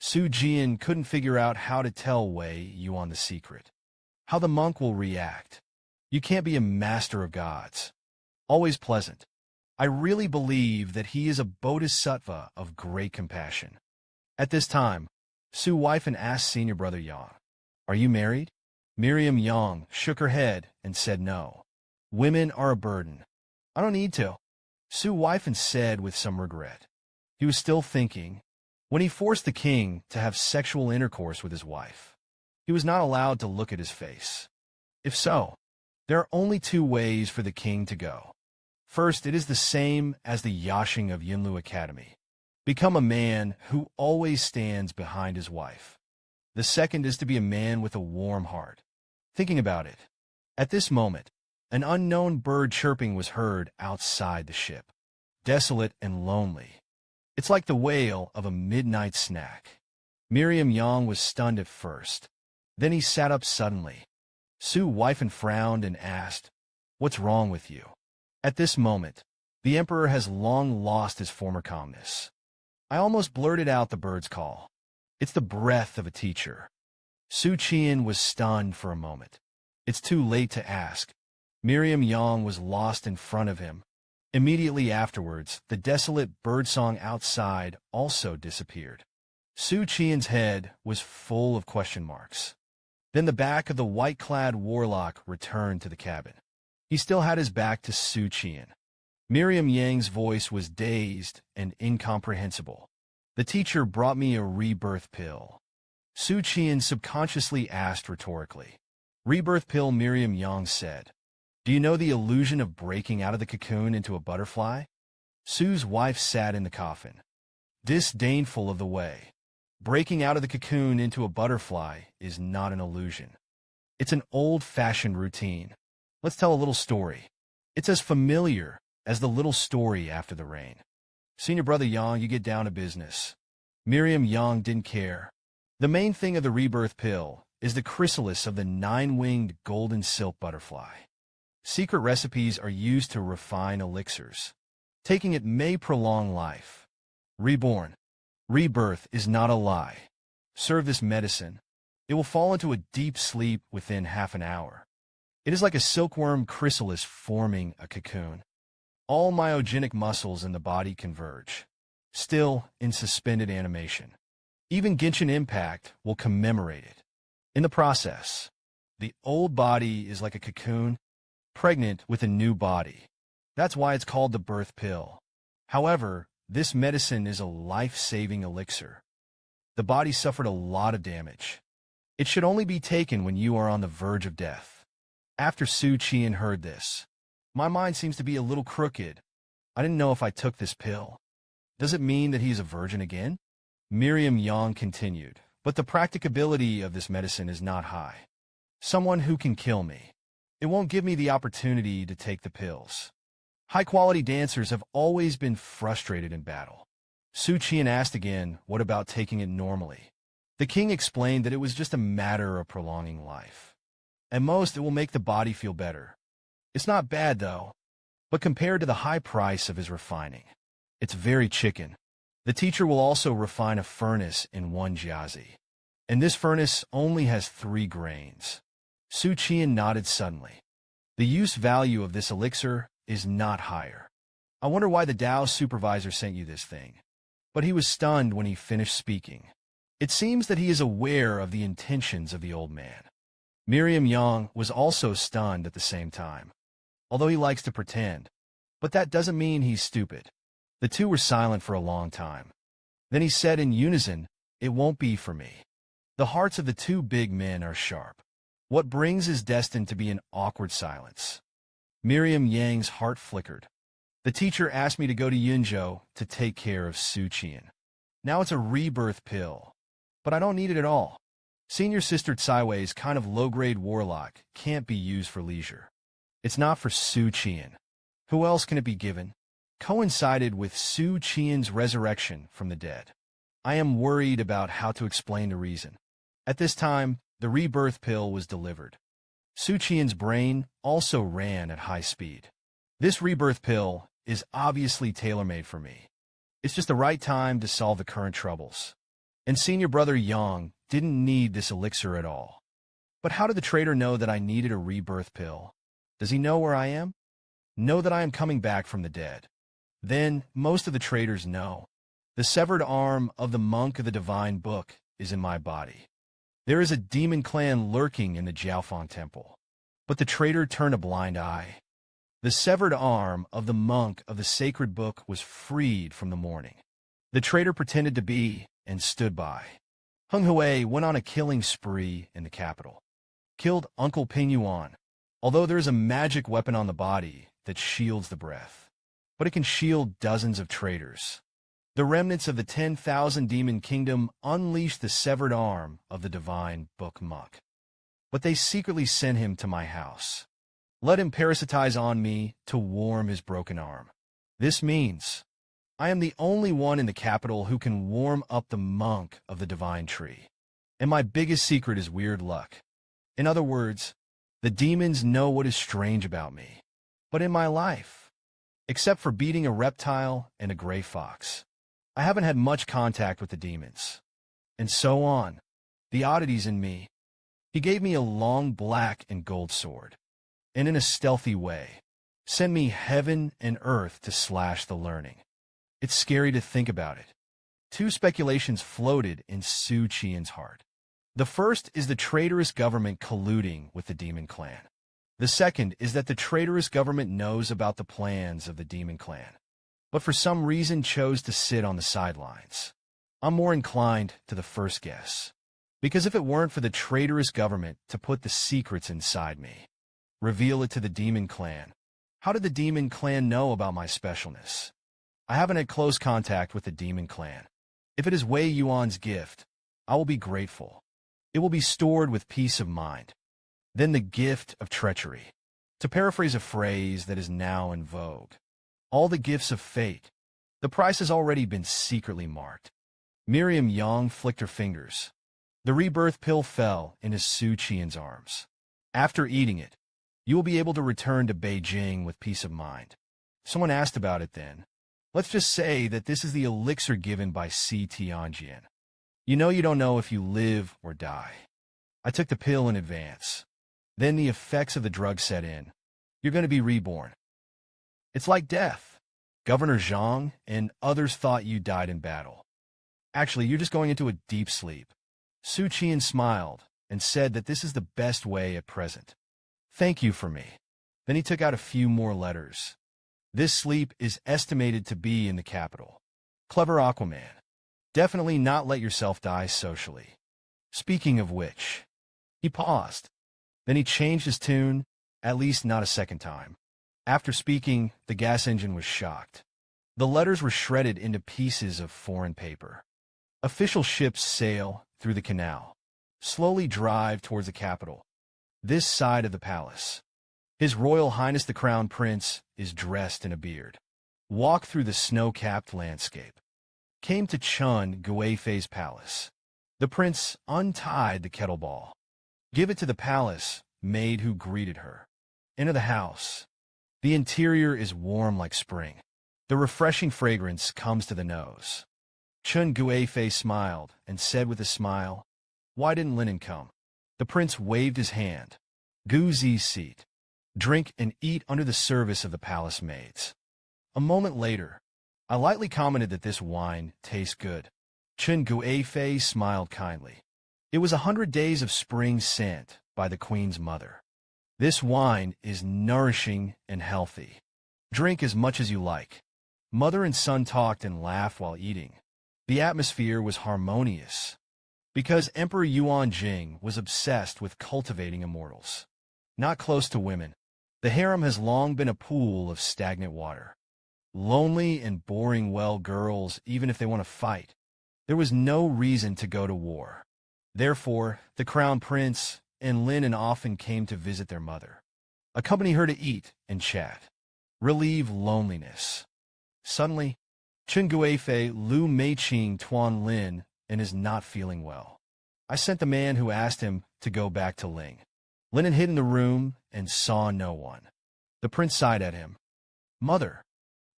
S1: Xu Jian couldn't figure out how to tell Wei Yuan the secret. How the monk will react. You can't be a master of gods. Always pleasant. I really believe that he is a bodhisattva of great compassion. At this time, Xu Weifan asked senior brother Yang, are you married? Miriam Yang shook her head and said no. Women are a burden. I don't need to. Xu Weifan said with some regret. He was still thinking. when he forced the king to have sexual intercourse with his wife. He was not allowed to look at his face. If so, there are only two ways for the king to go. First, it is the same as the yashing of Yinlu Academy. Become a man who always stands behind his wife. The second is to be a man with a warm heart. Thinking about it, at this moment, an unknown bird chirping was heard outside the ship. Desolate and lonely. It's like the wail of a midnight snack. Miriam Yang was stunned at first. Then he sat up suddenly. Xu Qian'an frowned and asked, "What's wrong with you?" At this moment, the emperor has long lost his former calmness. I almost blurted out the bird's call. It's the breath of a teacher. Xu Qian'an was stunned for a moment. It's too late to ask. Miriam Yang was lost in front of him. Immediately afterwards, the desolate birdsong outside also disappeared. Xu Qian's head was full of question marks. Then the back of the white-clad warlock returned to the cabin. He still had his back to Xu Qian. Miriam Yang's voice was dazed and incomprehensible. The teacher brought me a rebirth pill. Xu Qian subconsciously asked rhetorically. Rebirth pill, Miriam Yang said. Do you know the illusion of breaking out of the cocoon into a butterfly? Xu's wife sat in the coffin, disdainful of the way. Breaking out of the cocoon into a butterfly is not an illusion. It's an old-fashioned routine. Let's tell a little story. It's as familiar as the little story after the rain. Senior brother Yang, you get down to business. Miriam Yang didn't care. The main thing of the rebirth pill is the chrysalis of the nine-winged golden silk butterfly. Secret recipes are used to refine elixirs. Taking it may prolong life. Reborn. Rebirth is not a lie. Serve this medicine. It will fall into a deep sleep within half an hour. It is like a silkworm chrysalis forming a cocoon. All myogenic muscles in the body converge, still in suspended animation. Even Genshin Impact will commemorate it. In the process, the old body is like a cocoon, pregnant with a new body. That's why it's called the birth pill. However, this medicine is a life-saving elixir. The body suffered a lot of damage. It should only be taken when you are on the verge of death. After Xu Qian heard this, my mind seems to be a little crooked. I didn't know if I took this pill. Does it mean that he's a virgin again? Miriam Yang continued, but the practicability of this medicine is not high. Someone who can kill me. It won't give me the opportunity to take the pills. High-quality dancers have always been frustrated in battle. Xu Qian asked again, what about taking it normally? The king explained that it was just a matter of prolonging life. At most, it will make the body feel better. It's not bad, though, but compared to the high price of his refining, it's very chicken. The teacher will also refine a furnace in one jiazi, and this furnace only has 3 grains. Xu Qian nodded suddenly. The use value of this elixir is not higher. I wonder why the Dao supervisor sent you this thing. But he was stunned when he finished speaking. It seems that he is aware of the intentions of the old man. Miriam Yang was also stunned at the same time, although he likes to pretend. But that doesn't mean he's stupid. The two were silent for a long time. Then he said in unison, "It won't be for me." The hearts of the two big men are sharp. What brings is destined to be an awkward silence. Miriam Yang's heart flickered. The teacher asked me to go to Yunzhou to take care of Xu Qian. Now it's a rebirth pill. But I don't need it at all. Senior Sister Tsaiwei's kind of low-grade warlock can't be used for leisure. It's not for Xu Qian. Who else can it be given? Coincided with Xu Qian's resurrection from the dead. I am worried about how to explain the reason. At this time, the rebirth pill was delivered. Xu Qian's brain also ran at high speed. This rebirth pill is obviously tailor-made for me. It's just the right time to solve the current troubles. And senior brother Yang didn't need this elixir at all. But how did the traitor know that I needed a rebirth pill? Does he know where I am? Know that I am coming back from the dead. Then, most of the traitors know. The severed arm of the monk of the divine book is in my body. There is a demon clan lurking in the Jiaofeng temple. But the traitor turned a blind eye. The severed arm of the monk of the sacred book was freed from the mourning. The traitor pretended to be and stood by. Hung Hui went on a killing spree in the capital. Killed Uncle Ping Yuan, although there is a magic weapon on the body that shields the breath. But it can shield dozens of traitors. The remnants of the 10,000 demon kingdom unleashed the severed arm of the divine book Muck. But they secretly sent him to my house. Let him parasitize on me to warm his broken arm. This means I am the only one in the capital who can warm up the monk of the divine tree. And my biggest secret is weird luck. In other words, the demons know what is strange about me. But in my life, except for beating a reptile and a gray fox, I haven't had much contact with the demons. And so on. The oddities in me. He gave me a long black and gold sword. And in a stealthy way, send me heaven and earth to slash the learning. It's scary to think about it. Two speculations floated in Xu Qian's heart. The first is the traitorous government colluding with the demon clan. The second is that the traitorous government knows about the plans of the demon clan, but for some reason chose to sit on the sidelines. I'm more inclined to the first guess, because if it weren't for the traitorous government to put the secrets inside me, reveal it to the demon clan, how did the demon clan know about my specialness? I haven't had close contact with the demon clan. If it is Wei Yuan's gift, I will be grateful. It will be stored with peace of mind. Then the gift of treachery. To paraphrase a phrase that is now in vogue, all the gifts of fate. The price has already been secretly marked. Miriam Yang flicked her fingers. The rebirth pill fell into Xu Qian's arms. After eating it, you will be able to return to Beijing with peace of mind. Someone asked about it then. Let's just say that this is the elixir given by Si Tianjian. You don't know if you live or die. I took the pill in advance. Then the effects of the drug set in. You're going to be reborn. It's like death. Governor Zhang and others thought you died in battle. Actually, you're just going into a deep sleep. Xu Qian smiled and said that this is the best way at present. Thank you for me. Then he took out a few more letters. This sleep is estimated to be in the capital. Clever Aquaman. Definitely not let yourself die socially. Speaking of which, he paused. Then he changed his tune, at least not a second time. After speaking, the gas engine was shocked. The letters were shredded into pieces of foreign paper. Official ships sail through the canal, slowly drive towards the capital, this side of the palace. His Royal Highness the Crown Prince is dressed in a beard. Walk through the snow-capped landscape. Came to Chun Guifei's palace. The prince untied the kettleball. Give it to the palace maid who greeted her. Enter the house. The interior is warm like spring. The refreshing fragrance comes to the nose. Chun Guifei smiled and said with a smile, "Why didn't Linen come?" The prince waved his hand. Gu Zi's seat. Drink and eat under the service of the palace maids. A moment later, I lightly commented that this wine tastes good. Chun Guifei smiled kindly. It was 100 days of spring sent by the queen's mother. This wine is nourishing and healthy. Drink as much as you like. Mother and son talked and laughed while eating. The atmosphere was harmonious, because Emperor Yuan Jing was obsessed with cultivating immortals. Not close to women. The harem has long been a pool of stagnant water. Lonely and boring girls, even if they want to fight. There was no reason to go to war. Therefore, the crown prince and Linen often came to visit their mother. Accompany her to eat and chat. Relieve loneliness. Suddenly, Chun Guifei Lu Meiqing Tuan Lin and is not feeling well. I sent the man who asked him to go back to Ling. Linen hid in the room and saw no one. The prince sighed at him. Mother,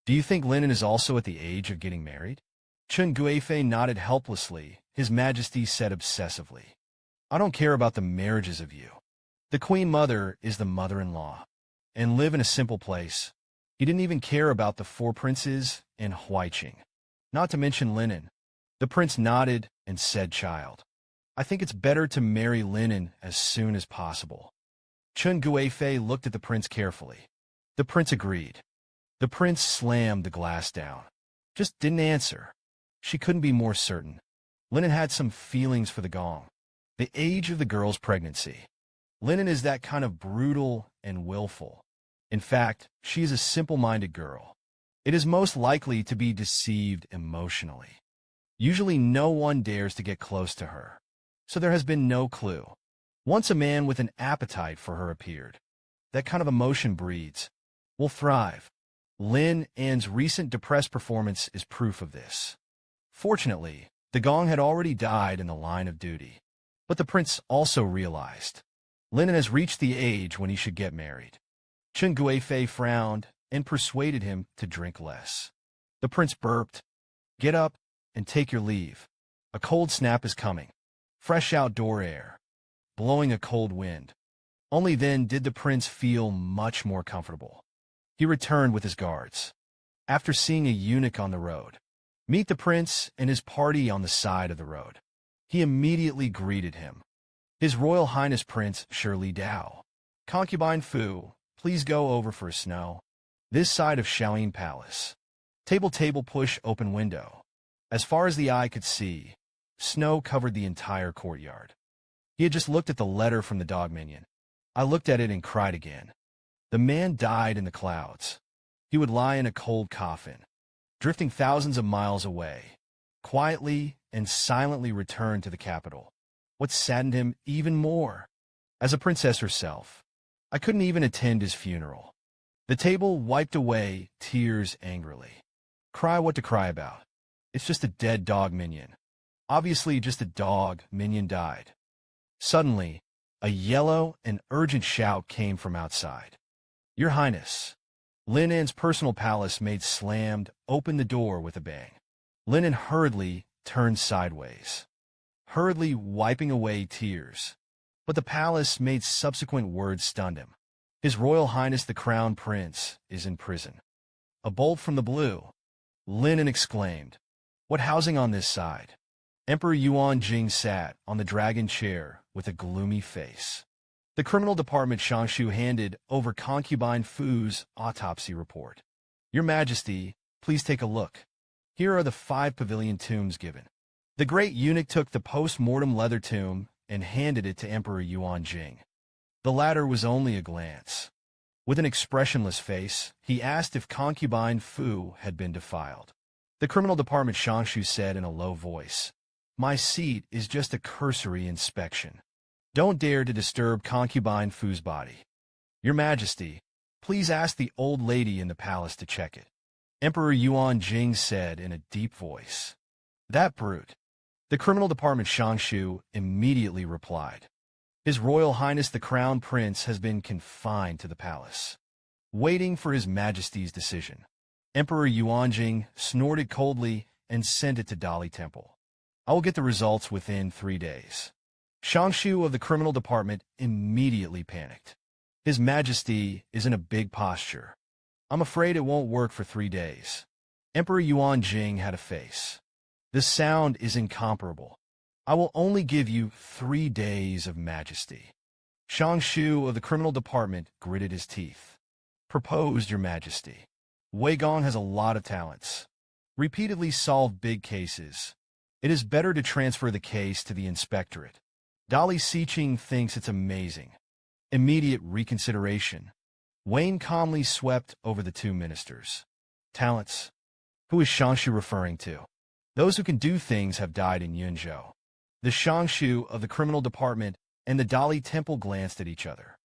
S1: do you think Linen is also at the age of getting married? Chun Guifei nodded helplessly. His Majesty said obsessively, I don't care about the marriages of you. The Queen Mother is the mother-in-law, and live in a simple place. He didn't even care about the 4 princes and Huaiqing, not to mention Linen. The prince nodded and said, Child, I think it's better to marry Linen as soon as possible. Chun Guifei looked at the prince carefully. The prince agreed. The prince slammed the glass down. Just didn't answer. She couldn't be more certain. Linen had some feelings for the gong. The age of the girl's pregnancy. Linen is that kind of brutal and willful. In fact, she is a simple-minded girl. It is most likely to be deceived emotionally. Usually no one dares to get close to her, so there has been no clue. Once a man with an appetite for her appeared, that kind of emotion breeds, will thrive. Lin An's recent depressed performance is proof of this. Fortunately, the gong had already died in the line of duty. But the prince also realized Lin An has reached the age when he should get married. Chen Guifei frowned and persuaded him to drink less. The prince burped. Get up and take your leave. A cold snap is coming. Fresh outdoor air, blowing a cold wind. Only then did the prince feel much more comfortable. He returned with his guards. After seeing a eunuch on the road, meet the prince and his party on the side of the road. He immediately greeted him. His Royal Highness Prince Shirley Dao. Concubine Fu, please go over for a snow. This side of Shaolin Palace. Table push open window. As far as the eye could see, snow covered the entire courtyard. He had just looked at the letter from the dog minion. I looked at it and cried again. The man died in the clouds. He would lie in a cold coffin, drifting thousands of miles away, quietly and silently return to the capital. What saddened him even more, as a princess herself, I couldn't even attend his funeral. The table wiped away tears angrily. Cry what to cry about? It's just a dead dog minion. Obviously just a dog minion died. Suddenly, a yellow and urgent shout came from outside. Your Highness. Lin An's personal palace maid slammed open the door with a bang. Lin An hurriedly turned sideways, hurriedly wiping away tears. But the palace maid's subsequent words stunned him. His Royal Highness the Crown Prince is in prison. A bolt from the blue. Lin An exclaimed. What housing on this side? Emperor Yuan Jing sat on the dragon chair with a gloomy face. The criminal department Shangshu handed over concubine Fu's autopsy report. Your Majesty, please take a look. Here are the 5 pavilion tombs given. The great eunuch took the post-mortem leather tomb and handed it to Emperor Yuan Jing. The latter was only a glance. With an expressionless face, he asked if concubine Fu had been defiled. The criminal department Shangshu said in a low voice, My seat is just a cursory inspection. Don't dare to disturb concubine Fu's body. Your Majesty, please ask the old lady in the palace to check it. Emperor Yuan Jing said in a deep voice. That brute. The criminal department Shangshu immediately replied. His Royal Highness the Crown Prince has been confined to the palace, waiting for His Majesty's decision. Emperor Yuan Jing snorted coldly and sent it to Dali Temple. I will get the results within 3 days. Shangshu of the criminal department immediately panicked. His Majesty is in a big posture. I'm afraid it won't work for 3 days. Emperor Yuan Jing had a face. The sound is incomparable. I will only give you 3 days of majesty. Shangshu of the criminal department gritted his teeth. Proposed, Your Majesty. Wei Gong has a lot of talents. Repeatedly solved big cases. It is better to transfer the case to the inspectorate. Dali Siqing thinks it's amazing. Immediate reconsideration. Wayne calmly swept over the 2 ministers. Talents. Who is Shangshu referring to? Those who can do things have died in Yunzhou. The Shangshu of the criminal department and the Dali Temple glanced at each other.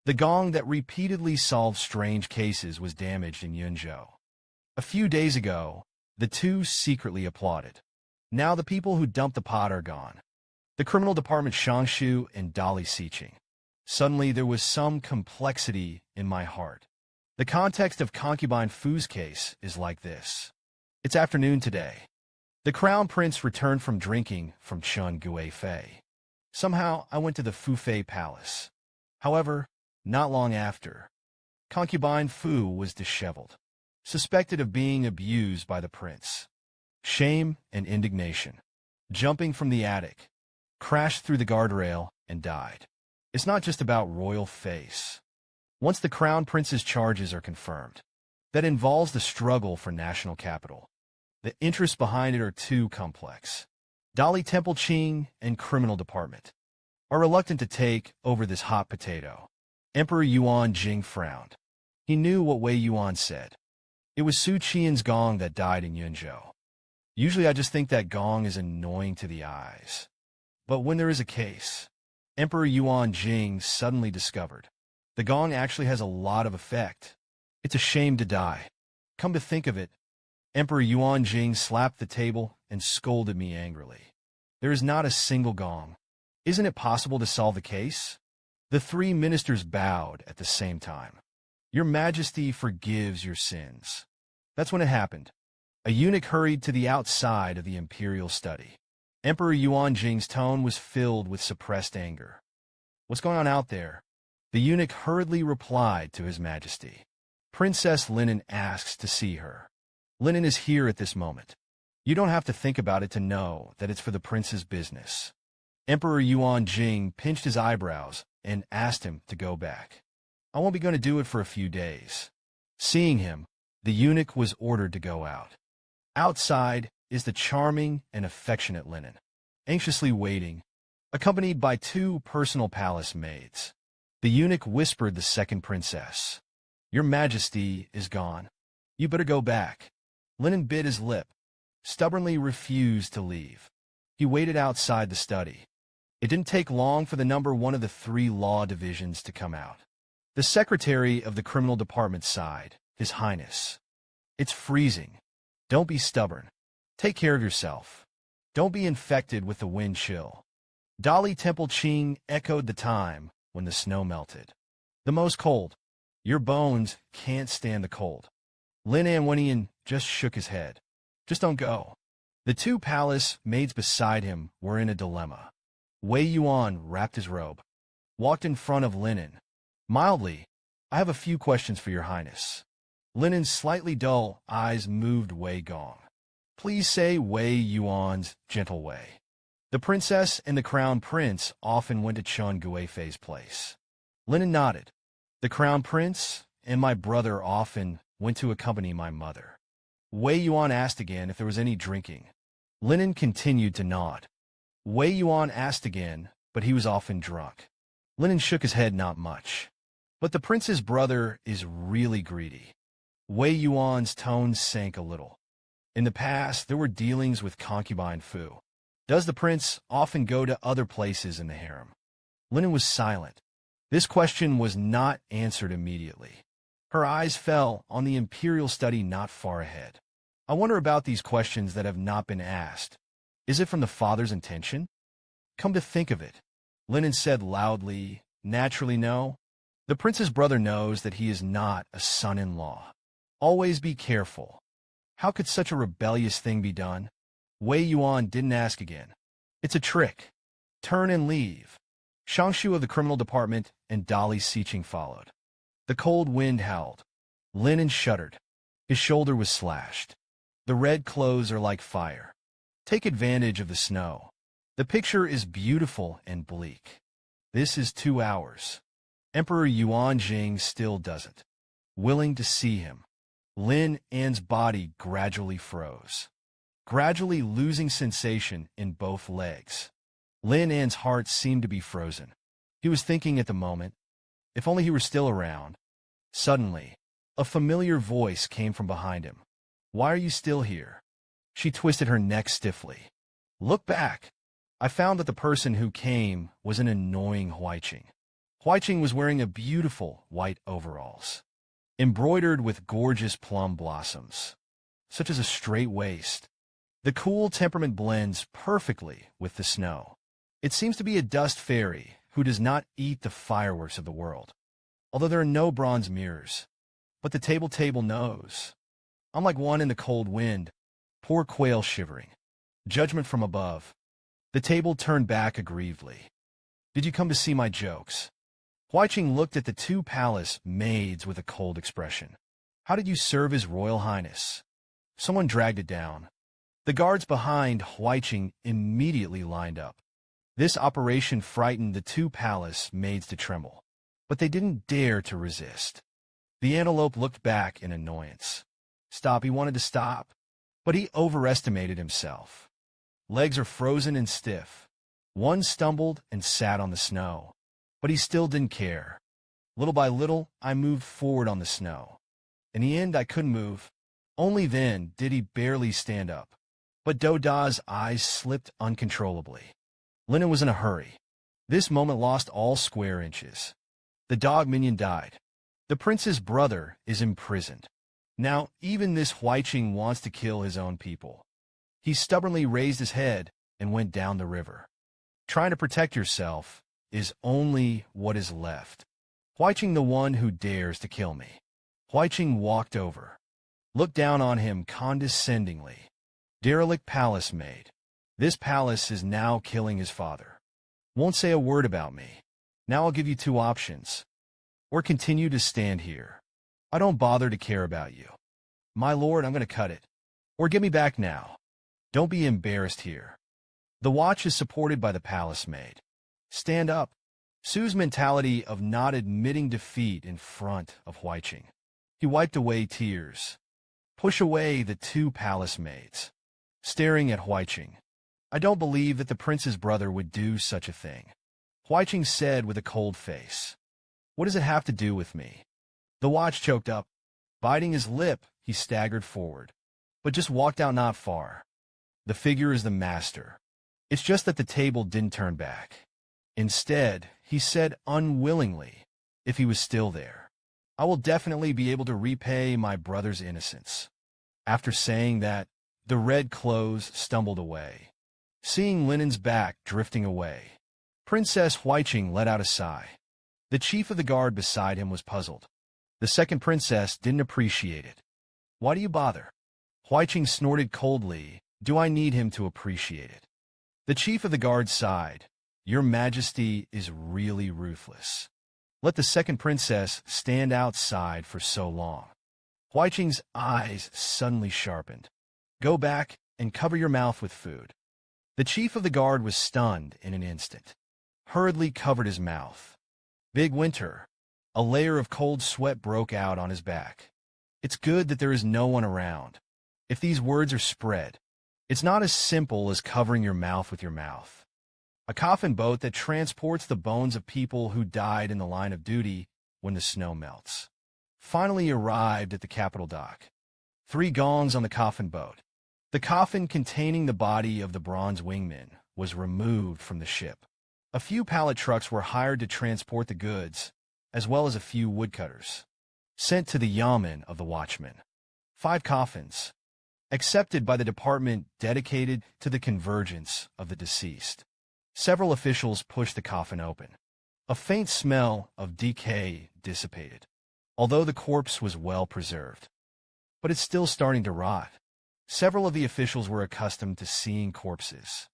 S1: The gong that repeatedly solved strange cases was damaged in Yunzhou. A few days ago, the 2 secretly applauded. Now the people who dumped the pot are gone. The criminal department Shangshu and Dali Siqing. Suddenly there was some complexity in my heart. The context of concubine Fu's case is like this. It's afternoon today. The crown prince returned from drinking from Chun Guifei. Somehow I went to the Fufei palace. However, not long after, concubine Fu was disheveled, suspected of being abused by the prince. Shame and indignation. Jumping from the attic, crashed through the guardrail and died. It's not just about royal face. Once the crown prince's charges are confirmed, that involves the struggle for national capital. The interests behind it are too complex. Dali Temple Qing and Criminal Department are reluctant to take over this hot potato. Emperor Yuan Jing frowned. He knew what Wei Yuan said. It was Xu Qian's gong that died in Yunzhou. Usually I just think that gong is annoying to the eyes. But when there is a case, Emperor Yuan Jing suddenly discovered the gong actually has a lot of effect. It's a shame to die. Come to think of it, Emperor Yuan Jing slapped the table and scolded me angrily. There is not a single gong. Isn't it possible to solve the case? The three ministers bowed at the same time. Your Majesty forgives your sins. That's when it happened. A eunuch hurried to the outside of the imperial study. Emperor Yuan Jing's tone was filled with suppressed anger. What's going on out there? The eunuch hurriedly replied to His Majesty. Princess Linen asks to see her. Linen is here at this moment. You don't have to think about it to know that it's for the prince's business. Emperor Yuan Jing pinched his eyebrows and asked him to go back. I won't be going to do it for a few days. Seeing him, the eunuch was ordered to go out. Outside is the charming and affectionate Linen, anxiously waiting, accompanied by two personal palace maids. The eunuch whispered the second princess. Your Majesty is gone. You better go back. Linen bit his lip, stubbornly refused to leave. He waited outside the study. It didn't take long for the number one of the three law divisions to come out. The secretary of the criminal department sighed, His Highness. It's freezing. Don't be stubborn. Take care of yourself. Don't be infected with the wind chill. Dali Temple Qing echoed the time when the snow melted. The most cold. Your bones can't stand the cold. Lin Anwenian just shook his head. Just don't go. The two palace maids beside him were in a dilemma. Wei Yuan wrapped his robe, walked in front of Linen. Mildly, I have a few questions for your highness. Linen's slightly dull eyes moved Wei Gong. Please say Wei Yuan's gentle way. The princess and the crown prince often went to Chun Guifei's place. Linen nodded. The crown prince and my brother often went to accompany my mother. Wei Yuan asked again if there was any drinking. Linen continued to nod. Wei Yuan asked again, but he was often drunk. Linen shook his head, not much. But the prince's brother is really greedy. Wei Yuan's tone sank a little. In the past, there were dealings with concubine Fu. Does the prince often go to other places in the harem? Linen was silent. This question was not answered immediately. Her eyes fell on the imperial study not far ahead. I wonder about these questions that have not been asked. Is it from the father's intention? Come to think of it, Linen said loudly, naturally no. The prince's brother knows that he is not a son-in-law. Always be careful. How could such a rebellious thing be done? Wei Yuan didn't ask again. It's a trick. Turn and leave. Shangshu of the criminal department and Dali Siqing followed. The cold wind howled. Linen shuddered. His shoulder was slashed. The red clothes are like fire. Take advantage of the snow. The picture is beautiful and bleak. This is 2 hours. Emperor Yuan Jing still doesn't. Willing to see him. Lin An's body gradually froze, gradually losing sensation in both legs. Lin An's heart seemed to be frozen. He was thinking at the moment, if only he were still around. Suddenly, a familiar voice came from behind him. Why are you still here? She twisted her neck stiffly. Look back. I found that the person who came was an annoying Huaiqing. Huaiqing was wearing a beautiful white overalls, embroidered with gorgeous plum blossoms, such as a straight waist. The cool temperament blends perfectly with the snow. It seems to be a dust fairy who does not eat the fireworks of the world, although there are no bronze mirrors. But the table knows. I'm like one in the cold wind, poor quail shivering. Judgment from above. The table turned back aggrievedly. Did you come to see my jokes? Huaiqing looked at the two palace maids with a cold expression. How did you serve His Royal Highness? Someone dragged it down. The guards behind Huaiqing immediately lined up. This operation frightened the two palace maids to tremble, but they didn't dare to resist. The antelope looked back in annoyance. Stop, he wanted to stop, but he overestimated himself. Legs are frozen and stiff. One stumbled and sat on the snow. But he still didn't care. Little by little, I moved forward on the snow. In the end, I couldn't move. Only then did he barely stand up. But Doda's eyes slipped uncontrollably. Linen was in a hurry. This moment lost all square inches. The dog minion died. The prince's brother is imprisoned. Now, even this Huaiqing wants to kill his own people. He stubbornly raised his head and went down the river. Trying to protect yourself is only what is left. Huaiqing, the one who dares to kill me. Huaiqing walked over, looked down on him condescendingly. Derelict palace maid. This palace is now killing his father. Won't say a word about me. Now I'll give you two options. Or continue to stand here. I don't bother to care about you. My lord, I'm going to cut it. Or get me back now. Don't be embarrassed here. The watch is supported by the palace maid. Stand up. Su's mentality of not admitting defeat in front of Huaiqing. He wiped away tears. Push away the two palace maids. Staring at Huaiqing. I don't believe that the prince's brother would do such a thing. Huaiqing said with a cold face. What does it have to do with me? The watch choked up. Biting his lip, he staggered forward. But just walked out not far. The figure is the master. It's just that the table didn't turn back. Instead, he said unwillingly, if he was still there, I will definitely be able to repay my brother's innocence. After saying that, the red clothes stumbled away. Seeing Linen's back drifting away, Princess Huaiqing let out a sigh. The chief of the guard beside him was puzzled. The second princess didn't appreciate it. Why do you bother? Huaiqing snorted coldly. Do I need him to appreciate it? The chief of the guard sighed. Your Majesty is really ruthless. Let the second princess stand outside for so long. Huaiqing's eyes suddenly sharpened. Go back and cover your mouth with food. The chief of the guard was stunned in an instant. Hurriedly covered his mouth. Big winter. A layer of cold sweat broke out on his back. It's good that there is no one around. If these words are spread, it's not as simple as covering your mouth with your mouth. A coffin boat that transports the bones of people who died in the line of duty when the snow melts. Finally arrived at the capital dock. 3 gongs on the coffin boat. The coffin containing the body of the bronze wingman was removed from the ship. A few pallet trucks were hired to transport the goods, as well as a few woodcutters. Sent to the yamen of the watchman. 5 coffins. Accepted by the department dedicated to the convergence of the deceased. Several officials pushed the coffin open. A faint smell of decay dissipated, although the corpse was well preserved. But it's still starting to rot. Several of the officials were accustomed to seeing corpses.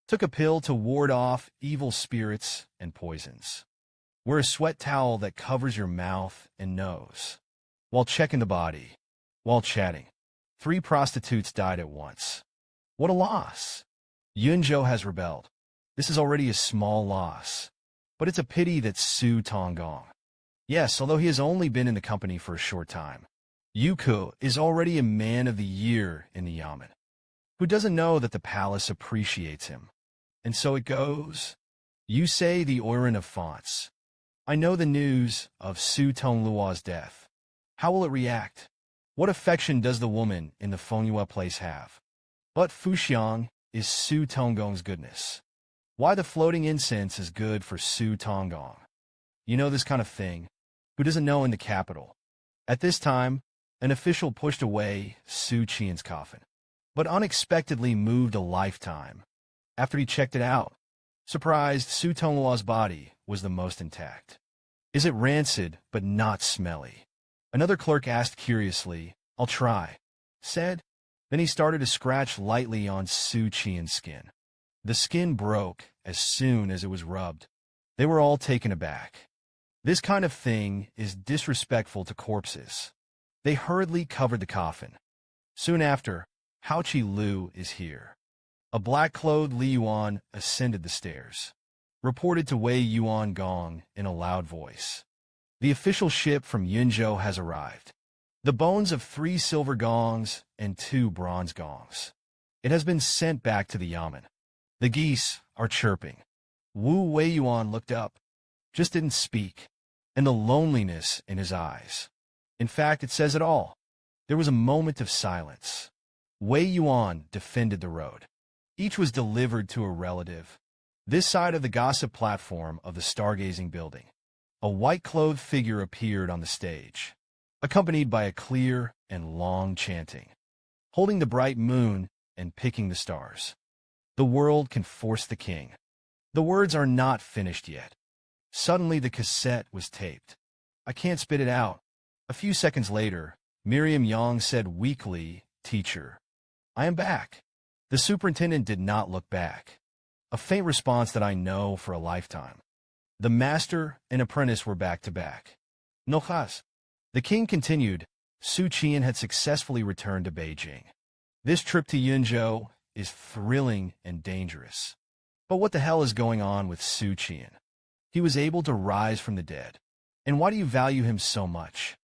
S1: Took a pill to ward off evil spirits and poisons. Wear a sweat towel that covers your mouth and nose. While checking the body. While chatting. 3 prostitutes died at once. What a loss. Yunzhou has rebelled. This is already a small loss. But it's a pity that Xu Qian'an. Yes, although he has only been in the company for a short time. Yuko is already a man of the year in the yamen. Who doesn't know that the palace appreciates him? And so it goes. You say the Oiran of fonts. I know the news of Su Tonglua's death. How will it react? What affection does the woman in the Fengyue place have? But Fuxiang is Su Tonggong's goodness. Why the floating incense is good for Su Tonggong. You know this kind of thing. Who doesn't know in the capital? At this time, an official pushed away Su Qian's coffin, but unexpectedly moved a lifetime. After he checked it out, surprised Su Tonglua's body was the most intact. Is it rancid but not smelly? Another clerk asked curiously. I'll try, said. Then he started to scratch lightly on Su Qian's skin. The skin broke as soon as it was rubbed. They were all taken aback. This kind of thing is disrespectful to corpses. They hurriedly covered the coffin. Soon after, Hao Qi Lu is here. A black-clothed Li Yuan ascended the stairs. Reported to Wei Yuan Gong in a loud voice. The official ship from Yunzhou has arrived. The bones of 3 silver gongs and 2 bronze gongs. It has been sent back to the yamen. The geese are chirping. Wu Weiyuan looked up, just didn't speak, and the loneliness in his eyes. In fact, it says it all. There was a moment of silence. Wei Yuan defended the road. Each was delivered to a relative. This side of the gossip platform of the stargazing building. A white-clothed figure appeared on the stage, accompanied by a clear and long chanting, holding the bright moon and picking the stars. The world can force the king. The words are not finished yet. Suddenly the cassette was taped. I can't spit it out. A few seconds later, Miriam Yang said weakly, "Teacher, I am back." The superintendent did not look back. A faint response that I know for a lifetime. The master and apprentice were back to back. No has. The king continued. Xu Qian'an had successfully returned to Beijing. This trip to Yunzhou is thrilling and dangerous. But what the hell is going on with Xu Qian'an? He was able to rise from the dead. And why do you value him so much?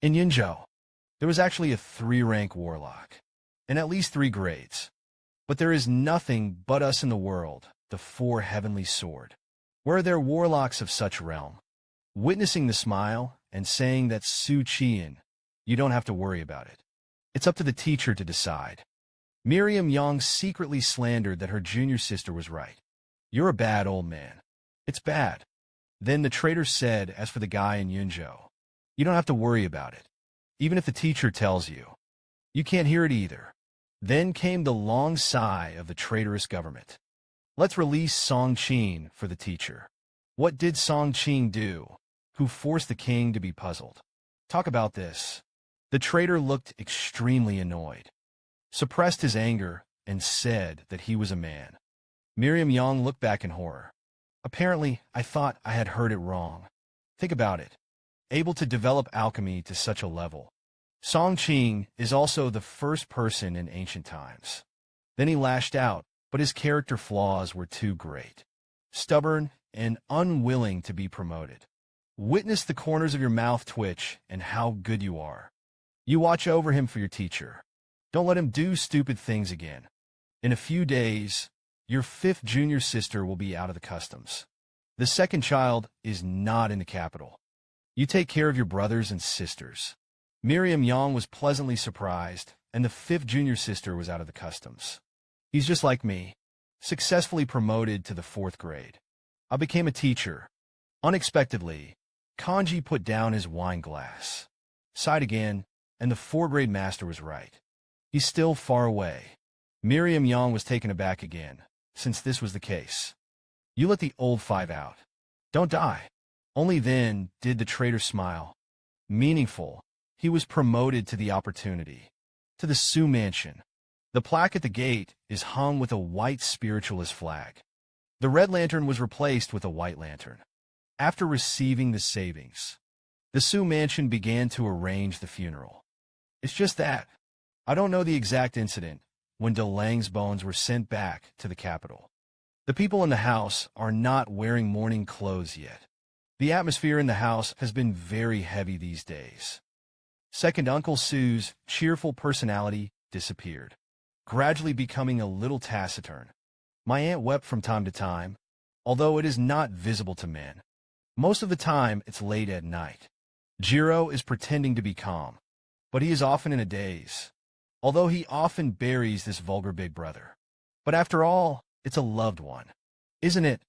S1: In Yunzhou, there was actually a 3-rank warlock, and at least 3 grades. But there is nothing but us in the world, the 4 heavenly sword. Where are there warlocks of such realm? Witnessing the smile and saying that Xu Qian'an, you don't have to worry about it. It's up to the teacher to decide. Miriam Yang secretly slandered that her junior sister was right. You're a bad old man. It's bad. Then the traitor said, as for the guy in Yunzhou, you don't have to worry about it. Even if the teacher tells you, you can't hear it either. Then came the long sigh of the traitorous government. Let's release Song Qing for the teacher. What did Song Qing do? Who forced the king to be puzzled? Talk about this. The traitor looked extremely annoyed, suppressed his anger, and said that he was a man. Miriam Yang looked back in horror. Apparently, I thought I had heard it wrong. Think about it. Able to develop alchemy to such a level. Song Qing is also the first person in ancient times. Then he lashed out, but his character flaws were too great. Stubborn and unwilling to be promoted. Witness the corners of your mouth twitch and how good you are. You watch over him for your teacher. Don't let him do stupid things again. In a few days, your 5th junior sister will be out of the customs. The 2nd child is not in the capital. You take care of your brothers and sisters. Miriam Yang was pleasantly surprised, and the 5th junior sister was out of the customs. He's just like me, successfully promoted to the 4th grade. I became a teacher. Unexpectedly, Kanji put down his wine glass, sighed again, and the 4th-grade master was right. He's still far away. Miriam Yang was taken aback again, since this was the case. You let the old 5 out. Don't die. Only then did the traitor smile. Meaningful, he was promoted to the opportunity, to the Su Mansion. The plaque at the gate is hung with a white spiritualist flag. The red lantern was replaced with a white lantern. After receiving the savings, the Su Mansion began to arrange the funeral. It's just that. I don't know the exact incident when De Lang's bones were sent back to the capital. The people in the house are not wearing mourning clothes yet. The atmosphere in the house has been very heavy these days. Second Uncle Sue's cheerful personality disappeared, gradually becoming a little taciturn. My aunt wept from time to time, although it is not visible to men. Most of the time, it's late at night. Jiro is pretending to be calm, but he is often in a daze, although he often buries this vulgar big brother. But after all, it's a loved one, isn't it?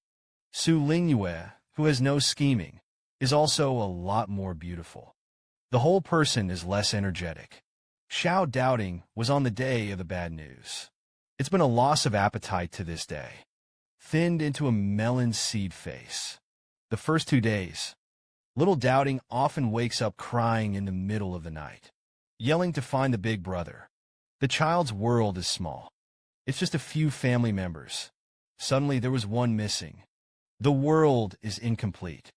S1: Su Lingyue, who has no scheming, is also a lot more beautiful. The whole person is less energetic. Xiao Doubting was on the day of the bad news. It's been a loss of appetite to this day. Thinned into a melon seed face. The first 2 days, little Doubting often wakes up crying in the middle of the night, yelling to find the big brother. The child's world is small. It's just a few family members. Suddenly there was one missing. The world is incomplete.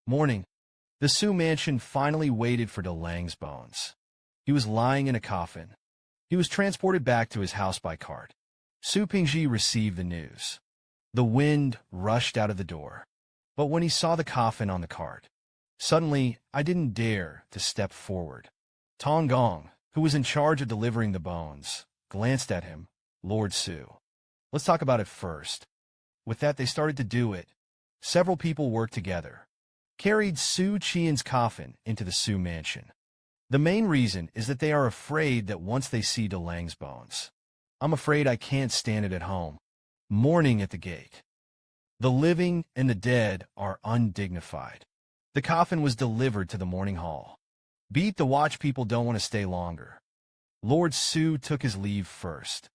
S1: Morning. The Su Mansion finally waited for De Lang's bones. He was lying in a coffin. He was transported back to his house by cart. Su Pingji received the news. The wind rushed out of the door. But when he saw the coffin on the cart, suddenly I didn't dare to step forward. Tong Gong, who was in charge of delivering the bones, glanced at him, Lord Xu. Let's talk about it first. With that, they started to do it. Several people worked together, carried Xu Qian's coffin into the Xu mansion. The main reason is that they are afraid that once they see Dalang's bones, I'm afraid I can't stand it at home. Mourning at the gate. The living and the dead are undignified. The coffin was delivered to the mourning hall. Beat the watch people don't want to stay longer. Lord Xu took his leave first.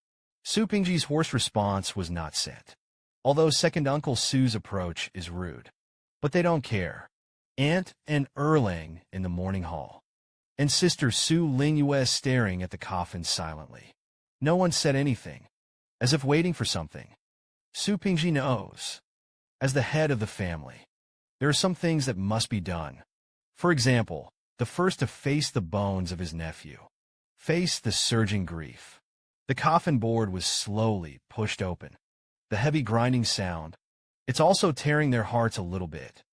S1: Xu Pingji's hoarse response was not sent. Although second Uncle Xu's approach is rude. But they don't care. Aunt and Erlang in the mourning hall. And Sister Su Lingyue staring at the coffin silently. No one said anything, as if waiting for something. Xu Pingji knows. As the head of the family, there are some things that must be done. For example, the first to face the bones of his nephew. Face the surging grief. The coffin board was slowly pushed open. The heavy grinding sound. It's also tearing their hearts a little bit.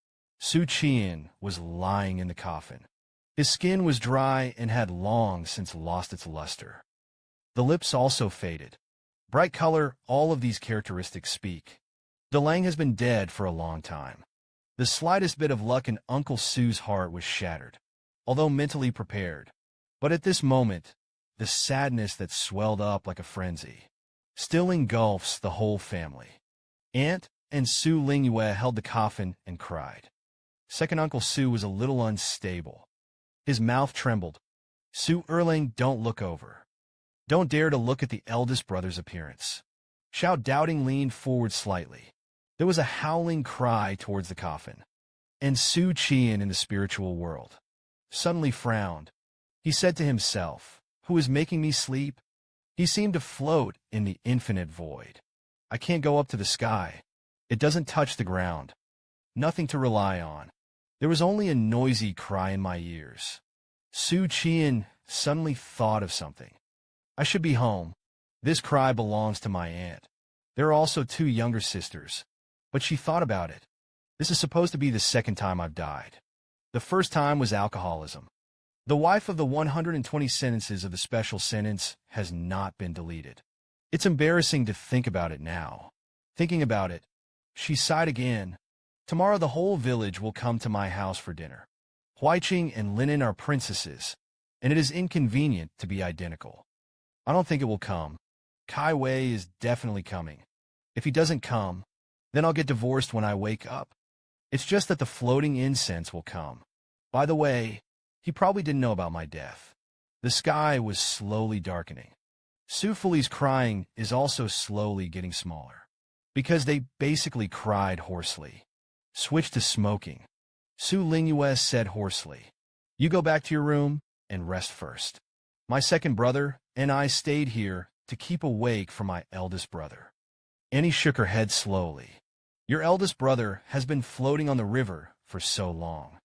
S1: Xu Qian was lying in the coffin. His skin was dry and had long since lost its luster. The lips also faded. Bright color, all of these characteristics speak. Dalang has been dead for a long time. The slightest bit of luck in Uncle Su's heart was shattered, although mentally prepared. But at this moment, the sadness that swelled up like a frenzy still engulfs the whole family. Aunt and Su Lingyue held the coffin and cried. Second Uncle Su was a little unstable. His mouth trembled. Su Erlang, don't look over. Don't dare to look at the eldest brother's appearance. Xiao Doubting leaned forward slightly. There was a howling cry towards the coffin. And Xu Qian in the spiritual world suddenly frowned. He said to himself, "Who is making me sleep?" He seemed to float in the infinite void. I can't go up to the sky. It doesn't touch the ground. Nothing to rely on. There was only a noisy cry in my ears. Xu Qian suddenly thought of something. I should be home. This cry belongs to my aunt. There are also 2 younger sisters. But she thought about it. This is supposed to be the second time I've died. The first time was alcoholism. The wife of the 120 sentences of the special sentence has not been deleted. It's embarrassing to think about it now. Thinking about it, she sighed again. Tomorrow the whole village will come to my house for dinner. Huiqing and Linen are princesses, and it is inconvenient to be identical. I don't think it will come. Kai Wei is definitely coming. If he doesn't come, then I'll get divorced when I wake up. It's just that the floating incense will come. By the way, he probably didn't know about my death. The sky was slowly darkening. Su Fuli's crying is also slowly getting smaller, because they basically cried hoarsely. Switch to smoking. Su Lingyue said hoarsely, "You go back to your room and rest first. My second brother and I stayed here to keep awake for my eldest brother." Annie shook her head slowly. Your eldest brother has been floating on the river for so long.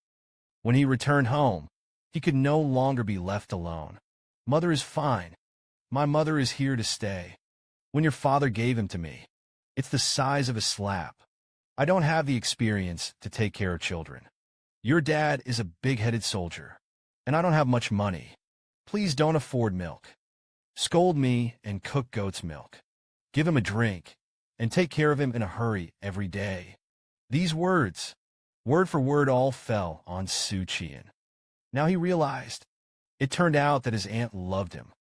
S1: When he returned home, he could no longer be left alone. Mother is fine. My mother is here to stay. When your father gave him to me, it's the size of a slap. I don't have the experience to take care of children. Your dad is a big-headed soldier, and I don't have much money. Please don't afford milk. Scold me and cook goat's milk. Give him a drink, and take care of him in a hurry every day. These words, word for word, all fell on Xu Qian. Now he realized. It turned out that his aunt loved him.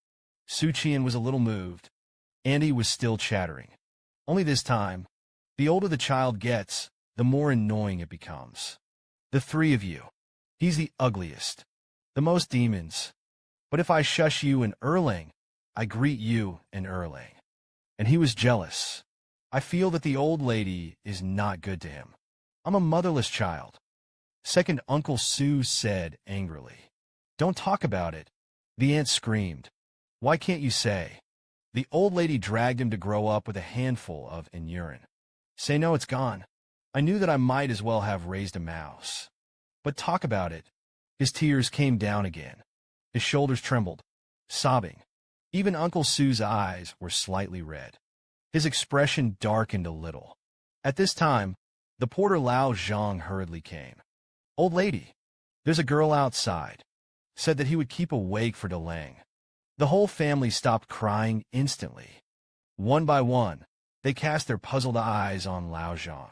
S1: Xu Qian was a little moved. Andy was still chattering. Only this time, the older the child gets, the more annoying it becomes. The 3 of you. He's the ugliest. The most demons. But if I shush you and Erlang, I greet you and Erlang. And he was jealous. I feel that the old lady is not good to him. I'm a motherless child. Second Uncle Su said angrily. Don't talk about it. The aunt screamed. Why can't you say? The old lady dragged him to grow up with a handful of urine. Say no, it's gone. I knew that I might as well have raised a mouse. But talk about it. His tears came down again. His shoulders trembled, sobbing. Even Uncle Su's eyes were slightly red. His expression darkened a little. At this time, the porter Lao Zhang hurriedly came. Old lady, there's a girl outside. Said that he would keep awake for Dalang. The whole family stopped crying instantly. One by one, they cast their puzzled eyes on Lao Zhang.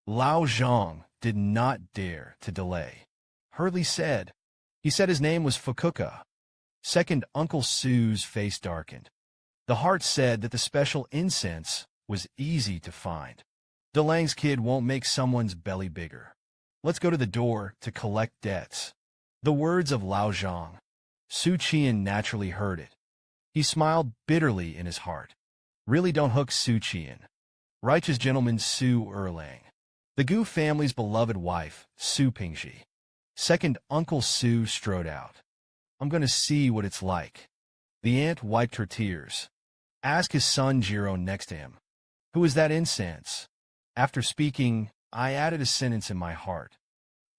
S1: Lao Zhang did not dare to delay. Hurley said. He said his name was Fukuka. Second Uncle Su's face darkened. The heart said that the special incense was easy to find. Delang's kid won't make someone's belly bigger. Let's go to the door to collect debts. The words of Lao Zhang. Xu Qian'an naturally heard it. He smiled bitterly in his heart. Really don't hook Xu Qian'an. Righteous gentleman Xu Erlang. The Gu family's beloved wife, Xu Pingji. Second Uncle Su strode out. I'm going to see what it's like. The aunt wiped her tears. Ask his son Jiro next to him. Who is that incense? After speaking, I added a sentence in my heart.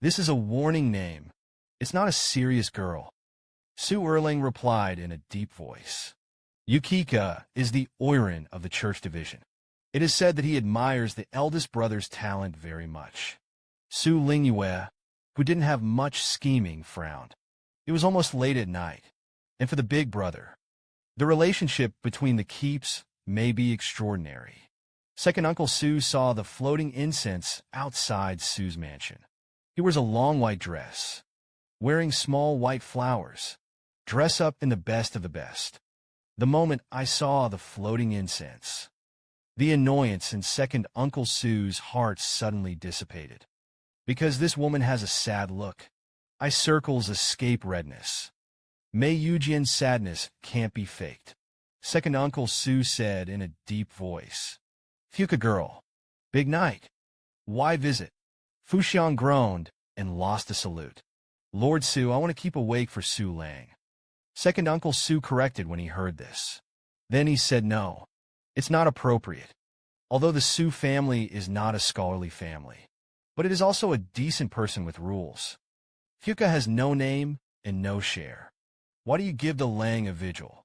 S1: This is a warning name. It's not a serious girl. Su Erling replied in a deep voice. Yukika is the Oiran of the church division. It is said that he admires the eldest brother's talent very much. Su Lingyue, who didn't have much scheming, frowned. It was almost late at night, and for the big brother, the relationship between the keeps may be extraordinary. Second Uncle Su saw the floating incense outside Su's mansion. He wears a long white dress, wearing small white flowers, dress up in the best of the best. The moment I saw the floating incense, the annoyance in Second Uncle Su's heart suddenly dissipated. Because this woman has a sad look. I circles escape redness. Mei Yujian's sadness can't be faked. Second Uncle Su said in a deep voice. Fuka girl. Big night. Why visit? Fuxiang groaned and lost a salute. Lord Su, I want to keep awake for Su Lang. Second Uncle Su corrected when he heard this. Then he said no. It's not appropriate. Although the Su family is not a scholarly family, but it is also a decent person with rules. Fuka has no name and no share. Why do you give the Lang a vigil?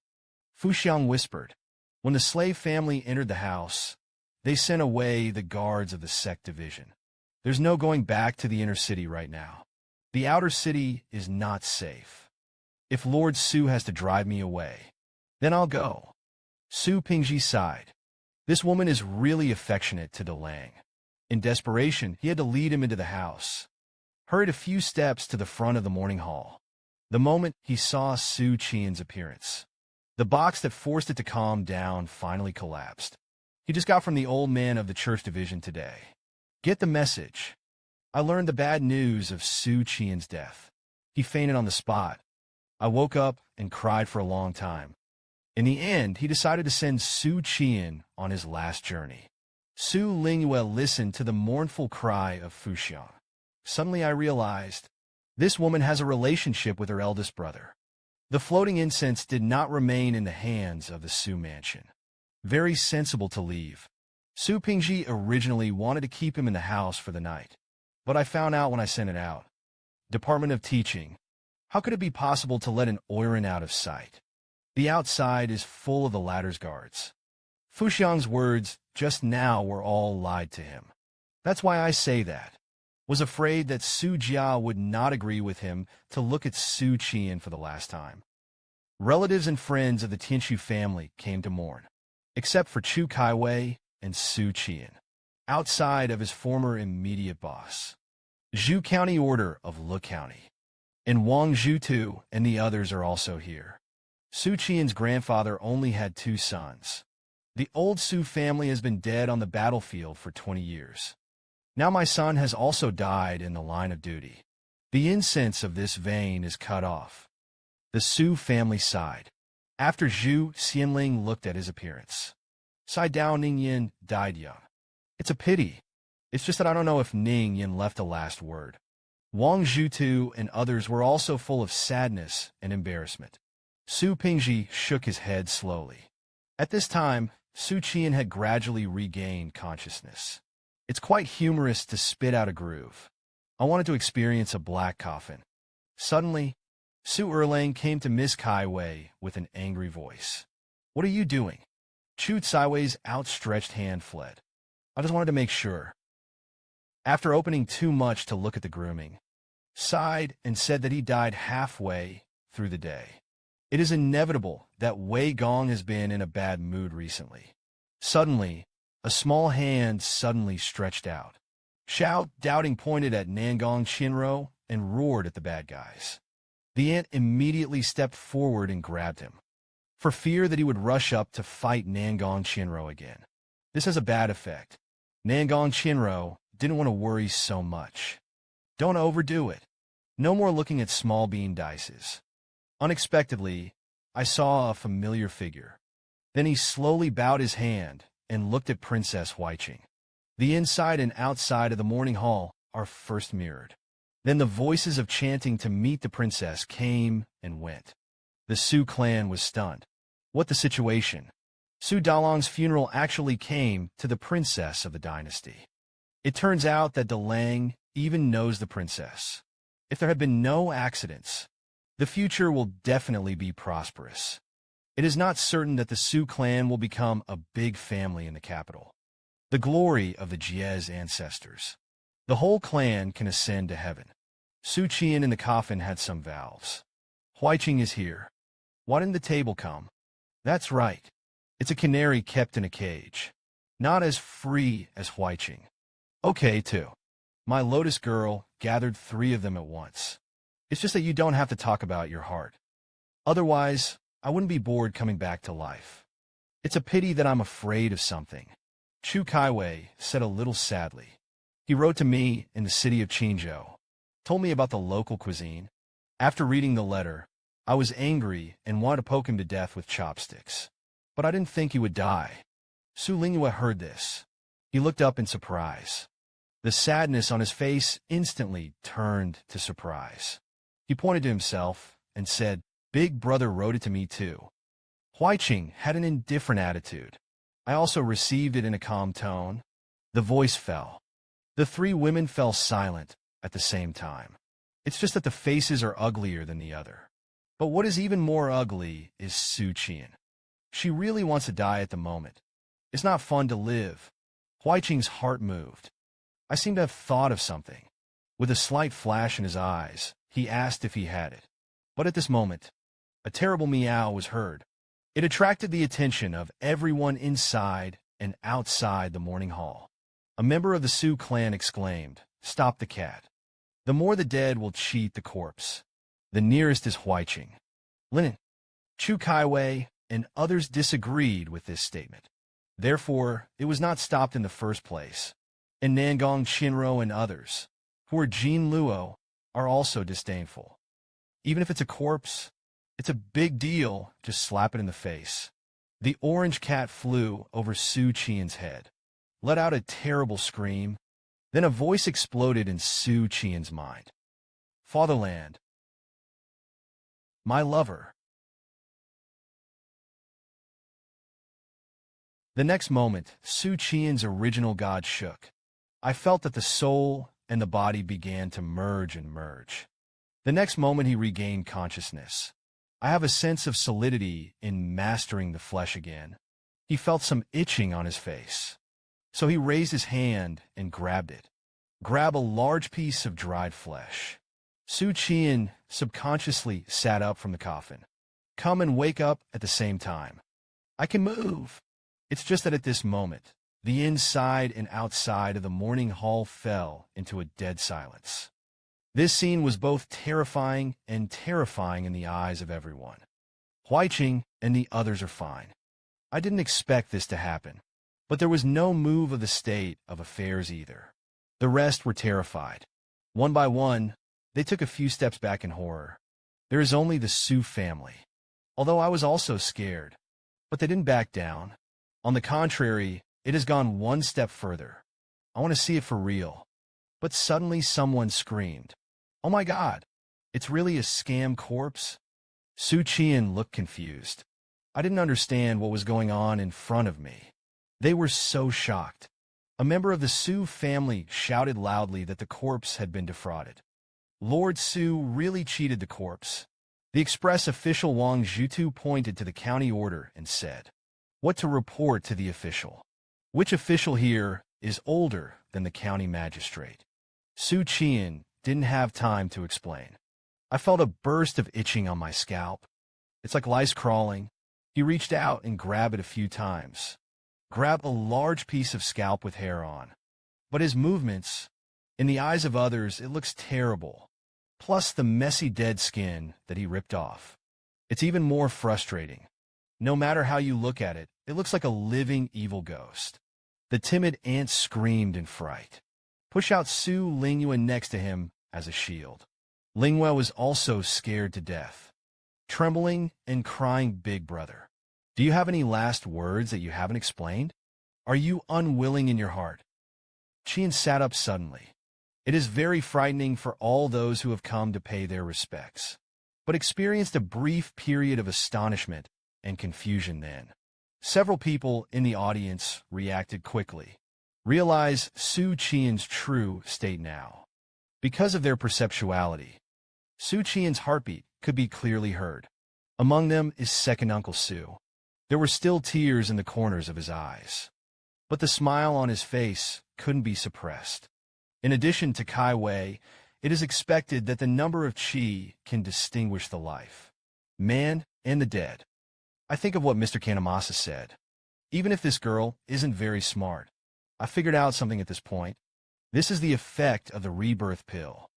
S1: Fuxiang whispered. When the slave family entered the house, they sent away the guards of the sect division. There's no going back to the inner city right now. The outer city is not safe. If Lord Su has to drive me away, then I'll go. Su Pingji sighed. This woman is really affectionate to Delang. In desperation, he had to lead him into the house. Hurried a few steps to the front of the morning hall. The moment he saw Xu Qian's appearance, the box that forced it to calm down finally collapsed. He just got from the old man of the church division today. Get the message. I learned the bad news of Xu Qian's death. He fainted on the spot. I woke up and cried for a long time. In the end, he decided to send Xu Qian on his last journey. Su Lingyue listened to the mournful cry of Fuxiang. Suddenly I realized, this woman has a relationship with her eldest brother. The floating incense did not remain in the hands of the Su mansion. Very sensible to leave. Su Pingji originally wanted to keep him in the house for the night, but I found out when I sent it out. Department of Teaching. How could it be possible to let an Oiran out of sight? The outside is full of the ladder's guards. Fuxiang's words just now were all lied to him. That's why I say that. Was afraid that Su Jia would not agree with him to look at Xu Qian for the last time. Relatives and friends of the Tianshu family came to mourn, except for Chu Kaiwei and Xu Qian, outside of his former immediate boss. Zhu County Order of Le County. And Wang Zhutu and the others are also here. Xu Qian's grandfather only had 2 sons. The old Su family has been dead on the battlefield for 20 years. Now my son has also died in the line of duty. The incense of this vein is cut off. The Su family sighed. After Zhu Xianling looked at his appearance. Sai Dao Ningyin died young. It's a pity. It's just that I don't know if Ningyin left a last word. Wang Zhutu and others were also full of sadness and embarrassment. Su Pingji shook his head slowly. At this time, Xu Qian had gradually regained consciousness. It's quite humorous to spit out a groove. I wanted to experience a black coffin. Suddenly, Su Erlang came to Miss Kai Wei with an angry voice. What are you doing? Chu Tsaiwei's outstretched hand fled. I just wanted to make sure. After opening too much to look at the grooming, sighed and said that he died halfway through the day. It is inevitable that Wei Gong has been in a bad mood recently. Suddenly, a small hand suddenly stretched out. Xiao Doubting pointed at Nangong Chinro and roared at the bad guys. The ant immediately stepped forward and grabbed him, for fear that he would rush up to fight Nangong Chinro again. This has a bad effect. Nangong Chinro didn't want to worry so much. Don't overdo it. No more looking at small bean dices. Unexpectedly, I saw a familiar figure. Then he slowly bowed his hand and looked at Princess Huiqing. The inside and outside of the morning hall are first mirrored. Then the voices of chanting to meet the princess came and went. The Xu clan was stunned. What the situation? Xu Dalong's funeral actually came to the princess of the dynasty. It turns out that Dalang even knows the princess. If there had been no accidents, the future will definitely be prosperous. It is not certain that the Xu clan will become a big family in the capital. The glory of the Jie's ancestors. The whole clan can ascend to heaven. Xu Qian'an in the coffin had some vows. Huiqing is here. Why didn't the table come? That's right. It's a canary kept in a cage. Not as free as Huiqing. Okay, too. My lotus girl gathered 3 of them at once. It's just that you don't have to talk about your heart. Otherwise, I wouldn't be bored coming back to life. It's a pity that I'm afraid of something. Chu Kaiwei said a little sadly. He wrote to me in the city of Qingzhou, told me about the local cuisine. After reading the letter, I was angry and wanted to poke him to death with chopsticks. But I didn't think he would die. Su Lingyue heard this. He looked up in surprise. The sadness on his face instantly turned to surprise. He pointed to himself and said, "Big brother wrote it to me too." Huiqing had an indifferent attitude. I also received it in a calm tone. The voice fell. The 3 women fell silent at the same time. It's just that the faces are uglier than the other. But what is even more ugly is Xu Qian. She really wants to die at the moment. It's not fun to live. Huiqing's heart moved. I seem to have thought of something. With a slight flash in his eyes, he asked if he had it. But at this moment, a terrible meow was heard. It attracted the attention of everyone inside and outside the morning hall. A member of the Xu clan exclaimed, "Stop the cat. The more the dead will cheat the corpse." The nearest is Huiqing. Linen, Chu Kaiwei, and others disagreed with this statement. Therefore, it was not stopped in the first place. And Nangong Chinro and others, who are Jin Luo, are also disdainful. Even if it's a corpse, it's a big deal, just slap it in the face. The orange cat flew over Xu Qian's head, let out a terrible scream. Then a voice exploded in Xu Qian's mind. "Fatherland, my lover." The next moment, Xu Qian's original god shook. I felt that the soul and the body began to merge and merge. The next moment he regained consciousness. I have a sense of solidity in mastering the flesh again. He felt some itching on his face. So he raised his hand and grabbed it. Grab a large piece of dried flesh. Xu Qian subconsciously sat up from the coffin. Come and wake up at the same time. I can move. It's just that at this moment, the inside and outside of the morning hall fell into a dead silence. This scene was both terrifying and terrifying in the eyes of everyone. Huiqing and the others are fine. I didn't expect this to happen, but there was no move of the state of affairs either. The rest were terrified. One by one, they took a few steps back in horror. There is only the Xu family. Although I was also scared, but they didn't back down. On the contrary, it has gone one step further. I want to see it for real. But suddenly someone screamed, "Oh my God, it's really a scam corpse?" Xu Qian looked confused. I didn't understand what was going on in front of me. They were so shocked. A member of the Xu family shouted loudly that the corpse had been defrauded. Lord Xu really cheated the corpse. The express official Wang Zhutu pointed to the county order and said, "What to report to the official?" Which official here is older than the county magistrate? Xu Qian didn't have time to explain. I felt a burst of itching on my scalp. It's like lice crawling. He reached out and grabbed it a few times. grab a large piece of scalp with hair on. But his movements, in the eyes of others, it looks terrible. Plus the messy dead skin that he ripped off. It's even more frustrating. No matter how you look at it, it looks like a living evil ghost. The timid ant screamed in fright. Push out Xu Lingyue next to him as a shield. Lingyue was also scared to death, trembling and crying, "Big brother, do you have any last words that you haven't explained? Are you unwilling in your heart?" Qian sat up suddenly. It is very frightening for all those who have come to pay their respects, but experienced a brief period of astonishment and confusion then. Several people in the audience reacted quickly. Realize Xu Qian's true state now. Because of their perceptuality, Xu Qian's heartbeat could be clearly heard. Among them is second Uncle Xu. There were still tears in the corners of his eyes, but the smile on his face couldn't be suppressed. In addition to Kai Wei, it is expected that the number of qi can distinguish the life, man, and the dead. I think of what Mr. Kanamasa said. Even if this girl isn't very smart, I figured out something at this point. This is the effect of the rebirth pill.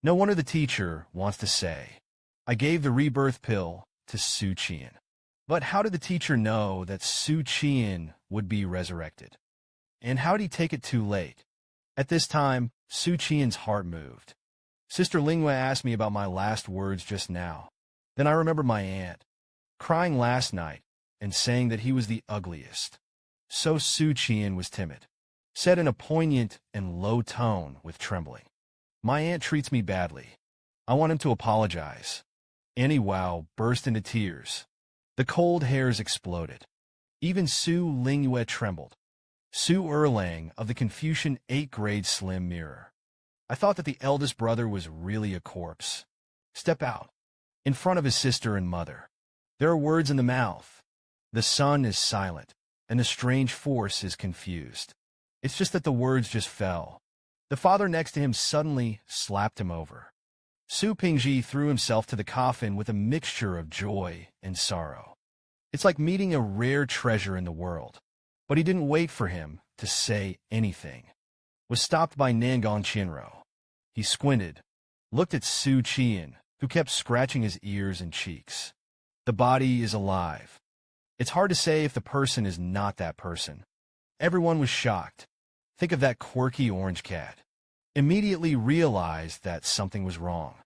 S1: No wonder the teacher wants to say, "I gave the rebirth pill to Xu Qian." But how did the teacher know that Xu Qian would be resurrected? And how did he take it too late? At this time, Xu Qian's heart moved. Sister Lingyue asked me about my last words just now. Then I remembered my aunt, crying last night and saying that he was the ugliest. So Xu Qian was timid, said in a poignant and low tone with trembling. "My aunt treats me badly. I want him to apologize." Annie Wow burst into tears. The cold hairs exploded. Even Xu Lingyue trembled. Su Erlang of the Confucian 8th grade slim mirror. I thought that the eldest brother was really a corpse. Step out, in front of his sister and mother. There are words in the mouth. The son is silent, and the strange force is confused. It's just that the words just fell. The father next to him suddenly slapped him over. Su Pingji threw himself to the coffin with a mixture of joy and sorrow. It's like meeting a rare treasure in the world. But he didn't wait for him to say anything. Was stopped by Nangang Qianro. He squinted, looked at Xu Qian, who kept scratching his ears and cheeks. The body is alive. It's hard to say if the person is not that person. Everyone was shocked. Think of that quirky orange cat. Immediately realized that something was wrong.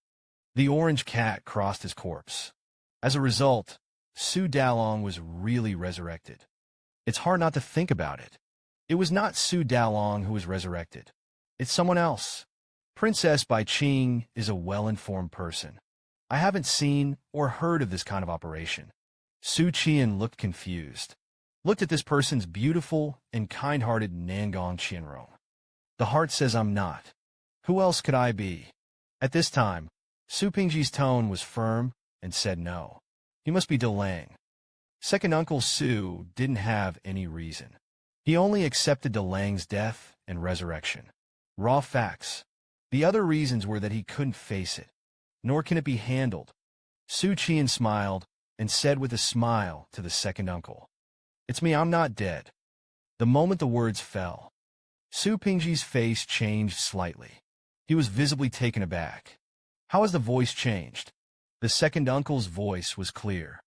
S1: The orange cat crossed his corpse. As a result, Su Dalong was really resurrected. It's hard not to think about it. It was not Su Dalong who was resurrected. It's someone else. Princess Bai Qing is a well-informed person. I haven't seen or heard of this kind of operation. Xu Qian looked confused. Looked at this person's beautiful and kind-hearted Nangang Qianrong. The heart says I'm not. Who else could I be? At this time, Su Pingji's tone was firm and said no. He must be Dalang. Second Uncle Su didn't have any reason. He only accepted Dalang's death and resurrection. Raw facts. The other reasons were that he couldn't face it, nor can it be handled. Xu Qian smiled and said with a smile to the second uncle, "It's me, I'm not dead." The moment the words fell, Su Pingji's face changed slightly. He was visibly taken aback. How has the voice changed? The second uncle's voice was clear.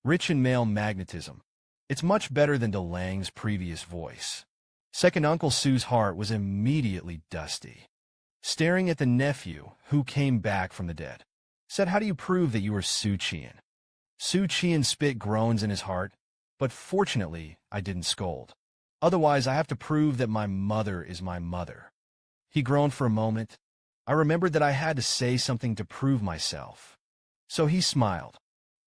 S1: Rich in male magnetism. It's much better than Dalang's previous voice. Second Uncle Su's heart was immediately dusty. Staring at the nephew, who came back from the dead, said, "How do you prove that you are Xu Qian?" Xu Qian spit groans in his heart, but fortunately, I didn't scold. Otherwise, I have to prove that my mother is my mother. He groaned for a moment. I remembered that I had to say something to prove myself. So he smiled,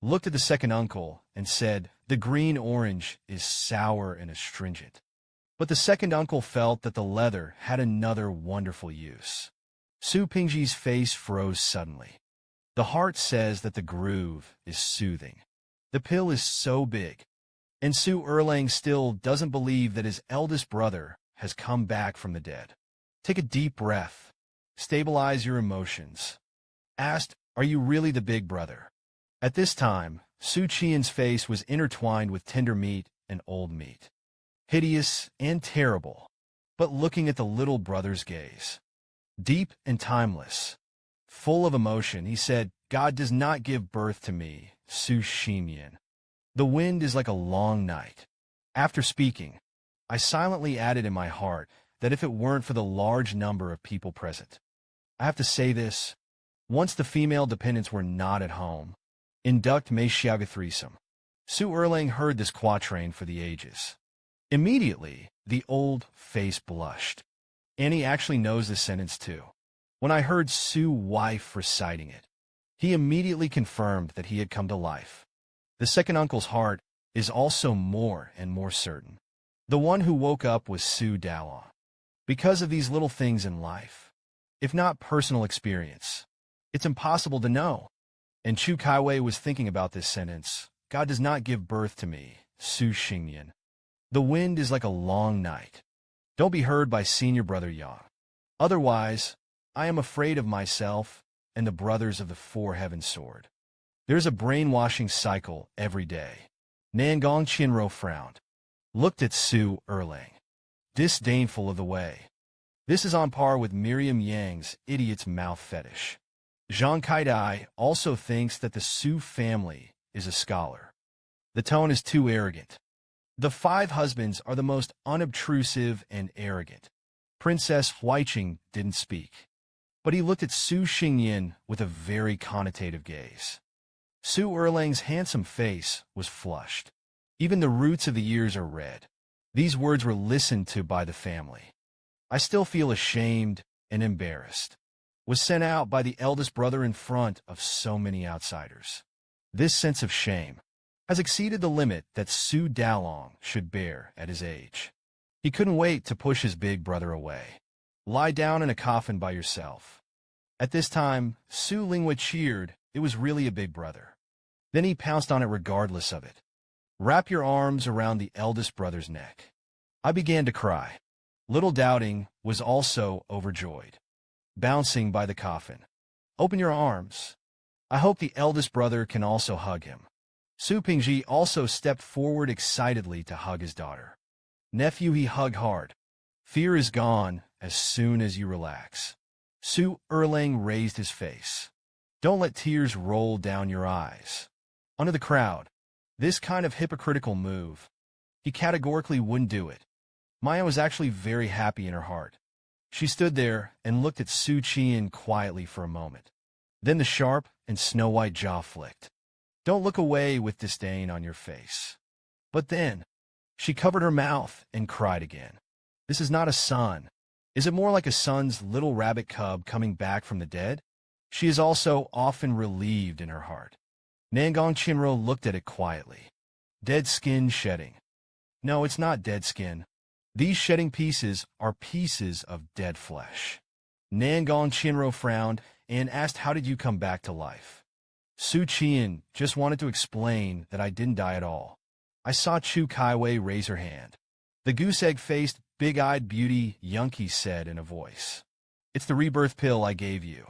S1: looked at the second uncle, and said, "The green orange is sour and astringent." But the second uncle felt that the leather had another wonderful use. Su Pingji's face froze suddenly. The heart says that the groove is soothing. The pill is so big. And Su Erlang still doesn't believe that his eldest brother has come back from the dead. Take a deep breath. Stabilize your emotions. Asked, "Are you really the big brother?" At this time, Xu Qian's face was intertwined with tender meat and old meat. hideous and terrible, but looking at the little brother's gaze. Deep and timeless. Full of emotion, he said, God does not give birth to me, Xu Qian'an. The wind is like a long night. After speaking, I silently added in my heart that if it weren't for the large number of people present. I have to say this, once the female dependents were not at home, induct me xiaga threesome. Su Erlang heard this quatrain for the ages. Immediately, the old face blushed. Annie actually knows this sentence too. When I heard Su's wife reciting it, he immediately confirmed that he had come to life. The second uncle's heart is also more and more certain. The one who woke up was Xu Daoists. Because of these little things in life, if not personal experience, it's impossible to know. And Chu Kaiwei was thinking about this sentence. God does not give birth to me, Xu Qian'an. The wind is like a long night. Don't be heard by senior brother Yang. Otherwise, I am afraid of myself and the brothers of the Four Heaven Sword. There's a brainwashing cycle every day. Nangong Chinro frowned. Looked at Su Erlang, disdainful of the way. This is on par with Miriam Yang's idiot's mouth fetish. Zhang Kaidai also thinks that the Su family is a scholar. The tone is too arrogant. The five husbands are the most unobtrusive and arrogant. Princess Huaiqing didn't speak, but he looked at Xu Qian'an with a very connotative gaze. Su Erlang's handsome face was flushed. Even the roots of the ears are red. These words were listened to by the family. I still feel ashamed and embarrassed. Was sent out by the eldest brother in front of so many outsiders. This sense of shame has exceeded the limit that Su Daoists should bear at his age. He couldn't wait to push his big brother away. Lie down in a coffin by yourself. At this time, Su Lingwa cheered. It was really a big brother. Then he pounced on it regardless of it. Wrap your arms around the eldest brother's neck. I began to cry. Little Doubting was also overjoyed. Bouncing by the coffin. Open your arms. I hope the eldest brother can also hug him. Su Pingji also stepped forward excitedly to hug his daughter. Nephew, he hugged hard. Fear is gone as soon as you relax. Su Erlang raised his face. Don't let tears roll down your eyes. Under the crowd, this kind of hypocritical move, he categorically wouldn't do it. Maya was actually very happy in her heart. She stood there and looked at Xu Qian'an quietly for a moment. Then the sharp and snow-white jaw flicked. Don't look away with disdain on your face. But then, she covered her mouth and cried again. This is not a son. Is it more like a son's little rabbit cub coming back from the dead? She is also often relieved in her heart. Nangong Chinro looked at it quietly. Dead skin shedding. No, it's not dead skin. These shedding pieces are pieces of dead flesh. Nangong Chinro frowned and asked, how did you come back to life? Su Qian just wanted to explain that I didn't die at all. I saw Chu Kaiwei raise her hand. The goose-egg-faced, big-eyed beauty, Yunki said in a voice. It's the rebirth pill I gave you.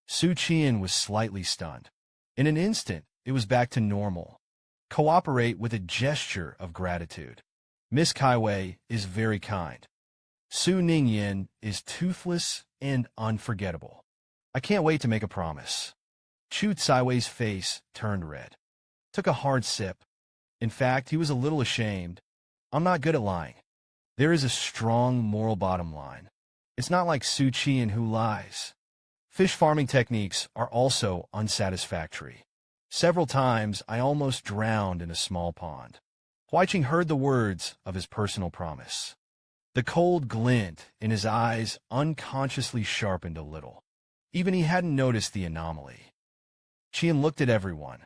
S1: Su Qian was slightly stunned. In an instant, it was back to normal. Cooperate with a gesture of gratitude. Miss Kaiwei is very kind. Su Ningyan is toothless and unforgettable. I can't wait to make a promise. Chu Tsaiwei's face turned red. Took a hard sip. In fact, he was a little ashamed. I'm not good at lying. There is a strong moral bottom line. It's not like Su Qian who lies. Fish farming techniques are also unsatisfactory. Several times, I almost drowned in a small pond. Huaiqing heard the words of his personal promise. The cold glint in his eyes unconsciously sharpened a little. Even he hadn't noticed the anomaly. Qian looked at everyone.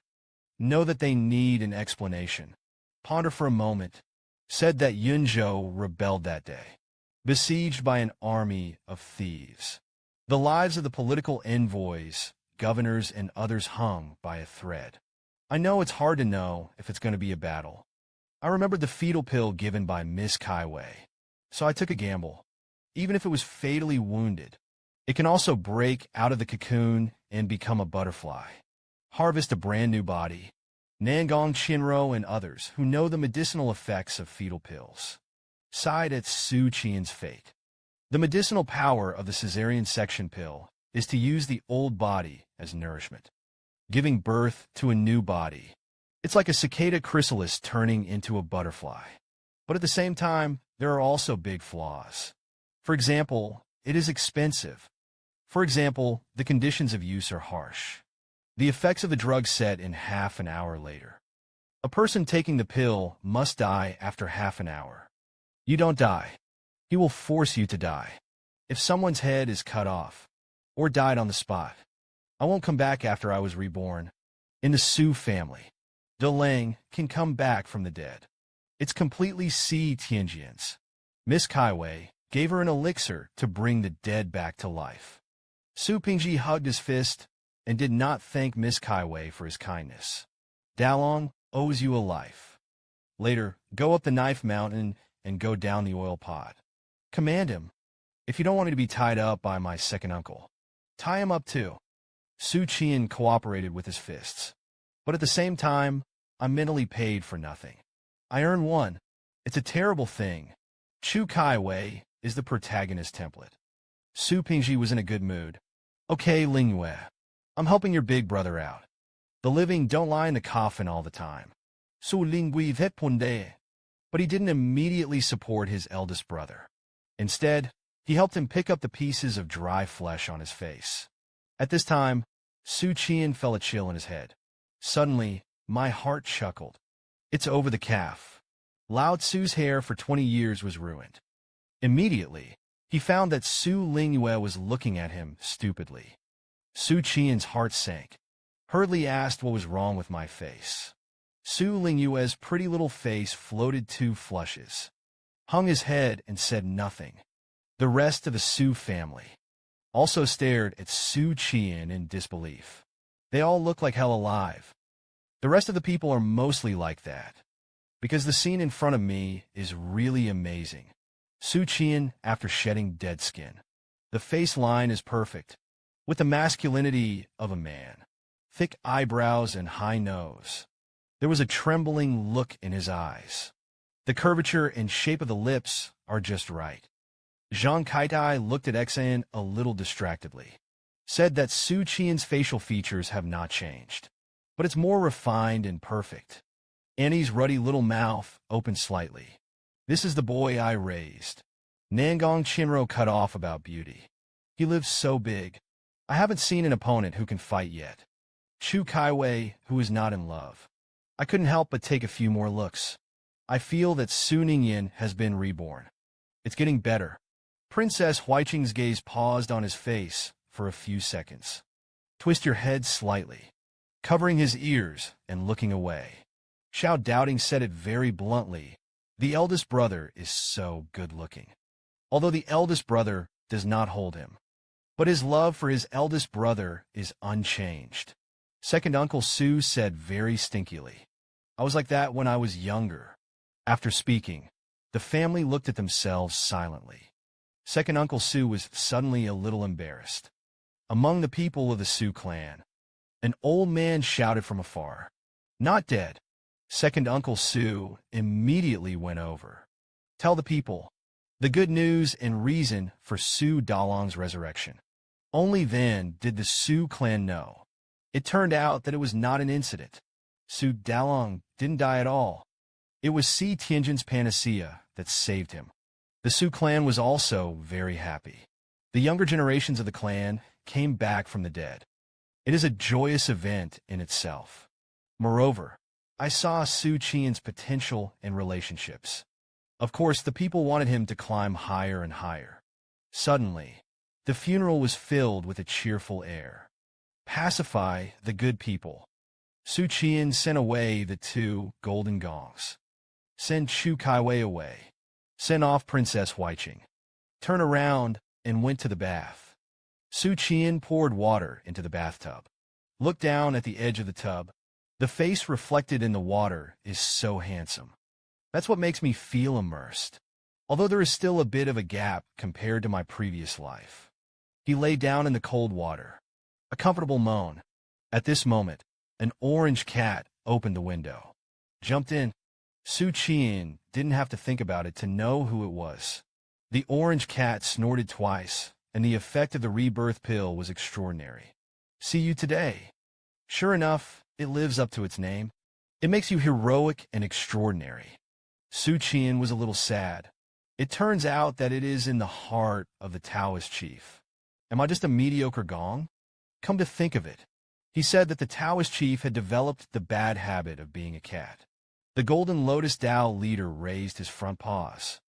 S1: Know that they need an explanation. Ponder for a moment. Said that Yunzhou rebelled that day. Besieged by an army of thieves. The lives of the political envoys, governors, and others hung by a thread. I know it's hard to know if it's going to be a battle. I remembered the fetal pill given by Miss Kaiwei, so I took a gamble. Even if it was fatally wounded, it can also break out of the cocoon and become a butterfly. Harvest a brand new body. Nangong Chinro and others who know the medicinal effects of fetal pills. sighed at Xu Qian's fate. The medicinal power of the cesarean section pill is to use the old body as nourishment, giving birth to a new body. It's like a cicada chrysalis turning into a butterfly. But at the same time, there are also big flaws. For example, it is expensive. For example, the conditions of use are harsh. The effects of the drug set in half an hour later. A person taking the pill must die after half an hour. You don't die. He will force you to die. If someone's head is cut off, or died on the spot, I won't come back after I was reborn. In the Xu family, Daoists can come back from the dead. It's completely Xu Tianjian's. Miss Kaiwei gave her an elixir to bring the dead back to life. Xu Pingji hugged his fist and did not thank Miss Kaiwei for his kindness. Dalong owes you a life. Later, go up the knife mountain and go down the oil pot. Command him. If you don't want me to be tied up by my second uncle, tie him up too. Xu Qian cooperated with his fists. But at the same time, I'm mentally paid for nothing. I earn one. It's a terrible thing. Chu Kaiwei is the protagonist template. Xu Pingji was in a good mood. Okay, Lingyue. I'm helping your big brother out. The living don't lie in the coffin all the time. Su Lingui Vetpunde. But he didn't immediately support his eldest brother. Instead, he helped him pick up the pieces of dry flesh on his face. At this time, Xu Qian felt a chill in his head. Suddenly, my heart chuckled. It's over the calf. Lao Tzu's hair for 20 years was ruined. Immediately, he found that Su Lingyue was looking at him stupidly. Xu Qian's heart sank. Hurriedly asked what was wrong with my face. Su Lingyue's pretty little face floated 2 flushes, hung his head and said nothing. The rest of the Xu family also stared at Xu Qian in disbelief. They all look like hell alive. The rest of the people are mostly like that, because the scene in front of me is really amazing. Xu Qian after shedding dead skin. The face line is perfect, with the masculinity of a man. Thick eyebrows and high nose. There was a trembling look in his eyes. The curvature and shape of the lips are just right. Zhang Kaitai looked at Xan a little distractedly. Said that Xu Qian's facial features have not changed, but it's more refined and perfect. Annie's ruddy little mouth opened slightly. This is the boy I raised. Nangong Chinro cut off about beauty. He lives so big. I haven't seen an opponent who can fight yet. Chu Kaiwei, who is not in love. I couldn't help but take a few more looks. I feel that Su Ningyan has been reborn. It's getting better. Princess Huiqing's gaze paused on his face for a few seconds. Twist your head slightly, covering his ears and looking away. Xiao Doubting said it very bluntly. The eldest brother is so good-looking. Although the eldest brother does not hold him. But his love for his eldest brother is unchanged. Second Uncle Su said very stinkily. I was like that when I was younger. After speaking, the family looked at themselves silently. Second Uncle Su was suddenly a little embarrassed. Among the people of the Su clan, an old man shouted from afar, "Not dead." Second Uncle Su immediately went over. Tell the people the good news and reason for Su Dalong's resurrection. Only then did the Su clan know. It turned out that it was not an incident. Su Dalong didn't die at all. It was Si Tianjin's panacea that saved him. The Su clan was also very happy. The younger generations of the clan came back from the dead. It is a joyous event in itself. Moreover, I saw Xu Qian's potential in relationships. Of course, the people wanted him to climb higher and higher. Suddenly, the funeral was filled with a cheerful air. Pacify the good people. Xu Qian sent away the 2 golden gongs. Send Chu Kaiwei away. Sent off Princess Huiqing. Turned around and went to the bath. Xu Qian poured water into the bathtub. Looked down at the edge of the tub. The face reflected in the water is so handsome. That's what makes me feel immersed, although there is still a bit of a gap compared to my previous life. He lay down in the cold water. A comfortable moan. At this moment, an orange cat opened the window. Jumped in. Xu Qian'an didn't have to think about it to know who it was. The orange cat snorted twice, and the effect of the rebirth pill was extraordinary. See you today. Sure enough, it lives up to its name. It makes you heroic and extraordinary. Xu Qian was a little sad. It turns out that it is in the heart of the Taoist chief. Am I just a mediocre gong? Come to think of it, he said that the Taoist chief had developed the bad habit of being a cat. The Golden Lotus Dao leader raised his front paws.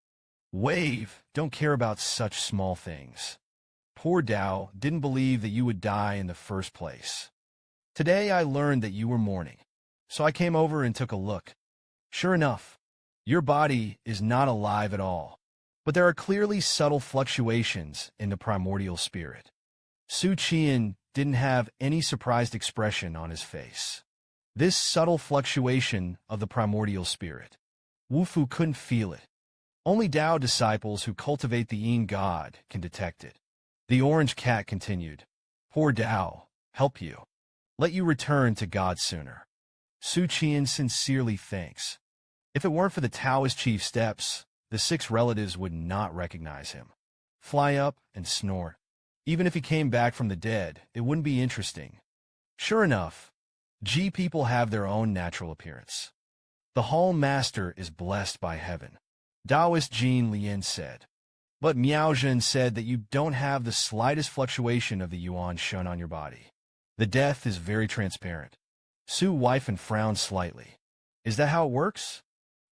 S1: Wave, don't care about such small things. Poor Dao didn't believe that you would die in the first place. Today I learned that you were mourning, so I came over and took a look. Sure enough, your body is not alive at all, but there are clearly subtle fluctuations in the primordial spirit. Xu Qian didn't have any surprised expression on his face. This subtle fluctuation of the primordial spirit, Wu Fu couldn't feel it. Only Dao disciples who cultivate the Yin God can detect it. The orange cat continued, Poor Dao, help you. Let you return to God sooner. Xu Qian sincerely thinks. If it weren't for the Taoist chief's steps, the 6 relatives would not recognize him. Fly up and snort. Even if he came back from the dead, it wouldn't be interesting. Sure enough, G people have their own natural appearance. The Hall Master is blessed by heaven, Daoist Jin Lian said. But Miaozhen said that you don't have the slightest fluctuation of the Yuan Shun on your body. The death is very transparent. Su Weifan frowned slightly. Is that how it works?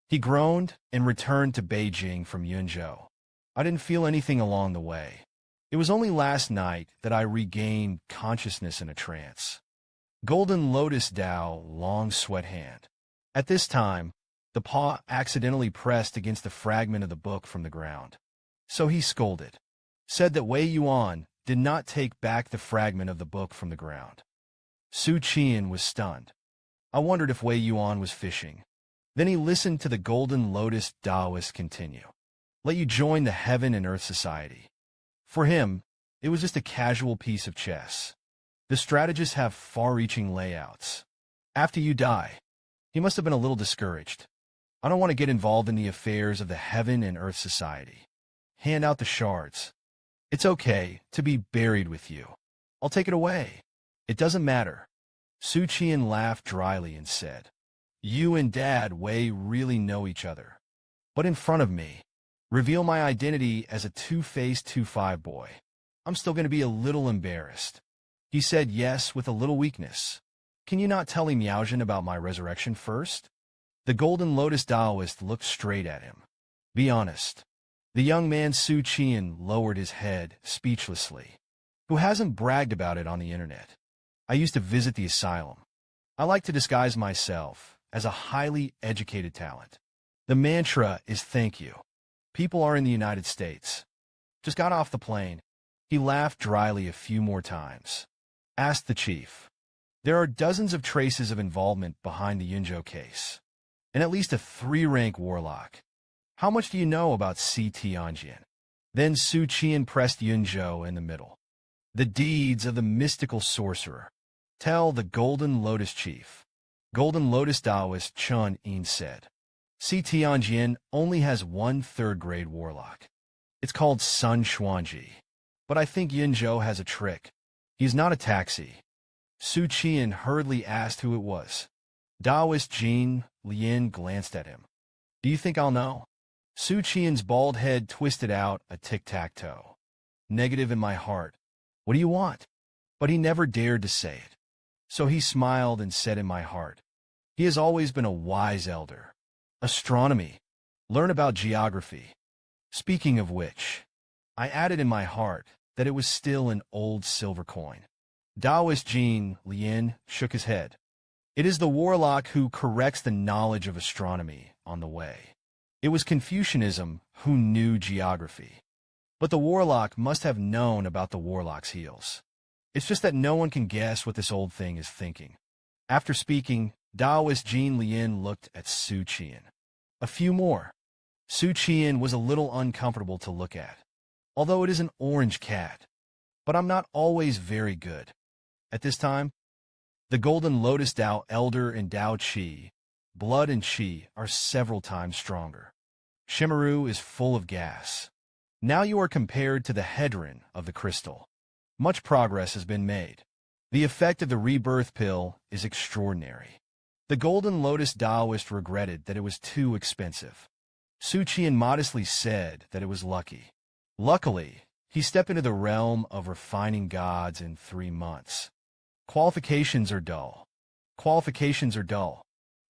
S1: He groaned and returned to Beijing from Yunzhou. I didn't feel anything along the way. It was only last night that I regained consciousness in a trance. Golden Lotus Dao, long sweat hand. At this time, the paw accidentally pressed against the fragment of the book from the ground. So he scolded, said that Wei Yuan did not take back the fragment of the book from the ground. Xu Qian was stunned. I wondered if Wei Yuan was fishing. Then he listened to the Golden Lotus Daoist continue. Let you join the Heaven and Earth Society. For him, it was just a casual piece of chess. The strategists have far-reaching layouts. After you die, he must have been a little discouraged. I don't want to get involved in the affairs of the Heaven and Earth Society. Hand out the shards. It's okay to be buried with you. I'll take it away. It doesn't matter. Xu Qian laughed dryly and said, You and Dad Wei really know each other. But in front of me, reveal my identity as a two-faced 2-5 boy. I'm still going to be a little embarrassed. He said yes with a little weakness. Can you not tell Miaozhen about my resurrection first? The Golden Lotus Daoist looked straight at him. Be honest. The young man Xu Qian lowered his head speechlessly. Who hasn't bragged about it on the internet? I used to visit the asylum. I like to disguise myself as a highly educated talent. The mantra is thank you. People are in the United States. Just got off the plane. He laughed dryly a few more times. Asked the chief. There are dozens of traces of involvement behind the Yunzhou case, and at least a 3-rank warlock. How much do you know about C. Tianjian? Then Xu Qian pressed Yunzhou in the middle. The deeds of the mystical sorcerer. Tell the Golden Lotus Chief. Golden Lotus Daoist Chun Yin said. C. Tianjian only has 1 3rd-grade warlock. It's called Sun Xuanji. But I think Yunzhou has a trick. He's not a taxi. Xu Qian hurriedly asked who it was. Daoist Jin Lian glanced at him. Do you think I'll know? Xu Qian's bald head twisted out a tic-tac-toe. Negative in my heart. What do you want? But he never dared to say it. So he smiled and said in my heart. He has always been a wise elder. Astronomy. Learn about geography. Speaking of which, I added in my heart that it was still an old silver coin. Daoist Jin Lian shook his head. It is the warlock who corrects the knowledge of astronomy on the way. It was Confucianism who knew geography. But the warlock must have known about the warlock's heels. It's just that no one can guess what this old thing is thinking. After speaking, Daoist Jin Lian looked at Xu Qian. A few more. Xu Qian was a little uncomfortable to look at. Although it is an orange cat. But I'm not always very good. At this time, the Golden Lotus Dao Elder and Dao Qi blood and qi are several times stronger. Shimaru is full of gas. Now you are compared to the hedron of the crystal. Much progress has been made. The effect of the rebirth pill is extraordinary. The Golden Lotus Daoist regretted that it was too expensive. Xu Qian'an modestly said that it was lucky. Luckily, he stepped into the realm of refining gods in 3 months. Qualifications are dull. Qualifications are dull.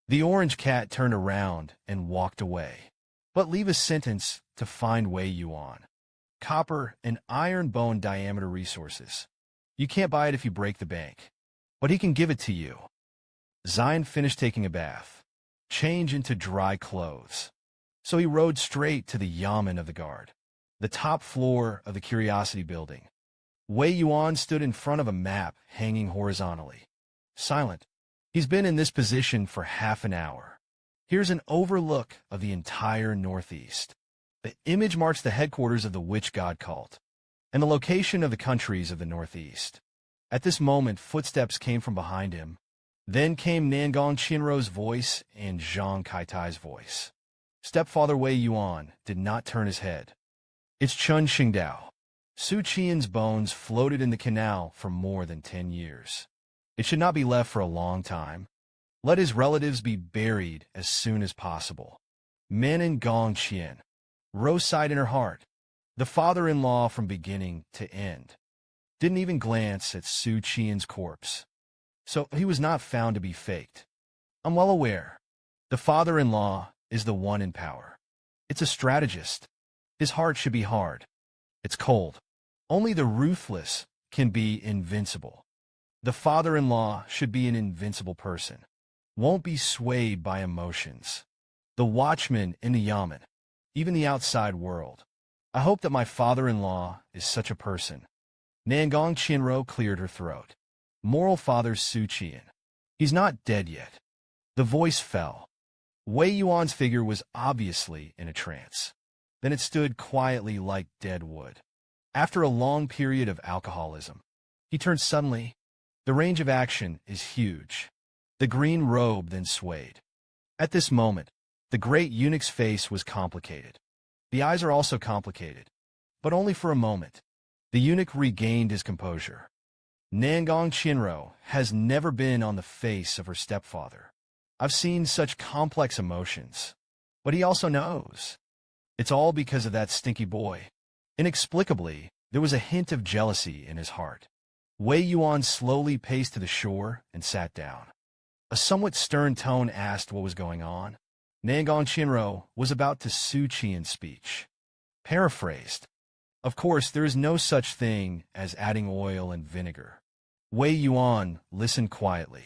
S1: The orange cat turned around and walked away. But leave a sentence to find Wei Yuan. Copper and iron bone diameter resources. You can't buy it if you break the bank. But he can give it to you. Zion finished taking a bath. Change into dry clothes. So he rode straight to the yamen of the guard, the top floor of the Curiosity Building. Wei Yuan stood in front of a map hanging horizontally. Silent. He's been in this position for half an hour. Here's an overlook of the entire Northeast. The image marks the headquarters of the witch god cult, and the location of the countries of the Northeast. At this moment, footsteps came from behind him. Then came Nangong Qinro's voice and Zhang Kaitai's voice. Stepfather Wei Yuan did not turn his head. It's Chun Xingdao. Xu Qian's bones floated in the canal for more than 10 years. It should not be left for a long time. Let his relatives be buried as soon as possible. Manon Gong Qian. Rose sighed in her heart. The father-in-law from beginning to end didn't even glance at Xu Qian's corpse. So he was not found to be faked. I'm well aware. The father-in-law is the one in power. It's a strategist. His heart should be hard. It's cold. Only the ruthless can be invincible. The father-in-law should be an invincible person. Won't be swayed by emotions. The watchman in the yamen. Even the outside world. I hope that my father-in-law is such a person. Nangong Qinro cleared her throat. Moral father Xu Qian. He's not dead yet. The voice fell. Wei Yuan's figure was obviously in a trance. Then it stood quietly like dead wood. After a long period of alcoholism, he turned suddenly. The range of action is huge. The green robe then swayed. At this moment, the great eunuch's face was complicated. The eyes are also complicated, but only for a moment. The eunuch regained his composure. Nangong Qinro has never been on the face of her stepfather. I've seen such complex emotions, but he also knows. It's all because of that stinky boy. Inexplicably, there was a hint of jealousy in his heart. Wei Yuan slowly paced to the shore and sat down. A somewhat stern tone asked what was going on. Nangong Qinro was about to Xu Qian's speech. Paraphrased. Of course, there is no such thing as adding oil and vinegar. Wei Yuan listened quietly.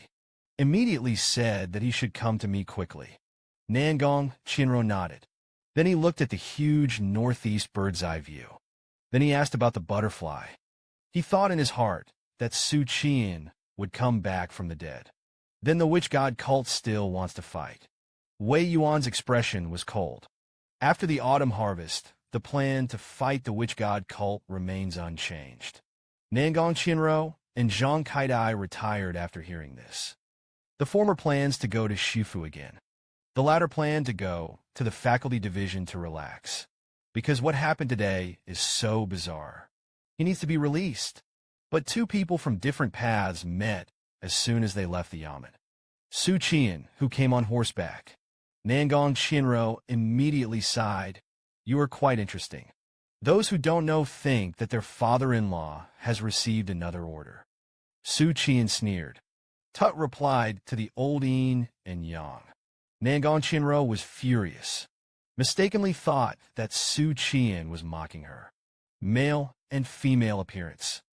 S1: Immediately said that he should come to me quickly. Nangong Qinro nodded. Then he looked at the huge northeast bird's-eye view. Then he asked about the butterfly. He thought in his heart that Xu Qian would come back from the dead. Then the witch god cult still wants to fight. Wei Yuan's expression was cold. After the autumn harvest, the plan to fight the witch god cult remains unchanged. Nangong Qinro and Zhang Kaitai retired after hearing this. The former plans to go to Shifu again. The latter planned to go to the faculty division to relax. Because what happened today is so bizarre. He needs to be released. But 2 people from different paths met as soon as they left the yamen. Xu Qian, who came on horseback. Nangong Qinro immediately sighed. You are quite interesting. Those who don't know think that their father-in-law has received another order. Xu Qian sneered. Tut replied to the old yin and yang. Nangong Qinro was furious. Mistakenly thought that Xu Qian was mocking her. Male and female appearance.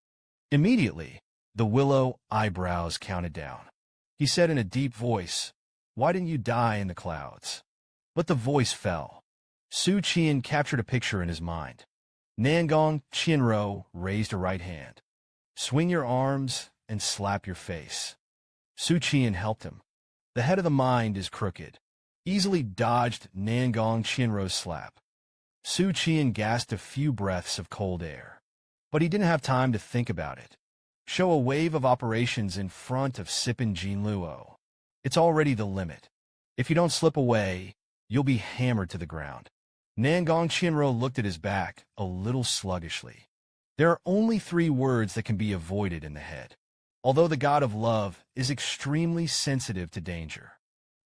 S1: Immediately, the willow eyebrows counted down. He said in a deep voice, "Why didn't you die in the clouds?" But the voice fell. Xu Qian captured a picture in his mind. Nangong Qinro raised her right hand. Swing your arms and slap your face. Xu Qian helped him. The head of the mind is crooked. Easily dodged Nangong Qinro's slap. Xu Qian gasped a few breaths of cold air. But he didn't have time to think about it. Show a wave of operations in front of Sipin Jinluo. It's already the limit. If you don't slip away, you'll be hammered to the ground. Nangong Chinro looked at his back a little sluggishly. There are only 3 words that can be avoided in the head. Although the god of love is extremely sensitive to danger,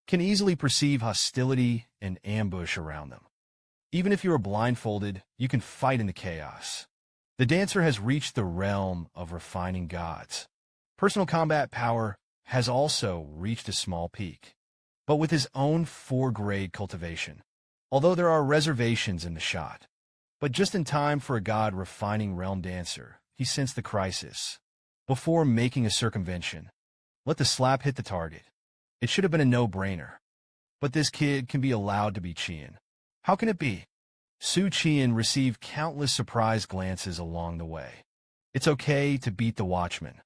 S1: can easily perceive hostility and ambush around them. Even if you are blindfolded, you can fight in the chaos. The dancer has reached the realm of refining gods. Personal combat power has also reached a small peak, but with his own 4-grade cultivation. Although there are reservations in the shot, but just in time for a god-refining realm dancer, he sensed the crisis. Before making a circumvention, let the slap hit the target. It should have been a no-brainer. But this kid can be allowed to be Qian. How can it be? Xu Qian received countless surprised glances along the way. It's okay to beat the watchman.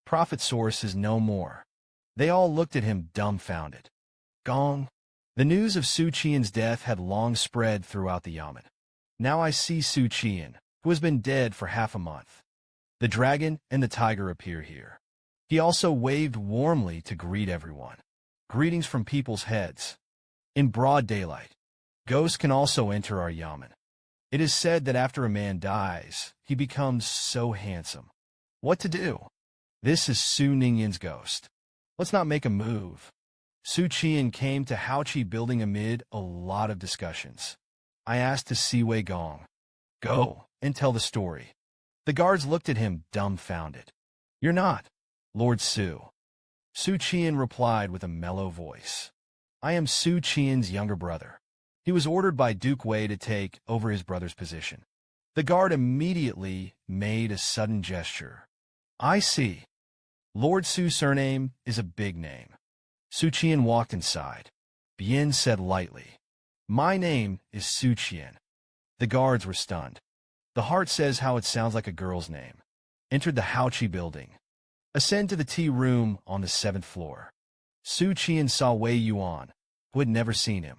S1: Profit source is no more. They all looked at him dumbfounded. Gong. The news of Xu Qian's death had long spread throughout the yamen. Now I see Xu Qian, who has been dead for half a month. The dragon and the tiger appear here. He also waved warmly to greet everyone. Greetings from people's heads. In broad daylight, ghosts can also enter our yamen. It is said that after a man dies, he becomes so handsome. What to do? This is Su Ningyan's ghost. Let's not make a move. Xu Qian came to Haoqi building amid a lot of discussions. I asked to see Wei Gong. Go and tell the story. The guards looked at him dumbfounded. You're not, Lord Su. Xu Qian replied with a mellow voice. I am Xu Qian's younger brother. He was ordered by Duke Wei to take over his brother's position. The guard immediately made a sudden gesture. I see. Lord Su's surname is a big name. Xu Qian walked inside. Bien said lightly. My name is Xu Qian. The guards were stunned. The heart says how it sounds like a girl's name. Entered the Haoqi building. Ascend to the tea room on the 7th floor. Xu Qian saw Wei Yuan, who had never seen him.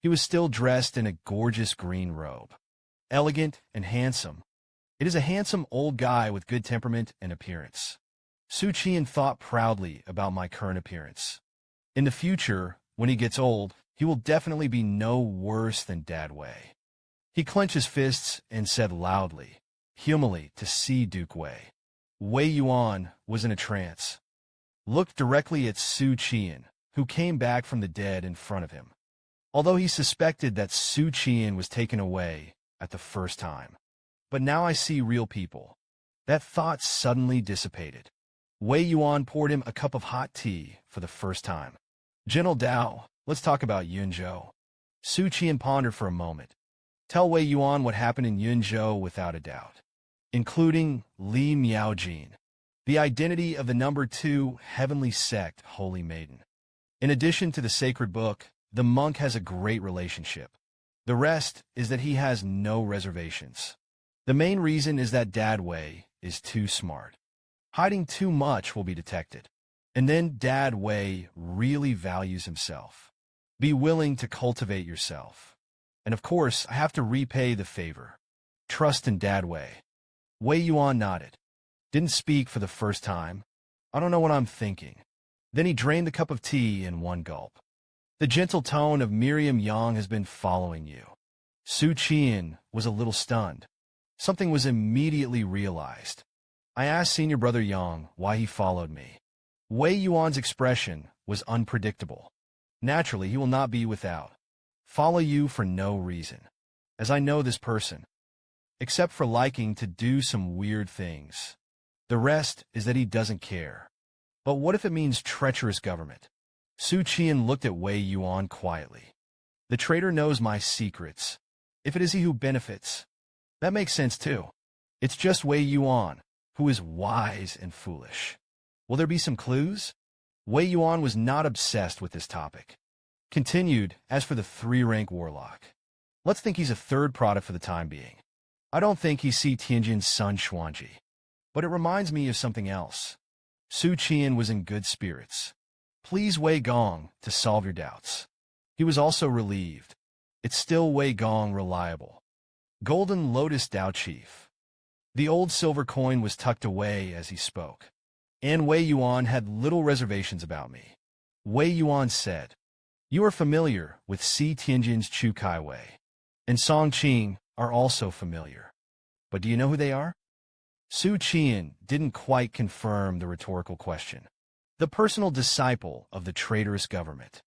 S1: He was still dressed in a gorgeous green robe. Elegant and handsome. It is a handsome old guy with good temperament and appearance. Xu Qian thought proudly about my current appearance. In the future, when he gets old, he will definitely be no worse than Dad Wei. He clenched his fists and said loudly, humility to see Duke Wei. Wei Yuan was in a trance. Looked directly at Xu Qian, who came back from the dead in front of him. Although he suspected that Xu Qian was taken away at the first time. But now I see real people. That thought suddenly dissipated. Wei Yuan poured him a cup of hot tea for the first time. Gentle Dao, let's talk about Yunzhou. Xu Qian pondered for a moment. Tell Wei Yuan what happened in Yunzhou without a doubt, including Li Miaojin, the identity of the number 2 heavenly sect Holy Maiden. In addition to the sacred book, the monk has a great relationship. The rest is that he has no reservations. The main reason is that Dad Wei is too smart. Hiding too much will be detected. And then Dad Wei really values himself. Be willing to cultivate yourself. And of course, I have to repay the favor. Trust in Dad Wei. Wei Yuan nodded. Didn't speak for the first time. I don't know what I'm thinking. Then he drained the cup of tea in one gulp. The gentle tone of Miriam Yang has been following you. Xu Qian was a little stunned. Something was immediately realized. I asked senior brother Yang why he followed me. Wei Yuan's expression was unpredictable. Naturally, he will not be without. Follow you for no reason, as I know this person, except for liking to do some weird things. The rest is that he doesn't care. But what if it means treacherous government? Xu Qian looked at Wei Yuan quietly. The traitor knows my secrets. If it is he who benefits, that makes sense too. It's just Wei Yuan, who is wise and foolish. Will there be some clues? Wei Yuan was not obsessed with this topic. Continued, as for the 3-rank warlock. Let's think he's a 3rd product for the time being. I don't think he's Si Tianjin's son Xuanji. But it reminds me of something else. Xu Qian was in good spirits. Please Wei Gong to solve your doubts. He was also relieved. It's still Wei Gong reliable. Golden Lotus Dao Chief. The old silver coin was tucked away as he spoke. And Wei Yuan had little reservations about me. Wei Yuan said, You are familiar with Xi Tianjin's Chu Kaiwei, and Song Qing are also familiar. But do you know who they are? Xu Qian'an didn't quite confirm the rhetorical question. The personal disciple of the traitorous government.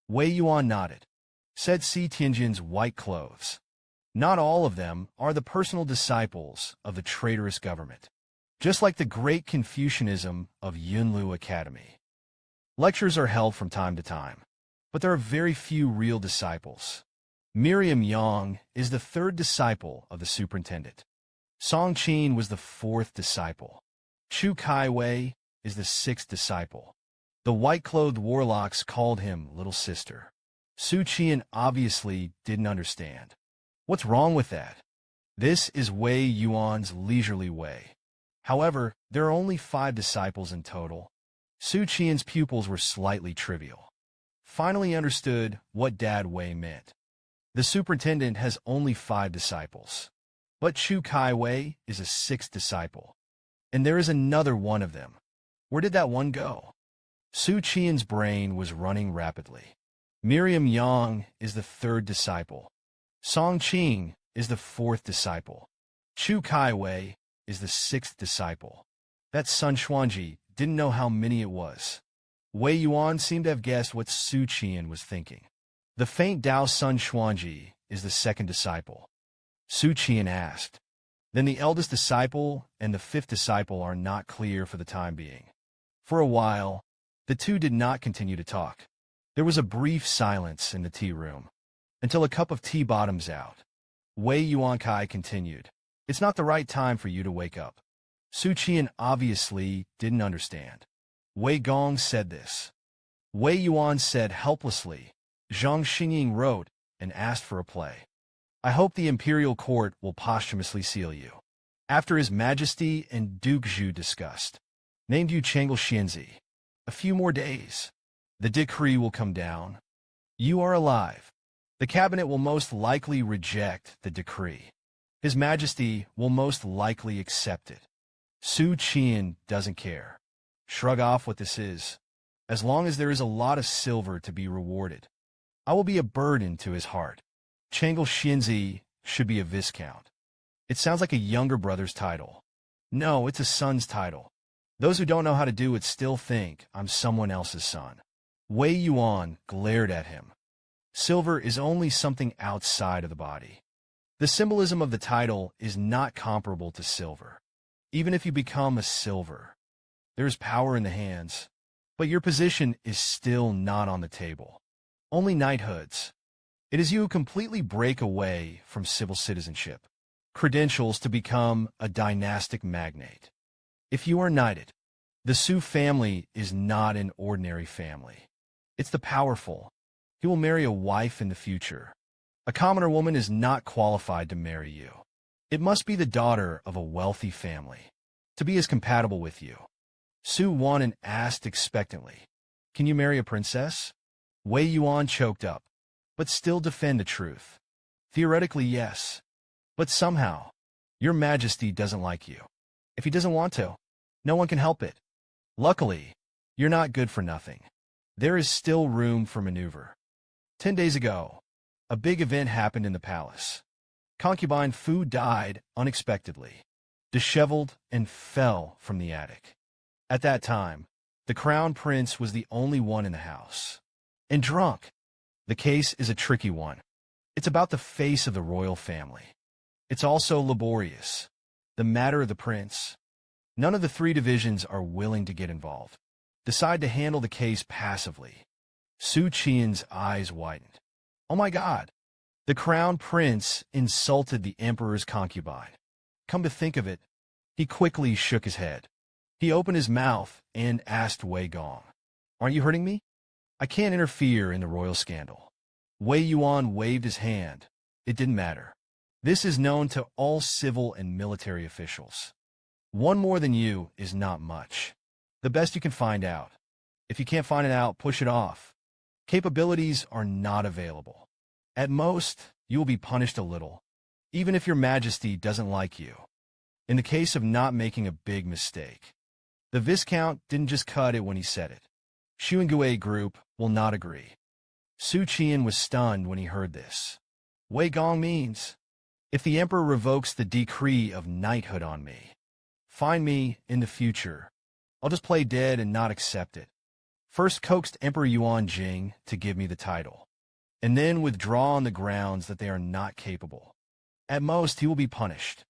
S1: Wei Yuan nodded, said Xi Tianjin's white clothes. Not all of them are the personal disciples of the traitorous government. Just like the great Confucianism of Yunlu Academy. Lectures are held from time to time, but there are very few real disciples. Miriam Yang is the third disciple of the superintendent. Song Qing was the fourth disciple. Chu Kaiwei is the sixth disciple. The white-clothed warlocks called him Little Sister. Xu Qian'an obviously didn't understand. What's wrong with that? This is Wei Yuan's leisurely way. However, there are only 5 disciples in total. Xu Qian's pupils were slightly trivial. Finally understood what Dad Wei meant. The superintendent has only 5 disciples. But Chu Kaiwei is a 6th disciple. And there is another one of them. Where did that one go? Xu Qian's brain was running rapidly. Miriam Yang is the 3rd disciple. Song Qing is the 4th disciple. Chu Kaiwei is the 6th disciple. That Sun Xuanji didn't know how many it was. Wei Yuan seemed to have guessed what Xu Qian'an was thinking. The faint Dao Sun Xuanji is the 2nd disciple. Xu Qian'an asked. Then the eldest disciple and the 5th disciple are not clear for the time being. For a while, the two did not continue to talk. There was a brief silence in the tea room, until a cup of tea bottoms out. Wei Yuankai continued. It's not the right time for you to wake up. Xu Qian'an obviously didn't understand. Wei Gong said this. Wei Yuan said helplessly. Zhang Xingying wrote and asked for a play. I hope the imperial court will posthumously seal you. After His Majesty and Duke Zhu discussed. Named you Changel Xianzi. A few more days. The decree will come down. You are alive. The cabinet will most likely reject the decree. His Majesty will most likely accept it. Xu Qian'an doesn't care. Shrug off what this is. As long as there is a lot of silver to be rewarded. I will be a burden to his heart. Changel Xianzi should be a viscount. It sounds like a younger brother's title. No, it's a son's title. Those who don't know how to do it still think I'm someone else's son. Wei Yuan glared at him. Silver is only something outside of the body. The symbolism of the title is not comparable to silver. Even if you become a silver, there is power in the hands, but your position is still not on the table. Only knighthoods. It is you who completely break away from civil citizenship. Credentials to become a dynastic magnate. If you are knighted, the Xu family is not an ordinary family. It's the powerful. He will marry a wife in the future. A commoner woman is not qualified to marry you. It must be the daughter of a wealthy family to be as compatible with you. Xu Qian'an asked expectantly, Can you marry a princess? Wei Yuan choked up, but still defend the truth. Theoretically, yes. But somehow, your Majesty doesn't like you. If he doesn't want to, no one can help it. Luckily, you're not good for nothing. There is still room for maneuver. 10 days ago, a big event happened in the palace. Concubine Fu died unexpectedly, disheveled and fell from the attic. At that time, the crown prince was the only one in the house. And drunk. The case is a tricky one. It's about the face of the royal family. It's also laborious. The matter of the prince. None of the 3 divisions are willing to get involved. Decide to handle the case passively. Xu Qian's eyes widened. Oh my God! The crown prince insulted the emperor's concubine. Come to think of it, he quickly shook his head. He opened his mouth and asked Wei Gong, Aren't you hurting me? I can't interfere in the royal scandal. Wei Yuan waved his hand. It didn't matter. This is known to all civil and military officials. One more than you is not much. The best you can find out. If you can't find it out, push it off. Capabilities are not available. At most, you will be punished a little, even if your Majesty doesn't like you. In the case of not making a big mistake. The Viscount didn't just cut it when he said it. Xuangui Group will not agree. Xu Qian'an was stunned when he heard this. Wei Gong means, if the emperor revokes the decree of knighthood on me, find me in the future. I'll just play dead and not accept it. First coaxed Emperor Yuan Jing to give me the title, and then withdraw on the grounds that they are not capable. At most, he will be punished.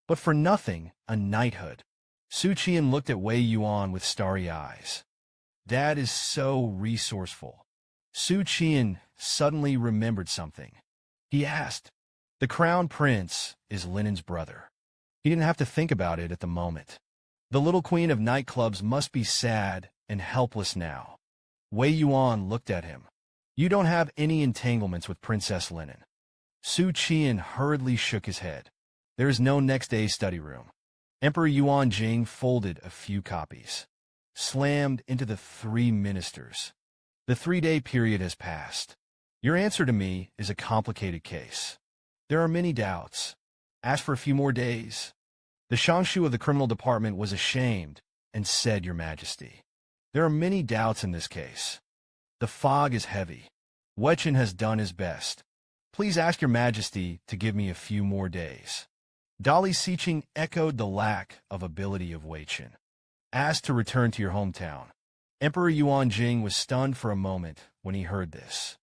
S1: But for nothing, a knighthood. Xu Qian'an looked at Wei Yuan with starry eyes. Dad is so resourceful. Xu Qian'an suddenly remembered something. He asked, the crown prince is Linen's brother. He didn't have to think about it at the moment. The little queen of nightclubs must be sad and helpless now. Wei Yuan looked at him. You don't have any entanglements with Princess Linen. Xu Qian'an hurriedly shook his head. There is no next day study room. Emperor Yuan Jing folded a few copies, slammed into the 3 ministers. The 3-day period has passed. Your answer to me is a complicated case. There are many doubts. Ask for a few more days. The Shangshu of the criminal department was ashamed and said, Your Majesty, there are many doubts in this case. The fog is heavy. Wei has done his best. Please ask Your Majesty to give me a few more days. Dali Siqing echoed the lack of ability of Wei. Asked to return to your hometown. Emperor Yuan Jing was stunned for a moment when he heard this.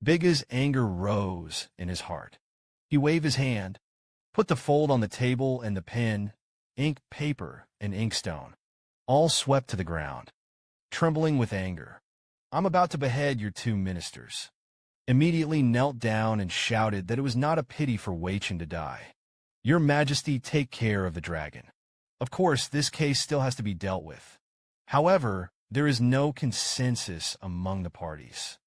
S1: Biga's anger rose in his heart. He waved his hand, put the fold on the table, and the pen, ink, paper, and inkstone, all swept to the ground. Trembling with anger, I'm about to behead your 2 ministers. Immediately knelt down and shouted that it was not a pity for Wei to die. Your Majesty, take care of the dragon. Of course, this case still has to be dealt with. However, there is no consensus among the parties.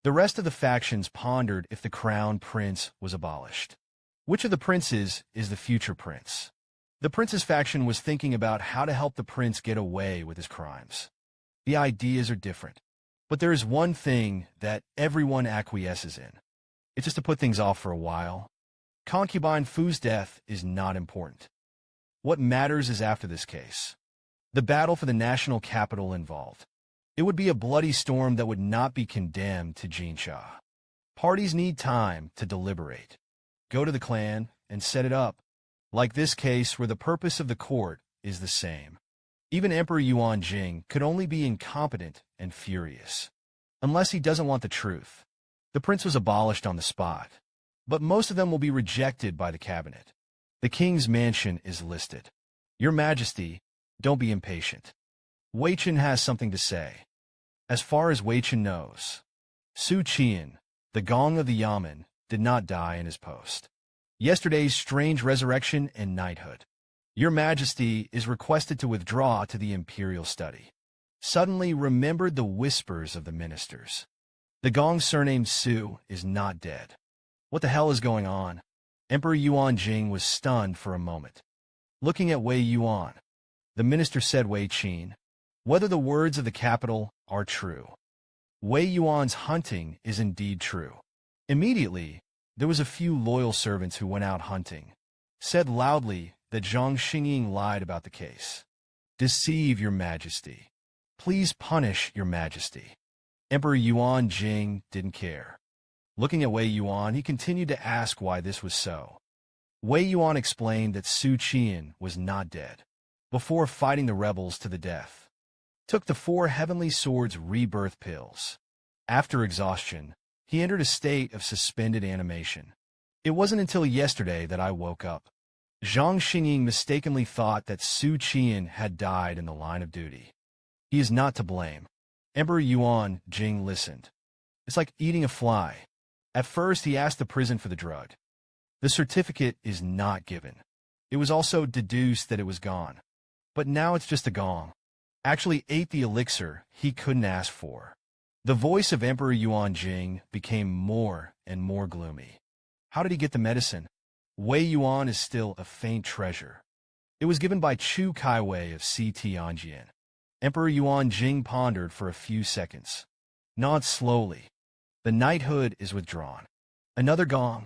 S1: The rest of the factions pondered if the crown prince was abolished. Which of the princes is the future prince? The prince's faction was thinking about how to help the prince get away with his crimes. The ideas are different. But there is one thing that everyone acquiesces in. It's just to put things off for a while. Concubine Fu's death is not important. What matters is after this case. The battle for the national capital involved. It would be a bloody storm that would not be condemned to Jinsha. Parties need time to deliberate. Go to the clan and set it up, like this case where the purpose of the court is the same. Even Emperor Yuan Jing could only be incompetent and furious, unless he doesn't want the truth. The prince was abolished on the spot, but most of them will be rejected by the cabinet. The king's mansion is listed. Your Majesty, don't be impatient. Wei has something to say. As far as Wei knows, Xu Qian'an, the gong of the yamen, did not die in his post. Yesterday's strange resurrection and knighthood. Your Majesty is requested to withdraw to the imperial study. Suddenly remembered the whispers of the ministers. The gong surnamed Su is not dead. What the hell is going on? Emperor Yuan Jing was stunned for a moment. Looking at Wei Yuan, the minister said, Wei Qin, whether the words of the capital are true. Wei Yuan's hunting is indeed true. Immediately, there was a few loyal servants who went out hunting, said loudly that Zhang Xingying lied about the case. Deceive Your Majesty. Please punish Your Majesty. Emperor Yuan Jing didn't care. Looking at Wei Yuan, he continued to ask why this was so. Wei Yuan explained that Xu Qian'an was not dead. Before fighting the rebels to the death, took the 4 heavenly swords rebirth pills. After exhaustion, he entered a state of suspended animation. It wasn't until yesterday that I woke up. Zhang Xingying mistakenly thought that Xu Qian'an had died in the line of duty. He is not to blame. Emperor Yuan Jing listened. It's like eating a fly. At first, he asked the prison for the drug. The certificate is not given. It was also deduced that it was gone. But now it's just a gong. Actually ate the elixir he couldn't ask for. The voice of Emperor Yuan Jing became more and more gloomy. How did he get the medicine? Wei Yuan is still a faint treasure. It was given by Chu Kaiwei of Tianjin. Emperor Yuan Jing pondered for a few seconds. Nod slowly. The knighthood is withdrawn. Another gong.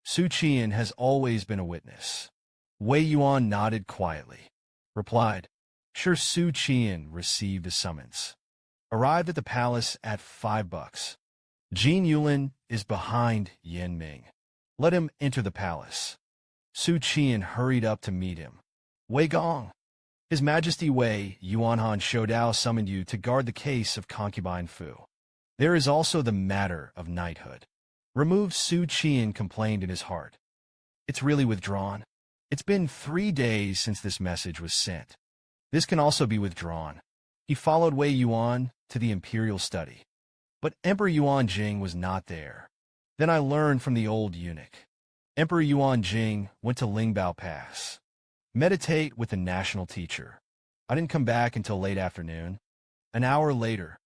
S1: Xu Qian'an has always been a witness. Wei Yuan nodded quietly. Replied, Sure. Xu Qian'an received a summons. Arrived at the palace at $5. Jin Yulin is behind Yan Ming. Let him enter the palace. Xu Qian hurried up to meet him. Wei Gong. His Majesty Wei Yuanhan Shoudao summoned you to guard the case of concubine Fu. There is also the matter of knighthood. Removed, Xu Qian complained in his heart. It's really withdrawn. It's been 3 days since this message was sent. This can also be withdrawn. He followed Wei Yuan to the imperial study. But Emperor Yuan Jing was not there. Then I learned from the old eunuch. Emperor Yuan Jing went to Lingbao Pass. Meditate with the national teacher. I didn't come back until late afternoon. An hour later,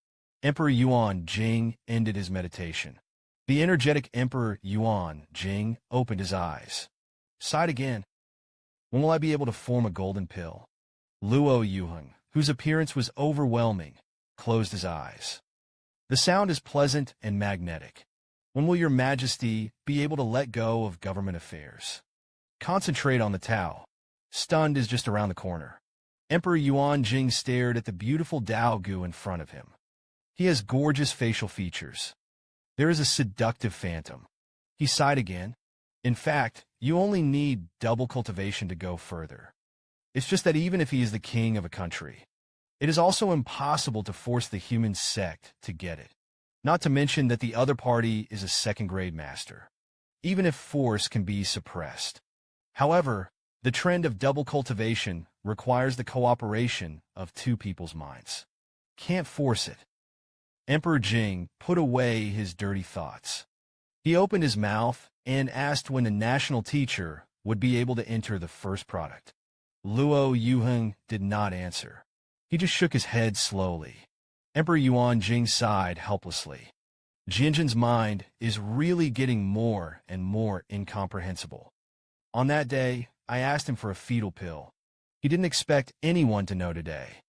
S1: Emperor Yuan Jing ended his meditation. The energetic Emperor Yuan Jing opened his eyes. Sighed again. When will I be able to form a golden pill? Luo Yuheng, whose appearance was overwhelming, closed his eyes. The sound is pleasant and magnetic. When will your Majesty be able to let go of government affairs? Concentrate on the Tao. Stunned is just around the corner. Emperor Yuan Jing stared at the beautiful Dao Gu in front of him. He has gorgeous facial features. There is a seductive phantom. He sighed again. In fact, you only need double cultivation to go further. It's just that even if he is the king of a country, it is also impossible to force the human sect to get it. Not to mention that the other party is a second-grade master, even if force can be suppressed. However, the trend of double cultivation requires the cooperation of 2 people's minds. Can't force it. Emperor Jing put away his dirty thoughts. He opened his mouth and asked when the national teacher would be able to enter the first product. Luo Yuheng did not answer. He just shook his head slowly. Emperor Yuan Jing sighed helplessly. Jinjin's mind is really getting more and more incomprehensible. On that day, I asked him for a fetal pill. He didn't expect anyone to know today.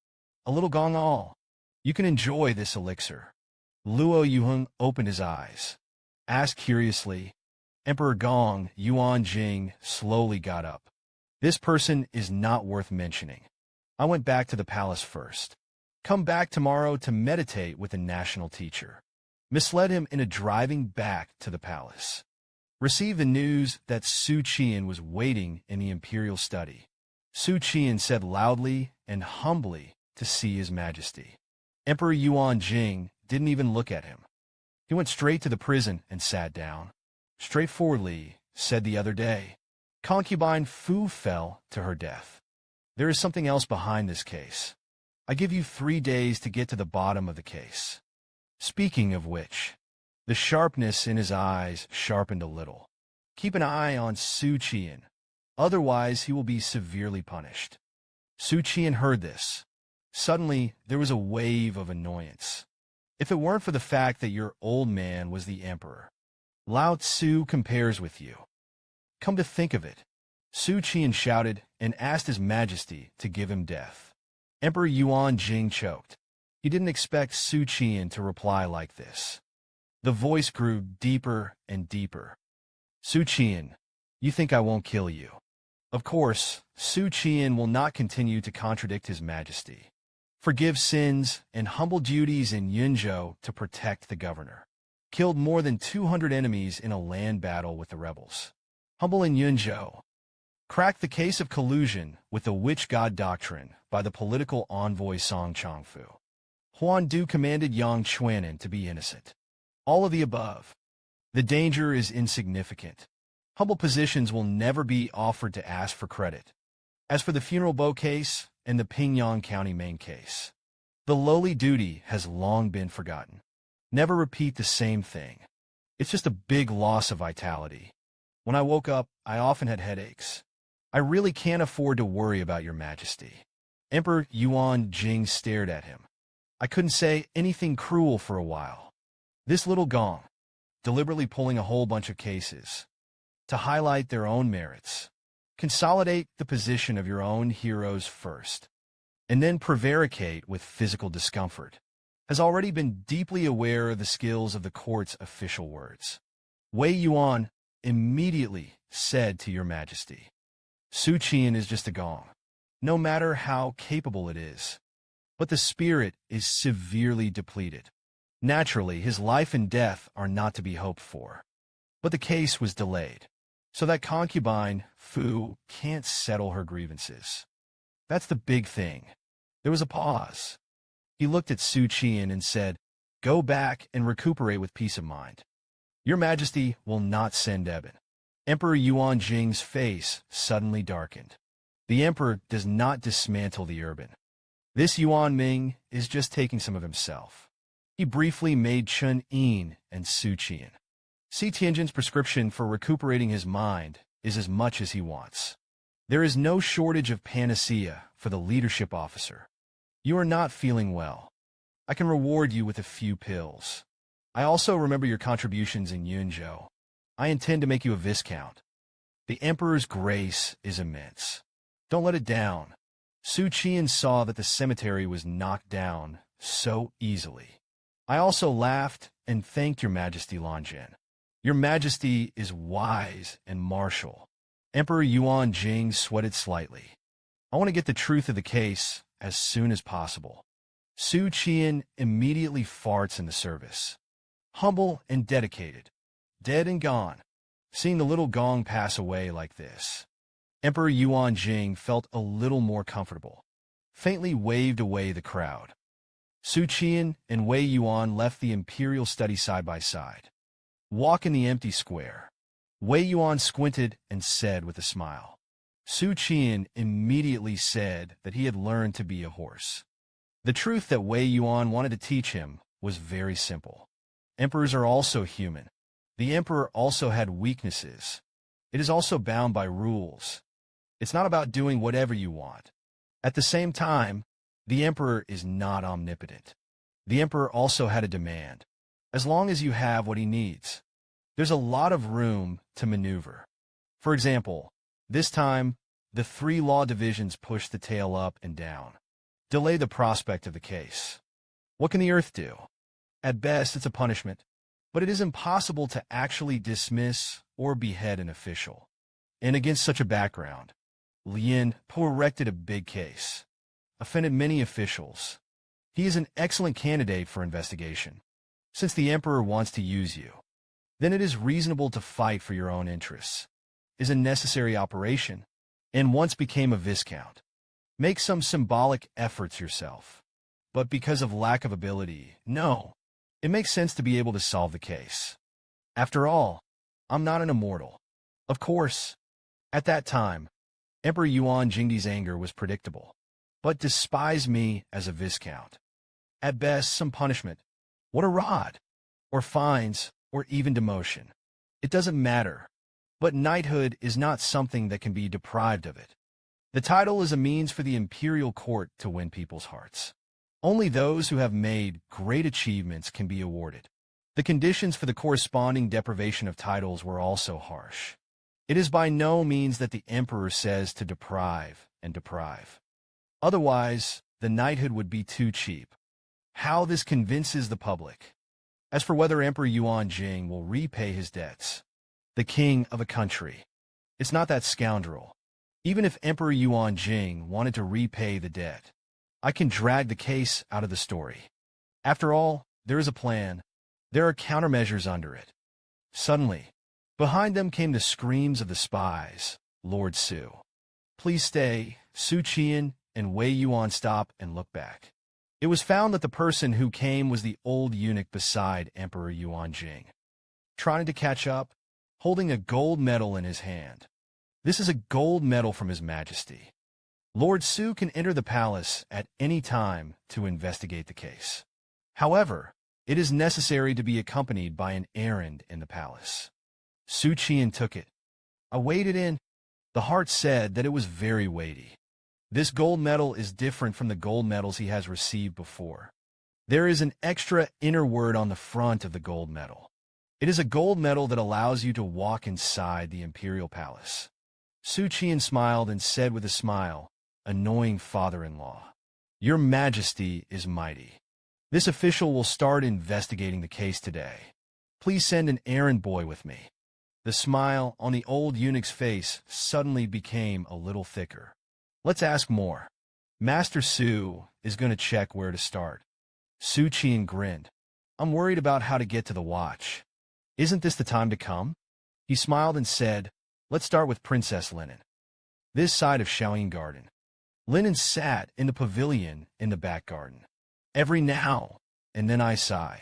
S1: A little gong all. You can enjoy this elixir. Luo Yuheng opened his eyes. Asked curiously. Emperor Gong Yuan Jing slowly got up. This person is not worth mentioning. I went back to the palace first. Come back tomorrow to meditate with the national teacher. Misled him into driving back to the palace. Received the news that Xu Qian was waiting in the imperial study. Xu Qian said loudly and humbly to see His Majesty. Emperor Yuan Jing didn't even look at him. He went straight to the prison and sat down. Straightforwardly, said the other day, concubine Fu fell to her death. There is something else behind this case. I give you 3 days to get to the bottom of the case. Speaking of which, the sharpness in his eyes sharpened a little. Keep an eye on Xu Qian, otherwise he will be severely punished. Xu Qian heard this. Suddenly, there was a wave of annoyance. If it weren't for the fact that your old man was the emperor, Lao Tzu compares with you. Come to think of it, Xu Qian shouted and asked His Majesty to give him death. Emperor Yuan Jing choked. He didn't expect Xu Qian to reply like this. The voice grew deeper and deeper. Xu Qian, you think I won't kill you? Of course, Xu Qian will not continue to contradict His Majesty. Forgive sins and humble duties in Yunzhou to protect the governor. Killed more than 200 enemies in a land battle with the rebels. Humble in Yunzhou. Cracked the case of collusion with the witch god doctrine by the political envoy Song Chongfu. Huan Du commanded Yangtze River to be innocent. All of the above. The danger is insignificant. Humble positions will never be offered to ask for credit. As for the funeral bow case and the Pingyang County main case, the lowly duty has long been forgotten. Never repeat the same thing. It's just a big loss of vitality. When I woke up, I often had headaches. I really can't afford to worry about your Majesty. Emperor Yuan Jing stared at him. I couldn't say anything cruel for a while. This little gong, deliberately pulling a whole bunch of cases, to highlight their own merits. Consolidate the position of your own heroes first, and then prevaricate with physical discomfort. Has already been deeply aware of the skills of the court's official words. Wei Yuan immediately said to your Majesty, Xu Qian is just a gong, no matter how capable it is. But the spirit is severely depleted. Naturally, his life and death are not to be hoped for. But the case was delayed, so that concubine, Fu, can't settle her grievances. That's the big thing. There was a pause. He looked at Xu Qian and said, "Go back and recuperate with peace of mind. Your Majesty will not send Eben." Emperor Yuan Jing's face suddenly darkened. The emperor does not dismantle the urban. This Yuan Ming is just taking some of himself. He briefly made Chun Yin and Xu Qian. Si Tianjin's prescription for recuperating his mind is as much as he wants. There is no shortage of panacea for the leadership officer. You are not feeling well. I can reward you with a few pills. I also remember your contributions in Yunzhou. I intend to make you a viscount. The emperor's grace is immense. Don't let it down. Xu Qian saw that the cemetery was knocked down so easily. I also laughed and thanked your Majesty Lanjin. Your Majesty is wise and martial. Emperor Yuan Jing sweated slightly. I want to get the truth of the case as soon as possible. Xu Qian immediately farts in the service. Humble and dedicated. Dead and gone. Seeing the little gong pass away like this, Emperor Yuan Jing felt a little more comfortable. Faintly waved away the crowd. Xu Qian and Wei Yuan left the imperial study side by side. Walk in the empty square. Wei Yuan squinted and said with a smile. Xu Qian immediately said that he had learned to be a horse. The truth that Wei Yuan wanted to teach him was very simple. Emperors are also human. The emperor also had weaknesses. It is also bound by rules. It's not about doing whatever you want. At the same time, the emperor is not omnipotent. The emperor also had a demand. As long as you have what he needs, there's a lot of room to maneuver. For example, this time, the 3 law divisions push the tail up and down. Delay the prospect of the case. What can the earth do? At best, it's a punishment, but it is impossible to actually dismiss or behead an official. And against such a background, Lien Po erected a big case, offended many officials. He is an excellent candidate for investigation. Since the emperor wants to use you, then it is reasonable to fight for your own interests. Is a necessary operation, and once became a viscount. Make some symbolic efforts yourself. But because of lack of ability, no. It makes sense to be able to solve the case. After all, I'm not an immortal. Of course, at that time, Emperor Yuan Jingdi's anger was predictable. But despise me as a viscount. At best, some punishment. What a rod! Or fines, or even demotion. It doesn't matter. But knighthood is not something that can be deprived of it. The title is a means for the imperial court to win people's hearts. Only those who have made great achievements can be awarded. The conditions for the corresponding deprivation of titles were also harsh. It is by no means that the emperor says to deprive and deprive. Otherwise, the knighthood would be too cheap. How this convinces the public. As for whether Emperor Yuan Jing will repay his debts, the king of a country, it's not that scoundrel. Even if Emperor Yuan Jing wanted to repay the debt, I can drag the case out of the story. After all, there is a plan. There are countermeasures under it. Suddenly, behind them came the screams of the spies. Lord Su. Please stay. Xu Qian and Wei Yuan stop and look back. It was found that the person who came was the old eunuch beside Emperor Yuan Jing, trying to catch up, holding a gold medal in his hand. This is a gold medal from His Majesty. Lord Su can enter the palace at any time to investigate the case. However, it is necessary to be accompanied by an errand in the palace. Xu Qian took it. I weighed it in. The heart said that it was very weighty. This gold medal is different from the gold medals he has received before. There is an extra inner word on the front of the gold medal. It is a gold medal that allows you to walk inside the imperial palace. Xu Qian smiled and said with a smile, "Annoying father-in-law. Your Majesty is mighty. This official will start investigating the case today. Please send an errand boy with me." The smile on the old eunuch's face suddenly became a little thicker. Let's ask more. Master Su is going to check where to start. Xu Qian grinned. I'm worried about how to get to the watch. Isn't this the time to come? He smiled and said, let's start with Princess Linen. This side of Shaoyin Garden. Linen sat in the pavilion in the back garden. Every now and then I sigh.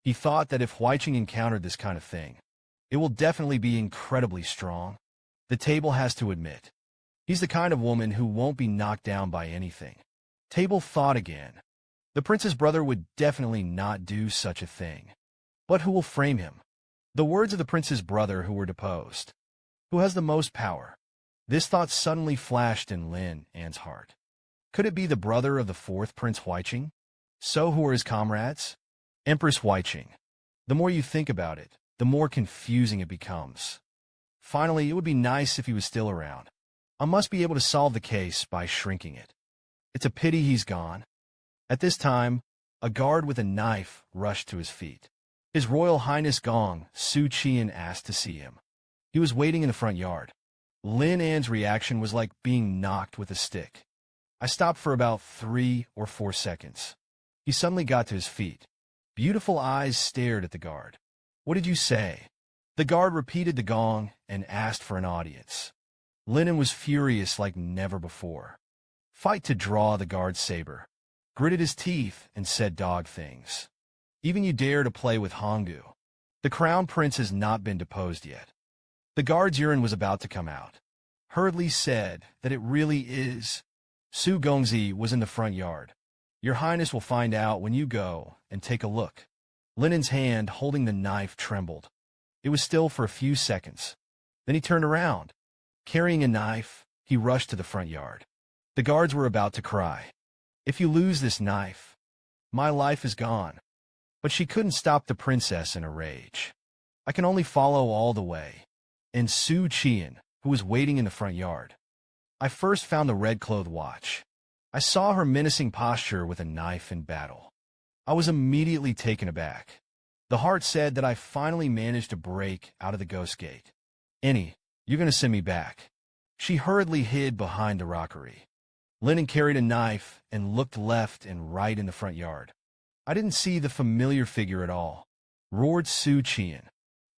S1: He thought that if Huiqing encountered this kind of thing, it will definitely be incredibly strong. The table has to admit, he's the kind of woman who won't be knocked down by anything. Table thought again. The prince's brother would definitely not do such a thing. But who will frame him? The words of the prince's brother who were deposed. Who has the most power? This thought suddenly flashed in Lin An's heart. Could it be the brother of the fourth Prince Huiqing? So who are his comrades? Empress Huiqing. The more you think about it, the more confusing it becomes. Finally, it would be nice if he was still around. I must be able to solve the case by shrinking it. It's a pity he's gone. At this time, a guard with a knife rushed to his feet. His Royal Highness Gong, Xu Qian'an asked to see him. He was waiting in the front yard. Lin An's reaction was like being knocked with a stick. I stopped for about 3 or 4 seconds. He suddenly got to his feet. Beautiful eyes stared at the guard. What did you say? The guard repeated the gong and asked for an audience. Lin was furious like never before. Fight to draw the guard's saber. Gritted his teeth and said dog things. Even you dare to play with Honggu. The crown prince has not been deposed yet. The guard's urine was about to come out. Hurriedly said that it really is. Su Gongzi was in the front yard. Your Highness will find out when you go and take a look. Linen's hand holding the knife trembled. It was still for a few seconds. Then he turned around. Carrying a knife, he rushed to the front yard. The guards were about to cry. If you lose this knife, my life is gone. But she couldn't stop the princess in a rage. I can only follow all the way. And Xu Qian, who was waiting in the front yard. I first found the red-clothed watch. I saw her menacing posture with a knife in battle. I was immediately taken aback. The heart said that I finally managed to break out of the ghost gate. Annie, you're going to send me back. She hurriedly hid behind the rockery. Linen carried a knife and looked left and right in the front yard. I didn't see the familiar figure at all. Roared Xu Qian.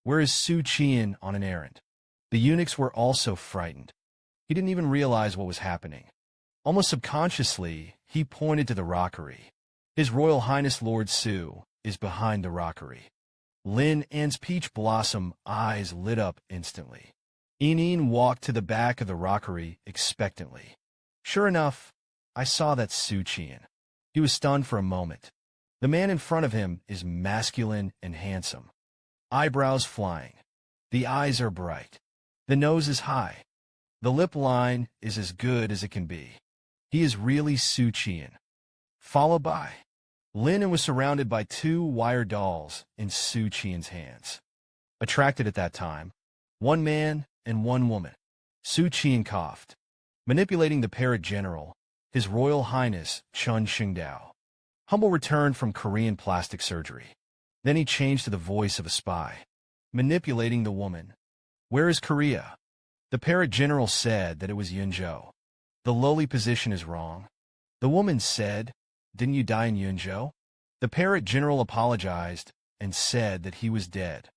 S1: Where is Xu Qian on an errand? The eunuchs were also frightened. He didn't even realize what was happening. Almost subconsciously, he pointed to the rockery. His Royal Highness Lord Xu is behind the rockery. Lin An's peach blossom eyes lit up instantly. Enin walked to the back of the rockery expectantly. Sure enough, I saw that Xu Qian. He was stunned for a moment. The man in front of him is masculine and handsome. Eyebrows flying. The eyes are bright. The nose is high. The lip line is as good as it can be. He is really Xu Qian. Followed by. Lin was surrounded by 2 wire dolls in Xu Qian's hands. Attracted at that time, 1 man and 1 woman. Xu Qian coughed. Manipulating the parrot general, His Royal Highness Chun Xingdao. Humble returned from Korean plastic surgery. Then he changed to the voice of a spy. Manipulating the woman. Where is Korea? The parrot general said that it was Yunzhou. The lowly position is wrong. The woman said, didn't you die in Yunzhou? The parrot general apologized and said that he was dead.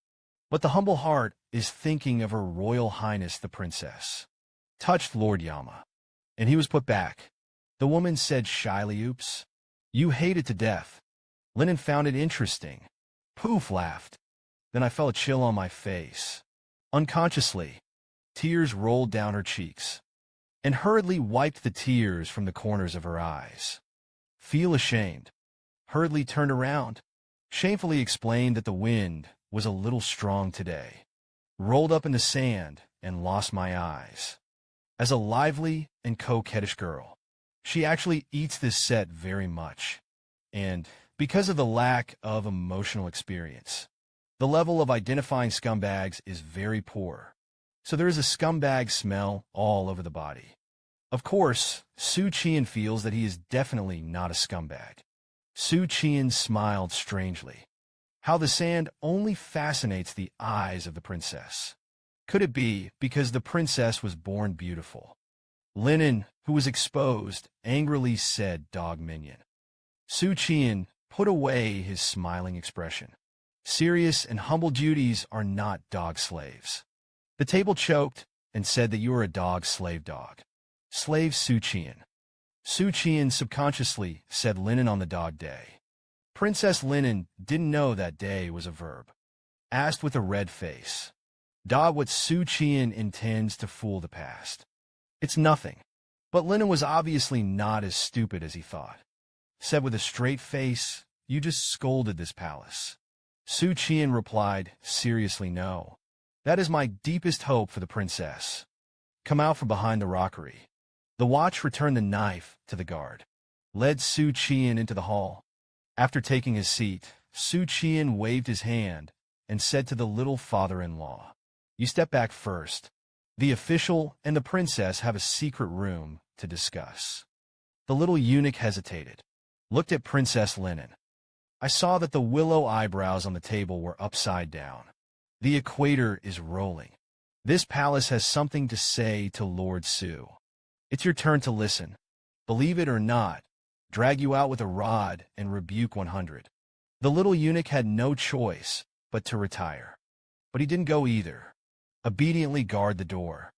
S1: But the humble heart is thinking of Her Royal Highness the Princess. Touched Lord Yama. And he was put back. The woman said shyly, oops. You hate it to death. Linen found it interesting. Poof laughed. Then I felt a chill on my face. Unconsciously, tears rolled down her cheeks. And hurriedly wiped the tears from the corners of her eyes. Feel ashamed. Hurriedly turned around. Shamefully explained that the wind was a little strong today. Rolled up in the sand and lost my eyes. As a lively and coquettish girl, she actually eats this set very much. And because of the lack of emotional experience, the level of identifying scumbags is very poor. So there is a scumbag smell all over the body. Of course, Xu Qian feels that he is definitely not a scumbag. Xu Qian smiled strangely. How the sand only fascinates the eyes of the princess. Could it be because the princess was born beautiful? Linen, who was exposed, angrily said dog minion. Xu Qian put away his smiling expression. Serious and humble duties are not dog slaves. The table choked and said that you are a dog slave dog. Slave Xu Qian. Xu Qian subconsciously said linen on the dog day. Princess Linen didn't know that day was a verb. Asked with a red face. Da, what Xu Qian intends to fool the past. It's nothing. But Linen was obviously not as stupid as he thought. Said with a straight face, you just scolded this palace. Xu Qian replied, seriously no. That is my deepest hope for the princess. Come out from behind the rockery. The watch returned the knife to the guard. Led Xu Qian into the hall. After taking his seat, Xu Qian waved his hand and said to the little father-in-law, you step back first. The official and the princess have a secret room to discuss. The little eunuch hesitated, looked at Princess Linen. I saw that the willow eyebrows on the table were upside down. The equator is rolling. This palace has something to say to Lord Xu. It's your turn to listen. Believe it or not, drag you out with a rod and rebuke 100. The little eunuch had no choice but to retire. But he didn't go either. Obediently guard the door.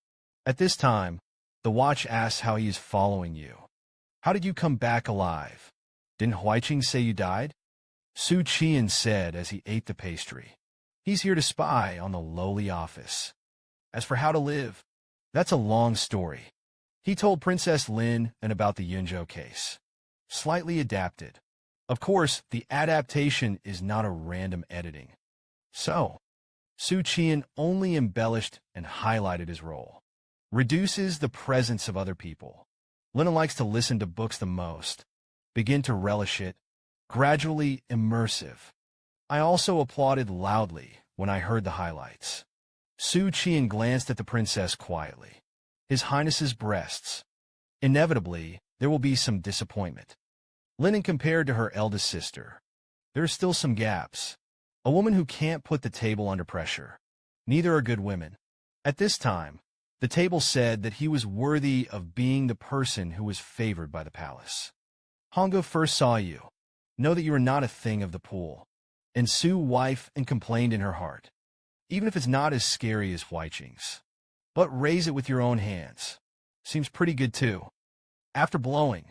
S1: At this time, the watch asks how he is following you. How did you come back alive? Didn't Huiqing say you died? Xu Qian said as he ate the pastry. He's here to spy on the lowly office. As for how to live, that's a long story. He told Princess Lin and about the Yunzhou case. Slightly adapted. Of course, the adaptation is not a random editing. So, Xu Qian only embellished and highlighted his role. Reduces the presence of other people. Lina likes to listen to books the most. Begin to relish it. Gradually immersive. I also applauded loudly when I heard the highlights. Xu Qian glanced at the princess quietly. His Highness's breasts. Inevitably, there will be some disappointment. Linen compared to her eldest sister. There are still some gaps. A woman who can't put the table under pressure. Neither are good women. At this time, the table said that he was worthy of being the person who was favored by the palace. Hongo first saw you. Know that you are not a thing of the pool. And Xu wife and complained in her heart. Even if it's not as scary as Huiqing's. But raise it with your own hands. Seems pretty good too. After blowing,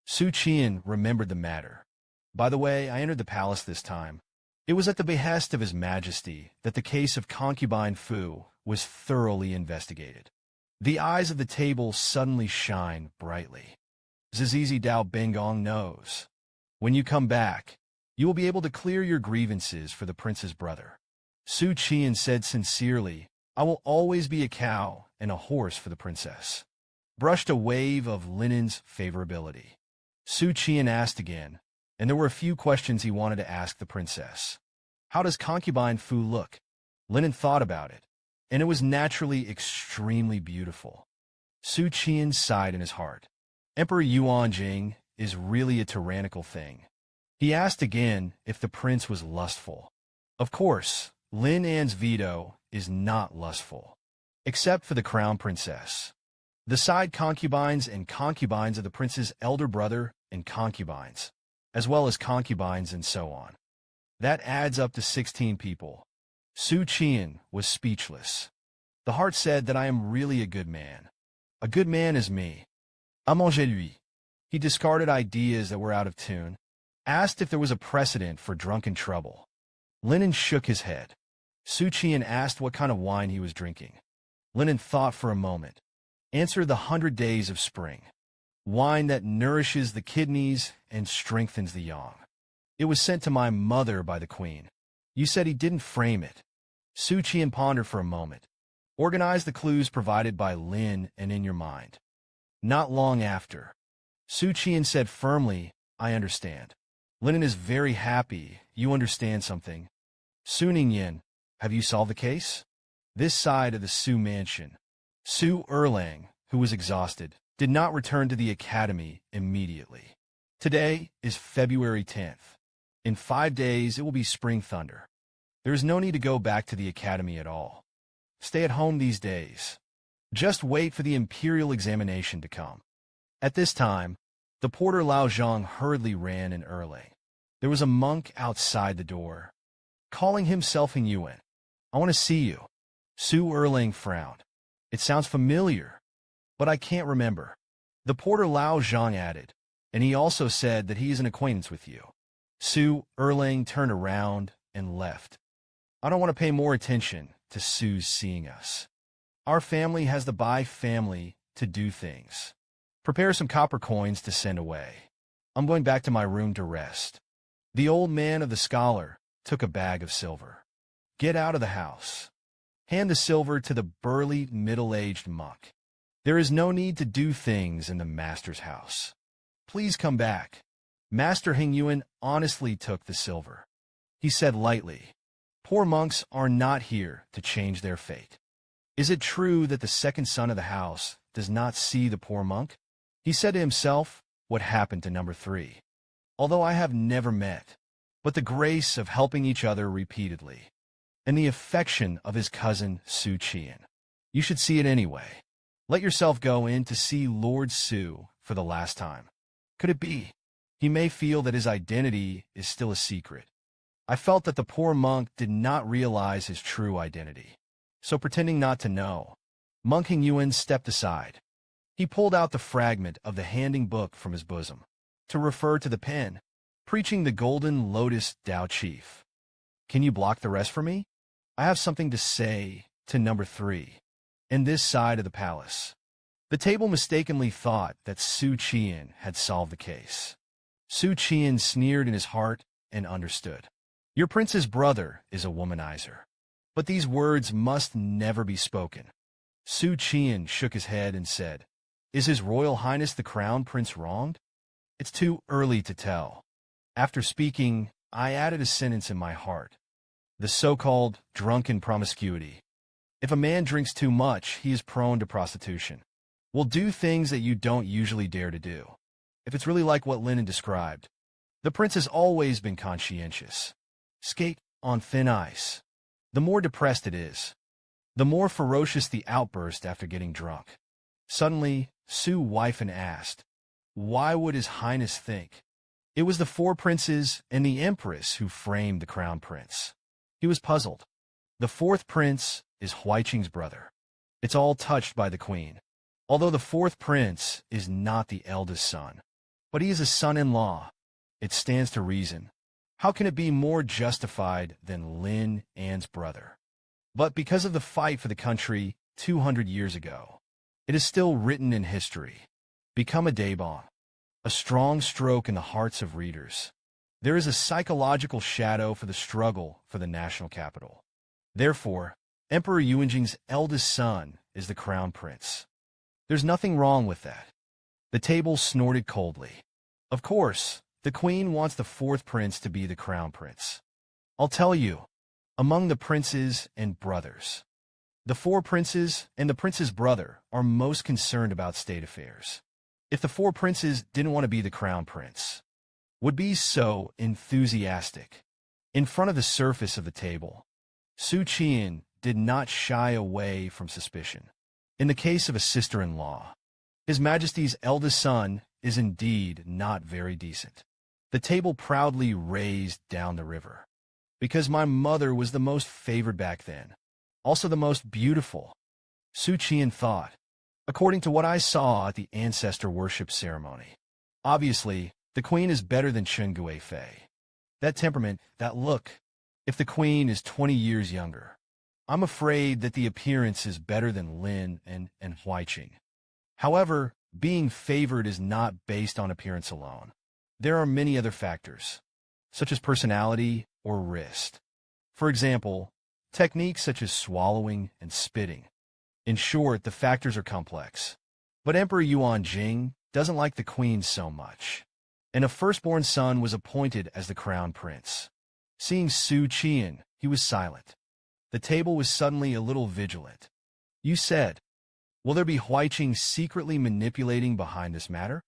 S1: Xu Qian remembered the matter. By the way, I entered the palace this time. It was at the behest of His Majesty that the case of concubine Fu was thoroughly investigated. The eyes of the table suddenly shine brightly. Zizizi Dao Bengong knows. When you come back, you will be able to clear your grievances for the prince's brother. Xu Qian said sincerely, I will always be a cow and a horse for the princess. Brushed a wave of Linen's favorability. Xu Qian asked again, and there were a few questions he wanted to ask the princess. How does concubine Fu look? Linen thought about it, and it was naturally extremely beautiful. Xu Qian sighed in his heart. Emperor Yuanjing is really a tyrannical thing. He asked again if the prince was lustful. Of course, Lin An's veto is not lustful, except for the crown princess. The side concubines and concubines of the prince's elder brother and concubines, as well as concubines and so on. That adds up to 16 people. Xu Qian was speechless. The heart said that I am really a good man. A good man is me. À manger lui. He discarded ideas that were out of tune, asked if there was a precedent for drunken trouble. Linen shook his head. Xu Qian asked what kind of wine he was drinking. Linen thought for a moment. Answered the 100 days of spring. Wine that nourishes the kidneys and strengthens the young. It was sent to my mother by the queen. You said he didn't frame it. Xu Qian pondered for a moment. Organize the clues provided by Lin and in your mind. Not long after, Xu Qian said firmly, I understand. Linen is very happy you understand something. Su Ningyan, have you solved the case? This side of the Su mansion. Su Erlang, who was exhausted, did not return to the academy immediately. Today is February 10th. In 5 days, it will be spring thunder. There is no need to go back to the academy at all. Stay at home these days. Just wait for the imperial examination to come. At this time, the porter Lao Zhang hurriedly ran in Erlang. There was a monk outside the door, calling himself in Yuan. I want to see you. Su Erlang frowned. It sounds familiar, but I can't remember. The porter Lao Zhang added, and he also said that he is an acquaintance with you. Su Erlang turned around and left. I don't want to pay more attention to Su's seeing us. Our family has the Bai family to do things. Prepare some copper coins to send away. I'm going back to my room to rest. The old man of the scholar took a bag of silver. Get out of the house. Hand the silver to the burly, middle-aged monk. There is no need to do things in the master's house. Please come back. Master Hengyuan honestly took the silver. He said lightly, poor monks are not here to change their fate. Is it true that the second son of the house does not see the poor monk? He said to himself, what happened to number 3? Although I have never met, but the grace of helping each other repeatedly, and the affection of his cousin Xu Qian'an. You should see it anyway. Let yourself go in to see Lord Su for the last time. Could it be? He may feel that his identity is still a secret. I felt that the poor monk did not realize his true identity. So pretending not to know, Monk Hengyuan stepped aside. He pulled out the fragment of the handing book from his bosom to refer to the pen, preaching the Golden Lotus Tao Chief. Can you block the rest for me? I have something to say to number 3, in this side of the palace. The table mistakenly thought that Xu Qian had solved the case. Xu Qian sneered in his heart and understood. Your prince's brother is a womanizer. But these words must never be spoken. Xu Qian shook his head and said, is His Royal Highness the Crown Prince wronged? It's too early to tell. After speaking, I added a sentence in my heart. The so-called drunken promiscuity. If a man drinks too much, he is prone to prostitution. Will do things that you don't usually dare to do. If it's really like what Lennon described, the prince has always been conscientious. Skate on thin ice. The more depressed it is, the more ferocious the outburst after getting drunk. Suddenly, Su Weifan asked, why would His Highness think? It was the 4 princes and the empress who framed the crown prince. He was puzzled. The 4th prince is Huaiqing's brother. It's all touched by the queen. Although the 4th prince is not the eldest son, but he is a son-in-law. It stands to reason. How can it be more justified than Lin An's brother? But because of the fight for the country 200 years ago, it is still written in history. Become a daebon, a strong stroke in the hearts of readers. There is a psychological shadow for the struggle for the national capital. Therefore, Emperor Yuanjing's eldest son is the crown prince. There's nothing wrong with that. The table snorted coldly. Of course, the queen wants the 4th prince to be the crown prince. I'll tell you, among the princes and brothers, the 4 princes and the prince's brother are most concerned about state affairs. If the 4 princes didn't want to be the crown prince, would be so enthusiastic. In front of the surface of the table, Xu Qian did not shy away from suspicion. In the case of a sister-in-law, His Majesty's eldest son is indeed not very decent. The table proudly raised down the river. Because my mother was the most favored back then, also the most beautiful, Xu Qian thought, according to what I saw at the ancestor worship ceremony. Obviously, the queen is better than Chen Guifei. That temperament, that look, if the queen is 20 years younger. I'm afraid that the appearance is better than Lin and Huaiqing. However, being favored is not based on appearance alone. There are many other factors, such as personality or wrist. For example, techniques such as swallowing and spitting. In short, the factors are complex. But Emperor Yuanjing doesn't like the queen so much, and a firstborn son was appointed as the crown prince. Seeing Xu Qian, he was silent. The table was suddenly a little vigilant. You said, will there be Huaiqing secretly manipulating behind this matter?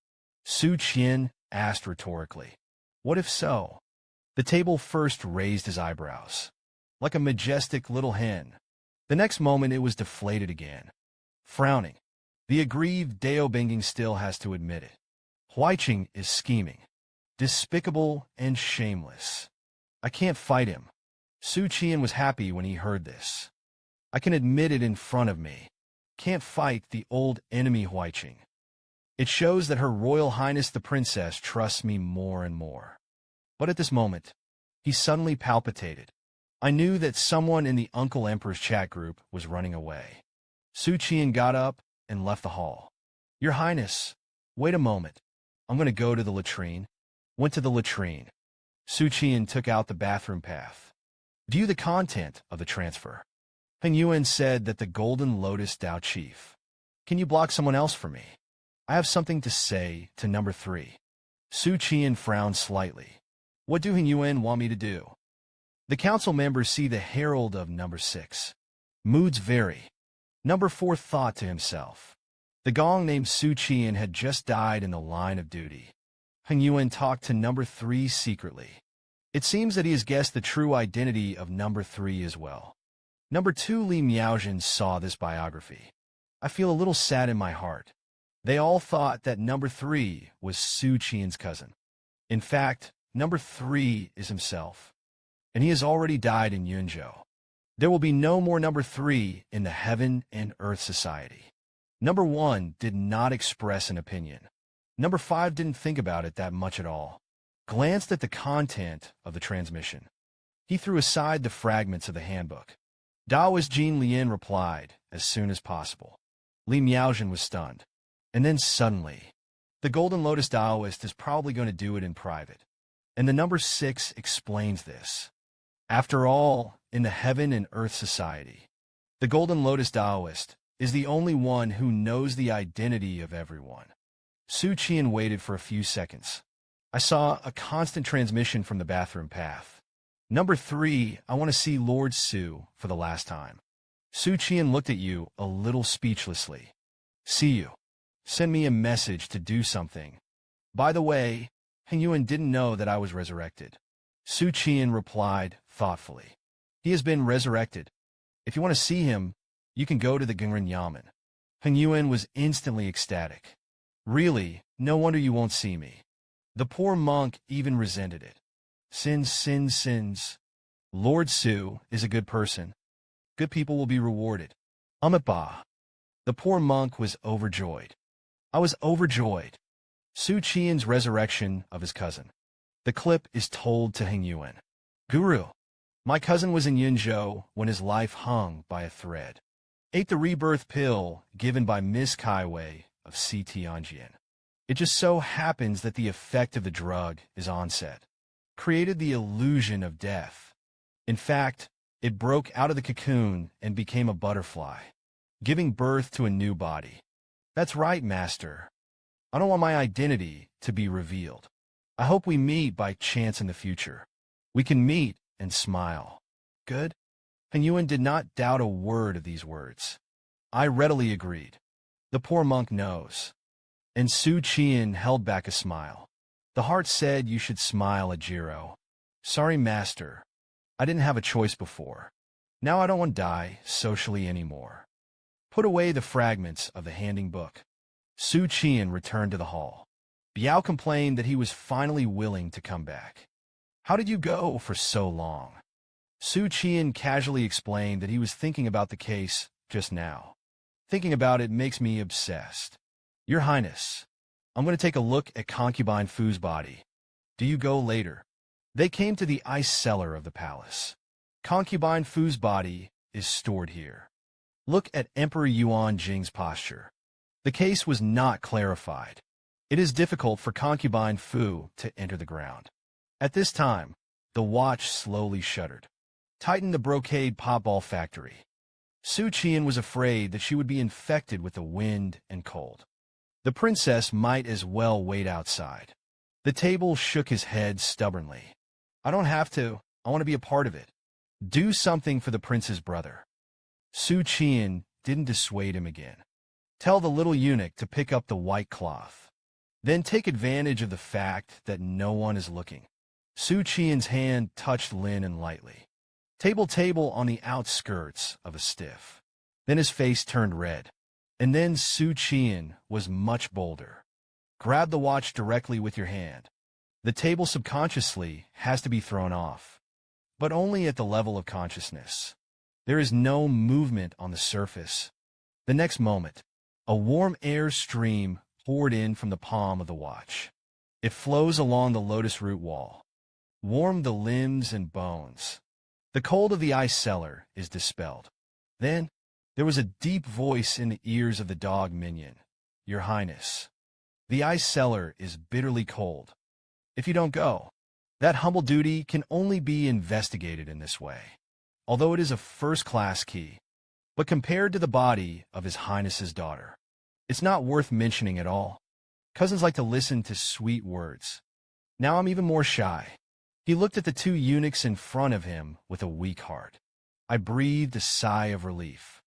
S1: Xu Qian asked rhetorically. What if so? The table first raised his eyebrows, like a majestic little hen. The next moment it was deflated again. Frowning, the aggrieved Daoists still has to admit it. Huaiqing is scheming. Despicable and shameless. I can't fight him. Xu Qian was happy when he heard this. I can admit it in front of me. Can't fight the old enemy Huaiqing. It shows that Her Royal Highness the Princess trusts me more and more. But at this moment, he suddenly palpitated. I knew that someone in the Uncle Emperor's chat group was running away. Xu Qian got up and left the hall. Your Highness, wait a moment. I'm going to go to the latrine. Went to the latrine. Xu Qian took out the bathroom path. View the content of the transfer. Peng Yuan said that the Golden Lotus Dao Chief. Can you block someone else for me? I have something to say to number 3. Xu Qian frowned slightly. What do Peng Yuan want me to do? The council members see the herald of number 6. Moods vary. Number 4 thought to himself. The gong named Xu Qian had just died in the line of duty. Peng Yuan talked to number 3 secretly. It seems that he has guessed the true identity of number 3 as well. Number 2 Li Miaojin saw this biography. I feel a little sad in my heart. They all thought that number 3 was Xu Qian's cousin. In fact, number 3 is himself. And he has already died in Yunzhou. There will be no more number 3 in the Heaven and Earth Society. Number 1 did not express an opinion. Number 5 didn't think about it that much at all. Glanced at the content of the transmission. He threw aside the fragments of the handbook. Daoist Jin Lian replied as soon as possible. Li Miaojin was stunned. And then suddenly, the Golden Lotus Daoist is probably going to do it in private. And the number 6 explains this. After all, in the Heaven and Earth Society, the Golden Lotus Daoist is the only one who knows the identity of everyone. Xu Qian waited for a few seconds. I saw a constant transmission from the bathroom path. Number 3, I want to see Lord Xu for the last time. Xu Qian looked at you a little speechlessly. See you. Send me a message to do something. By the way, Peng Yuan didn't know that I was resurrected. Xu Qian replied thoughtfully. He has been resurrected. If you want to see him, you can go to the Gengren Yamen. Peng Yuan was instantly ecstatic. Really, no wonder you won't see me. The poor monk even resented it. Sins. Lord Xu is a good person. Good people will be rewarded. Ba. The poor monk was overjoyed. I was overjoyed. Xu Qian's resurrection of his cousin. The clip is told to Peng Yuan. Guru, my cousin was in Yunzhou when his life hung by a thread. Ate the rebirth pill given by Miss Kaiwei of Tianjin. It just so happens that the effect of the drug is onset. Created the illusion of death. In fact, it broke out of the cocoon and became a butterfly, giving birth to a new body. That's right, Master. I don't want my identity to be revealed. I hope we meet by chance in the future. We can meet and smile. Good? Peng Yuan did not doubt a word of these words. I readily agreed. The poor monk knows. And Xu Qian held back a smile. The heart said you should smile at Jiro. Sorry, Master. I didn't have a choice before. Now I don't want to die socially anymore. Put away the fragments of the handing book. Xu Qian returned to the hall. Biao complained that he was finally willing to come back. How did you go for so long? Xu Qian casually explained that he was thinking about the case just now. Thinking about it makes me obsessed. Your Highness, I'm going to take a look at Concubine Fu's body. Do you go later? They came to the ice cellar of the palace. Concubine Fu's body is stored here. Look at Emperor Yuan Jing's posture. The case was not clarified. It is difficult for Concubine Fu to enter the ground. At this time, the watch slowly shuddered. Tighten the brocade popball factory. Xu Qian was afraid that she would be infected with the wind and cold. The princess might as well wait outside. The table shook his head stubbornly. I don't have to. I want to be a part of it. Do something for the prince's brother. Xu Qian didn't dissuade him again. Tell the little eunuch to pick up the white cloth. Then take advantage of the fact that no one is looking. Xu Qian's hand touched linen lightly. Table on the outskirts of a stiff. Then his face turned red. And then Xu Qian was much bolder. Grab the watch directly with your hand. The table subconsciously has to be thrown off, but only at the level of consciousness. There is no movement on the surface. The next moment, a warm air stream poured in from the palm of the watch. It flows along the lotus root wall, warmed the limbs and bones. The cold of the ice cellar is dispelled. Then, there was a deep voice in the ears of the dog minion. Your Highness, the ice cellar is bitterly cold. If you don't go, that humble duty can only be investigated in this way, although it is a first-class key. But compared to the body of His Highness's daughter, it's not worth mentioning at all. Cousins like to listen to sweet words. Now I'm even more shy. He looked at the two eunuchs in front of him with a weak heart. I breathed a sigh of relief,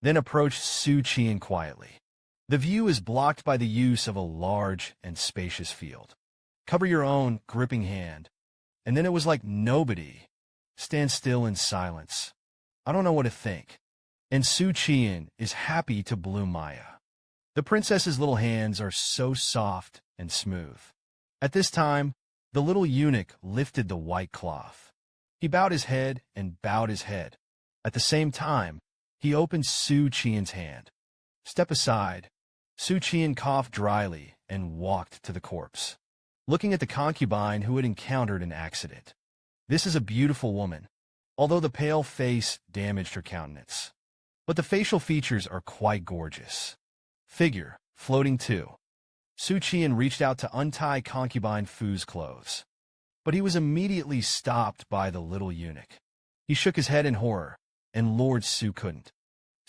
S1: then approached Xu Qian'an quietly. The view is blocked by the use of a large and spacious field. Cover your own gripping hand. And then it was like nobody. Stand still in silence. I don't know what to think. And Xu Qian'an is happy to bloom Maya. The princess's little hands are so soft and smooth. At this time, the little eunuch lifted the white cloth. He bowed his head and bowed his head. At the same time, he opened Xu Qian'an's hand. Step aside. Xu Qian'an coughed dryly and walked to the corpse, looking at the concubine who had encountered an accident. This is a beautiful woman, although the pale face damaged her countenance. But the facial features are quite gorgeous. Figure, floating too. Xu Qian'an reached out to untie concubine Fu's clothes, but he was immediately stopped by the little eunuch. He shook his head in horror, and Lord Xu couldn't.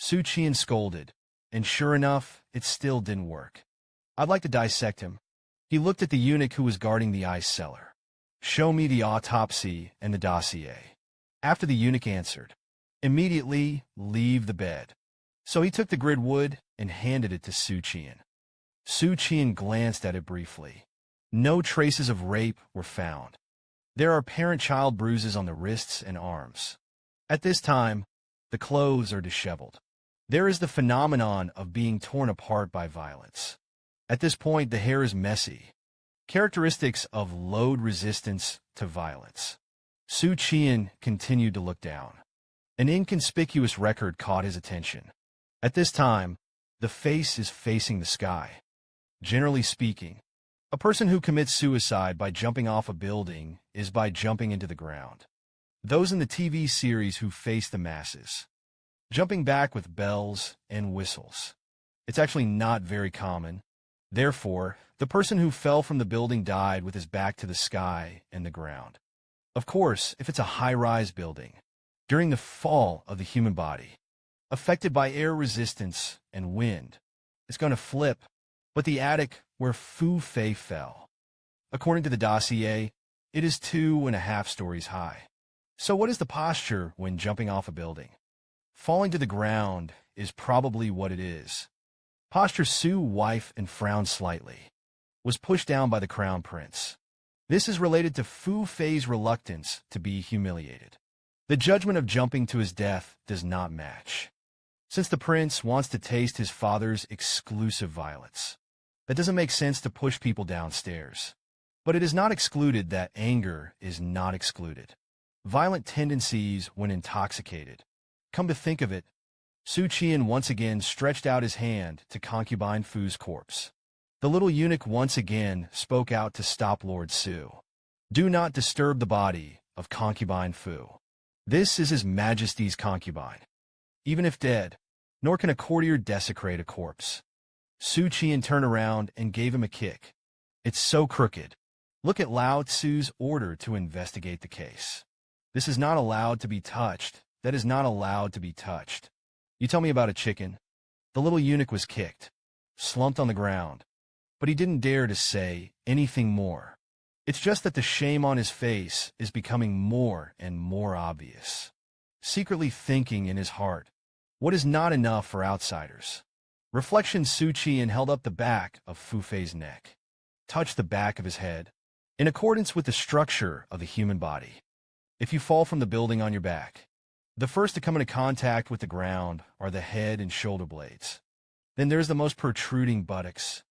S1: Xu Qian'an scolded, and sure enough, it still didn't work. I'd like to dissect him. He looked at the eunuch who was guarding the ice cellar. Show me the autopsy and the dossier. After the eunuch answered, immediately leave the bed. So he took the grid wood and handed it to Xu Qian'an. Xu Qian'an glanced at it briefly. No traces of rape were found. There are parent-child bruises on the wrists and arms. At this time, the clothes are disheveled. There is the phenomenon of being torn apart by violence. At this point, the hair is messy. Characteristics of load resistance to violence. Xu Qian'an continued to look down. An inconspicuous record caught his attention. At this time, the face is facing the sky. Generally speaking, a person who commits suicide by jumping off a building is by jumping into the ground. Those in the TV series who face the masses, jumping back with bells and whistles. It's actually not very common. Therefore, the person who fell from the building died with his back to the sky and the ground. Of course, if it's a high-rise building, during the fall of the human body, affected by air resistance and wind, it's going to flip. But the attic where Fu Fei fell, according to the dossier, it is 2.5 stories high. So what is the posture when jumping off a building? Falling to the ground is probably what it is. Posture Su, wife, and frowned slightly, was pushed down by the crown prince. This is related to Fu Fei's reluctance to be humiliated. The judgment of jumping to his death does not match, since the prince wants to taste his father's exclusive violence. That doesn't make sense to push people downstairs. But it is not excluded that anger is not excluded. Violent tendencies when intoxicated. Come to think of it, Xu Qian'an once again stretched out his hand to concubine Fu's corpse. The little eunuch once again spoke out to stop Lord Xu. Do not disturb the body of concubine Fu. This is His Majesty's concubine. Even if dead, nor can a courtier desecrate a corpse. Xu Qian'an turned around and gave him a kick. It's so crooked. Look at Lao Tzu's order to investigate the case. This is not allowed to be touched. That is not allowed to be touched. You tell me about a chicken. The little eunuch was kicked, slumped on the ground, but he didn't dare to say anything more. It's just that the shame on his face is becoming more and more obvious. Secretly thinking in his heart, what is not enough for outsiders? Reflection. Xu Qian'an held up the back of Fu Fei's neck, touched the back of his head, in accordance with the structure of the human body. If you fall from the building on your back, the first to come into contact with the ground are the head and shoulder blades. Then there's the most protruding buttocks.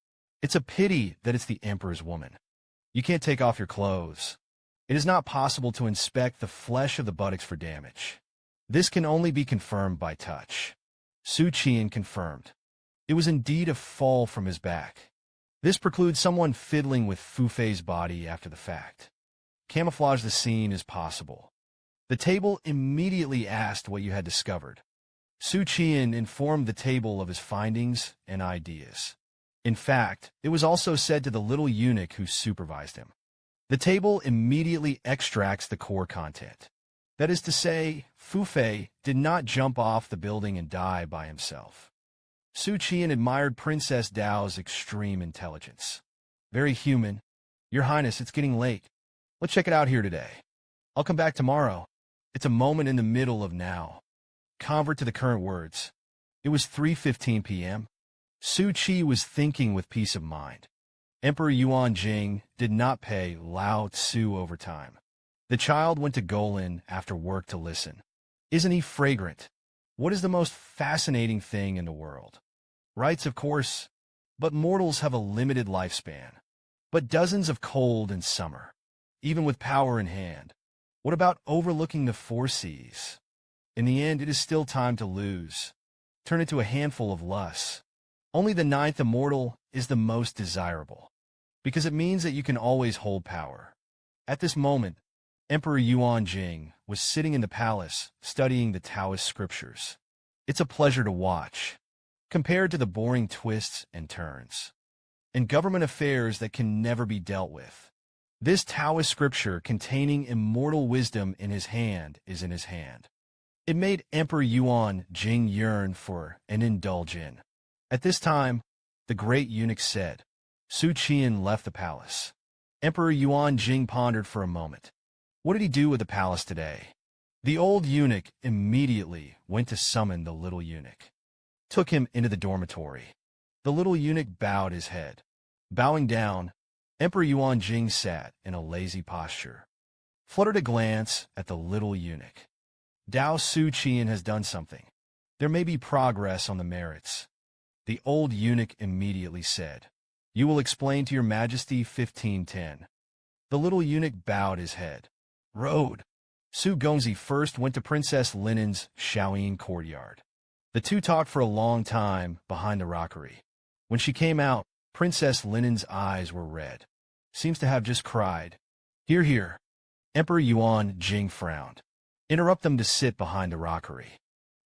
S1: It's a pity that it's the emperor's woman. You can't take off your clothes. It is not possible to inspect the flesh of the buttocks for damage. This can only be confirmed by touch. Xu Qian'an confirmed. It was indeed a fall from his back. This precludes someone fiddling with Fu Fei's body after the fact. Camouflage the scene is possible. The table immediately asked what you had discovered. Xu Qian'an informed the table of his findings and ideas. In fact, it was also said to the little eunuch who supervised him. The table immediately extracts the core content. That is to say, Fu Fei did not jump off the building and die by himself. Xu Qian'an admired Princess Dao's extreme intelligence. Very human. Your Highness, it's getting late. Let's check it out here today. I'll come back tomorrow. It's a moment in the middle of now. Convert to the current words. It was 3:15 p.m. Su Qi was thinking with peace of mind. Emperor Yuan Jing did not pay Lao Tzu overtime. The child went to Golan after work to listen. Isn't he fragrant? What is the most fascinating thing in the world? Rights, of course, but mortals have a limited lifespan. But dozens of cold in summer, even with power in hand. What about overlooking the four seas? In the end, it is still time to lose. Turn it to a handful of lusts. Only the ninth immortal is the most desirable, because it means that you can always hold power. At this moment, Emperor Yuan Jing was sitting in the palace studying the Taoist scriptures. It's a pleasure to watch, compared to the boring twists and turns in government affairs that can never be dealt with. This Taoist scripture containing immortal wisdom in his hand is in his hand. It made Emperor Yuan Jing yearn for an indulgence. At this time, the great eunuch said. Xu Qian'an left the palace. Emperor Yuan Jing pondered for a moment. What did he do with the palace today? The old eunuch immediately went to summon the little eunuch. Took him into the dormitory. The little eunuch bowed his head. Bowing down, Emperor Yuan Jing sat in a lazy posture. Fluttered a glance at the little eunuch. Dao Xu Qian'an has done something. There may be progress on the merits. The old eunuch immediately said. You will explain to your majesty 1510. The little eunuch bowed his head. Road. Su Gongzi first went to Princess Linen's Shaoyin courtyard. The two talked for a long time behind the rockery. When she came out, Princess Linen's eyes were red. Seems to have just cried. Hear, hear. Emperor Yuan Jing frowned. Interrupt them to sit behind the rockery.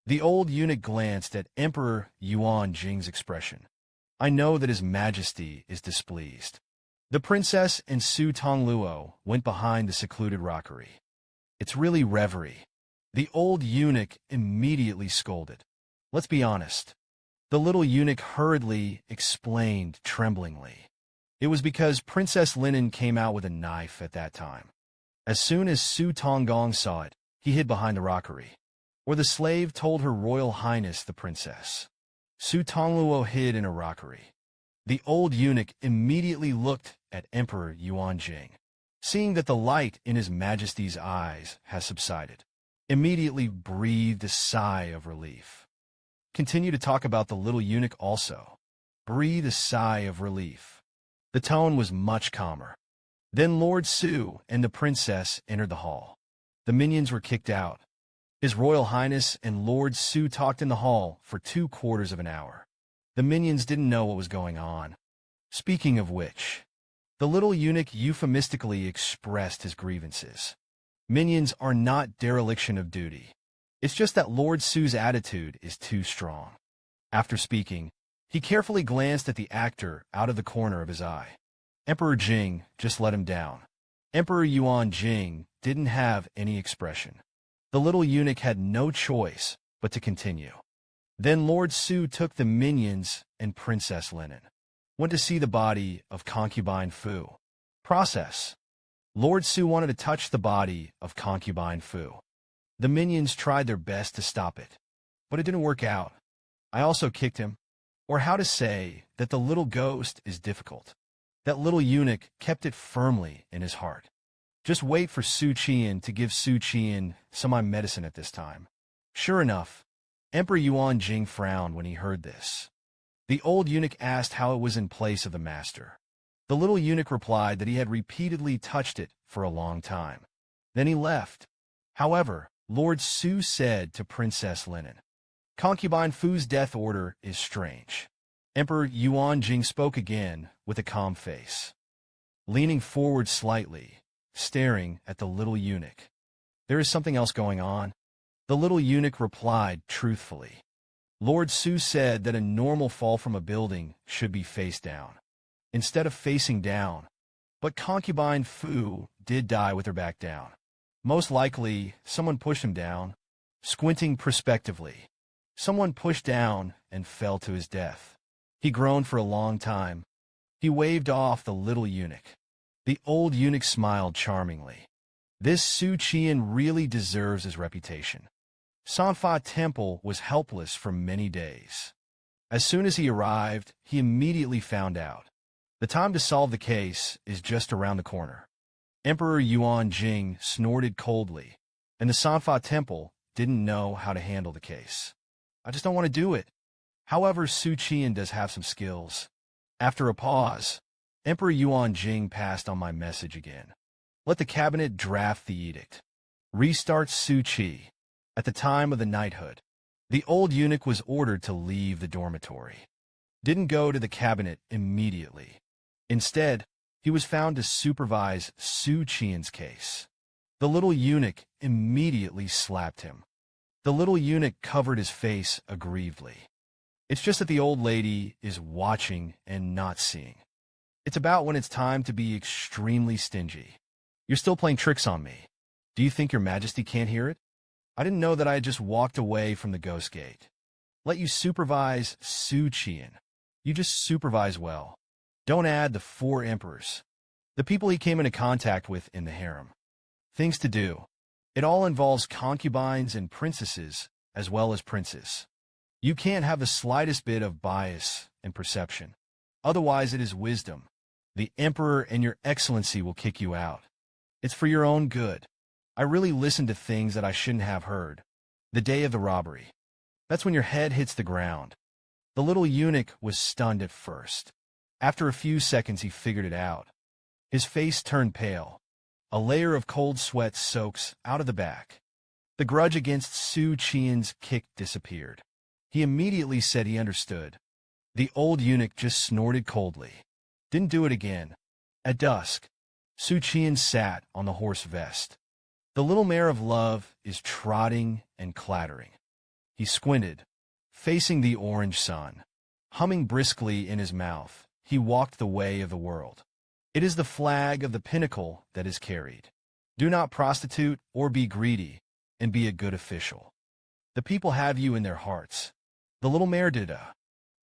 S1: The old eunuch glanced at Emperor Yuan Jing's expression. I know that His Majesty is displeased. The princess and Su Tongluo went behind the secluded rockery. It's really reverie. The old eunuch immediately scolded. Let's be honest. The little eunuch hurriedly explained tremblingly. It was because Princess Linen came out with a knife at that time. As soon as Su Tonggong saw it, he hid behind the rockery. Or the slave told Her Royal Highness the princess. Su Tongluo hid in a rockery. The old eunuch immediately looked at Emperor Yuan Jing. Seeing that the light in His Majesty's eyes has subsided, immediately breathed a sigh of relief. Continue to talk about the little eunuch also. Breathe a sigh of relief. The tone was much calmer. Then Lord Su and the princess entered the hall. The minions were kicked out. His Royal Highness and Lord Su talked in the hall for 2/4 of an hour. The minions didn't know what was going on. Speaking of which, the little eunuch euphemistically expressed his grievances. Minions are not dereliction of duty. It's just that Lord Su's attitude is too strong. After speaking, he carefully glanced at the actor out of the corner of his eye. Emperor Jing just let him down. Emperor Yuan Jing didn't have any expression. The little eunuch had no choice but to continue. Then Lord Su took the minions and Princess Linen. Went to see the body of concubine Fu. Process. Lord Su wanted to touch the body of concubine Fu. The minions tried their best to stop it, but it didn't work out. I also kicked him. Or how to say that the little ghost is difficult. That little eunuch kept it firmly in his heart. Just wait for Xu Qian'an to give Xu Qian'an some medicine at this time. Sure enough, Emperor Yuan Jing frowned when he heard this. The old eunuch asked how it was in place of the master. The little eunuch replied that he had repeatedly touched it for a long time. Then he left. However, Lord Su said to Princess Linen, "Concubine Fu's death order is strange." Emperor Yuan Jing spoke again with a calm face, leaning forward slightly, staring at the little eunuch. "There is something else going on." The little eunuch replied truthfully. Lord Su said that a normal fall from a building should be face down, instead of facing down. But concubine Fu did die with her back down. Most likely, someone pushed him down. Squinting prospectively, someone pushed down and fell to his death. He groaned for a long time. He waved off the little eunuch. The old eunuch smiled charmingly. This Xu Qian'an really deserves his reputation. Sanfa Temple was helpless for many days. As soon as he arrived, he immediately found out. The time to solve the case is just around the corner. Emperor Yuan Jing snorted coldly, and the Sanfa Temple didn't know how to handle the case. "I just don't want to do it." However, Xu Qian'an does have some skills. After a pause, Emperor Yuan Jing passed on my message again. Let the cabinet draft the edict. Restart Xu Qi. At the time of the knighthood, the old eunuch was ordered to leave the dormitory. Didn't go to the cabinet immediately. Instead, he was found to supervise Xu Qian's case. The little eunuch immediately slapped him. The little eunuch covered his face aggrievedly. It's just that the old lady is watching and not seeing. It's about when it's time to be extremely stingy. "You're still playing tricks on me. Do you think your majesty can't hear it? I didn't know that I had just walked away from the ghost gate. Let you supervise Xu Qian'an. You just supervise well. Don't add the 4 emperors. The people he came into contact with in the harem. Things to do. It all involves concubines and princesses, as well as princes. You can't have the slightest bit of bias and perception. Otherwise it is wisdom. The emperor and your excellency will kick you out. It's for your own good. I really listened to things that I shouldn't have heard. The day of the robbery. That's when your head hits the ground." The little eunuch was stunned at first. After a few seconds he figured it out. His face turned pale. A layer of cold sweat soaks out of the back. The grudge against Xu Qian's kick disappeared. He immediately said he understood. The old eunuch just snorted coldly. Didn't do it again. At dusk, Xu Qian sat on the horse vest. The little mare of love is trotting and clattering. He squinted, facing the orange sun. Humming briskly in his mouth, he walked the way of the world. It is the flag of the pinnacle that is carried. Do not prostitute or be greedy, and be a good official. The people have you in their hearts. The little mare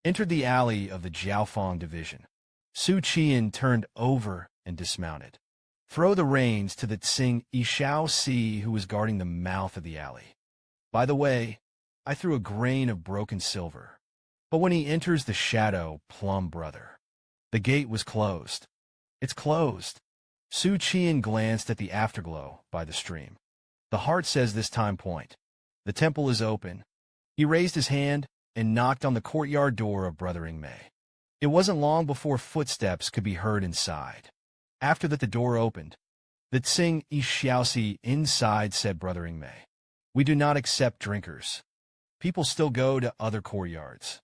S1: entered the alley of the Jiaofeng division. Xu Qian turned over and dismounted. Throw the reins to the Tsing Yishao Si who was guarding the mouth of the alley. By the way, I threw a grain of broken silver. But when he enters the shadow, plum brother. The gate was closed. It's closed. Xu Qian glanced at the afterglow by the stream. The heart says this time point. The temple is open. He raised his hand and knocked on the courtyard door of Brother Mei. It wasn't long before footsteps could be heard inside. After that the door opened. The Tsing Yixiaosi inside said Brother Mei. "We do not accept drinkers. People still go to other courtyards."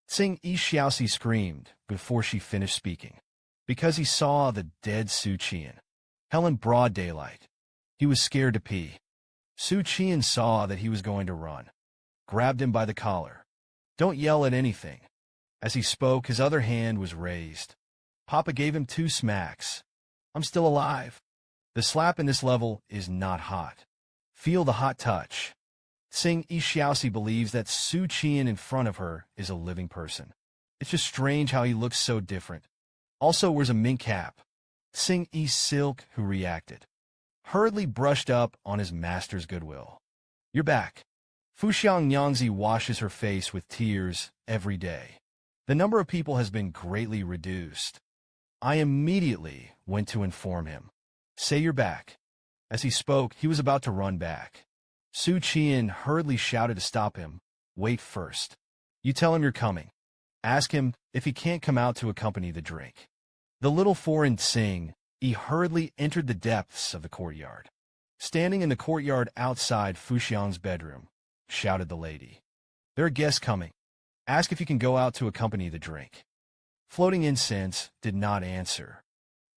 S1: Tsing Yixiaosi screamed before she finished speaking, because he saw the dead Xu Qian. Hell in broad daylight. He was scared to pee. Xu Qian saw that he was going to run. Grabbed him by the collar. "Don't yell at anything." As he spoke, his other hand was raised. Papa gave him 2 smacks. "I'm still alive." The slap in this level is not hot. Feel the hot touch. Tsing Yixiaosi believes that Xu Qian in front of her is a living person. It's just strange how he looks so different. Also wears a mink cap. Tsing Yi Silk, who reacted, hurriedly brushed up on his master's goodwill. "You're back." Fuxiang Yangtze washes her face with tears every day. The number of people has been greatly reduced. I immediately went to inform him. "Say you're back." As he spoke, he was about to run back. Xu Qian hurriedly shouted to stop him. "Wait first. You tell him you're coming. Ask him if he can't come out to accompany the drink." The little foreign Tsing, he hurriedly entered the depths of the courtyard. Standing in the courtyard outside Fuxiang's bedroom, shouted the lady. There are guests coming. Ask if you can go out to accompany the drink. Floating incense did not answer.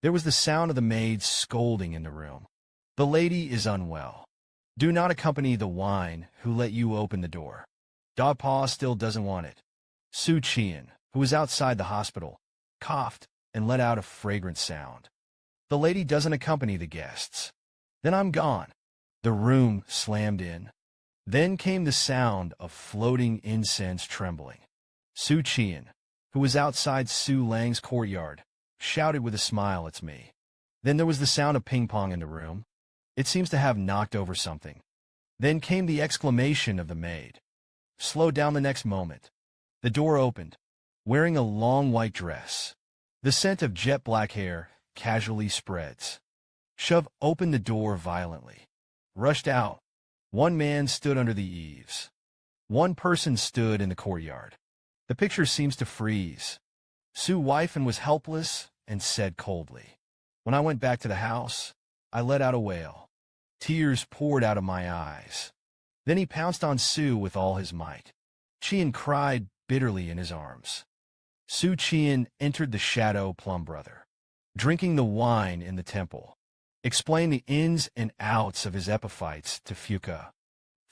S1: There was the sound of the maids scolding in the room. The lady is unwell. Do not accompany the wine who let you open the door. Da Pa still doesn't want it. Xu Qian'an, who was outside the hospital, coughed and let out a fragrant sound. The lady doesn't accompany the guests. Then I'm gone. The room slammed in. Then came the sound of floating incense trembling. Xu Qian'an, who was outside Su Lang's courtyard, shouted with a smile, "It's me." Then there was the sound of ping-pong in the room. It seems to have knocked over something. Then came the exclamation of the maid. Slowed down the next moment. The door opened, wearing a long white dress. The scent of jet black hair casually spreads. Shoved opened the door violently. Rushed out. One man stood under the eaves. One person stood in the courtyard. The picture seems to freeze. Su Weifan was helpless and said coldly, "When I went back to the house, I let out a wail. Tears poured out of my eyes." Then he pounced on Su with all his might. Qian cried bitterly in his arms. Xu Qian'an entered the shadow plum brother, drinking the wine in the temple. Explained the ins and outs of his epiphytes to Fuka.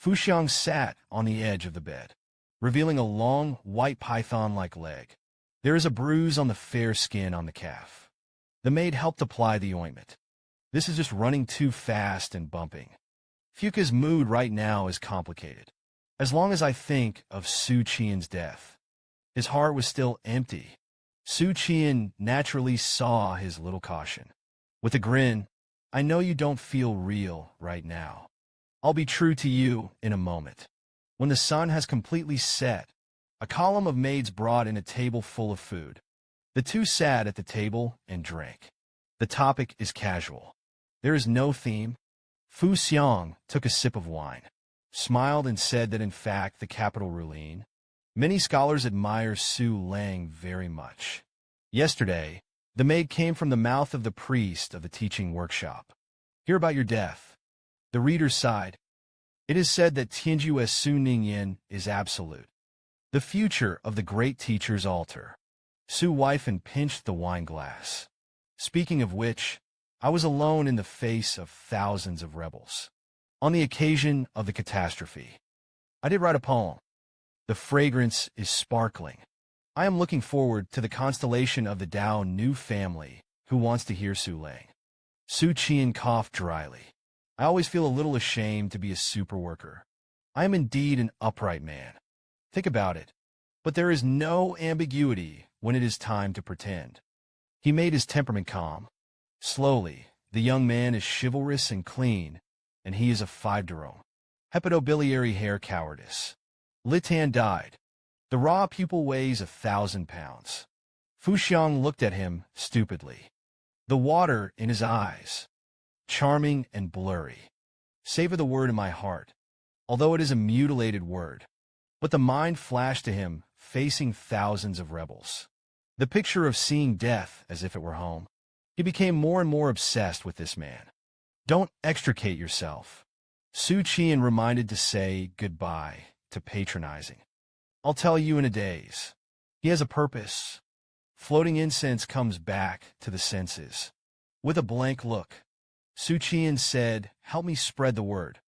S1: Fuxiang sat on the edge of the bed, revealing a long, white python-like leg. There is a bruise on the fair skin on the calf. The maid helped apply the ointment. This is just running too fast and bumping. Fuka's mood right now is complicated. As long as I think of Xu Qian's death, his heart was still empty. Xu Qian'an naturally saw his little caution. With a grin, "I know you don't feel real right now. I'll be true to you in a moment." When the sun has completely set, a column of maids brought in a table full of food. The two sat at the table and drank. The topic is casual. There is no theme. Fu Xiang took a sip of wine, smiled and said that in fact the capital ruling. Many scholars admire Su Lang very much. Yesterday, the maid came from the mouth of the priest of the teaching workshop. "Hear about your death." The reader sighed. It is said that Tianju Su Ningyan is absolute. The future of the great teacher's altar. Su Weifan pinched the wine glass. Speaking of which, I was alone in the face of thousands of rebels. On the occasion of the catastrophe, I did write a poem. The fragrance is sparkling. I am looking forward to the constellation of the Dao new family who wants to hear Su Lang. Xu Qian coughed dryly. I always feel a little ashamed to be a super worker. I am indeed an upright man. Think about it. But there is no ambiguity when it is time to pretend. He made his temperament calm. Slowly, the young man is chivalrous and clean, and he is a 5-derome. Hepatobiliary hair cowardice. Litan died. The raw pupil weighs 1,000 pounds. Fuxiang looked at him stupidly. The water in his eyes. Charming and blurry. Savor the word in my heart, although it is a mutilated word. But the mind flashed to him, facing thousands of rebels. The picture of seeing death as if it were home. He became more and more obsessed with this man. Don't extricate yourself. Xu Qian reminded to say goodbye to patronizing. I'll tell you in a daze. He has a purpose. Floating incense comes back to the senses. With a blank look, Xu Qian said, "Help me spread the word.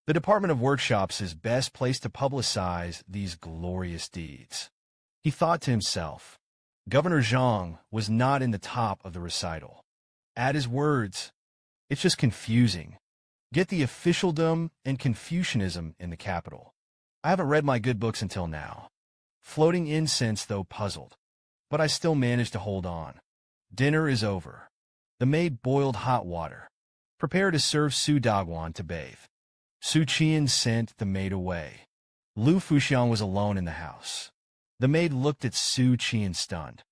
S1: The Department of Workshops is best placed to publicize these glorious deeds." He thought to himself, Governor Zhang was not in the top of the recital. Add his words. It's just confusing. Get the officialdom and Confucianism in the capital. I haven't read my good books until now. Floating incense, though, puzzled. But I still managed to hold on. Dinner is over. The maid boiled hot water. Prepare to serve Su Dagwan to bathe. Xu Qian sent the maid away. Lu Fuxiang was alone in the house. The maid looked at Xu Qian stunned.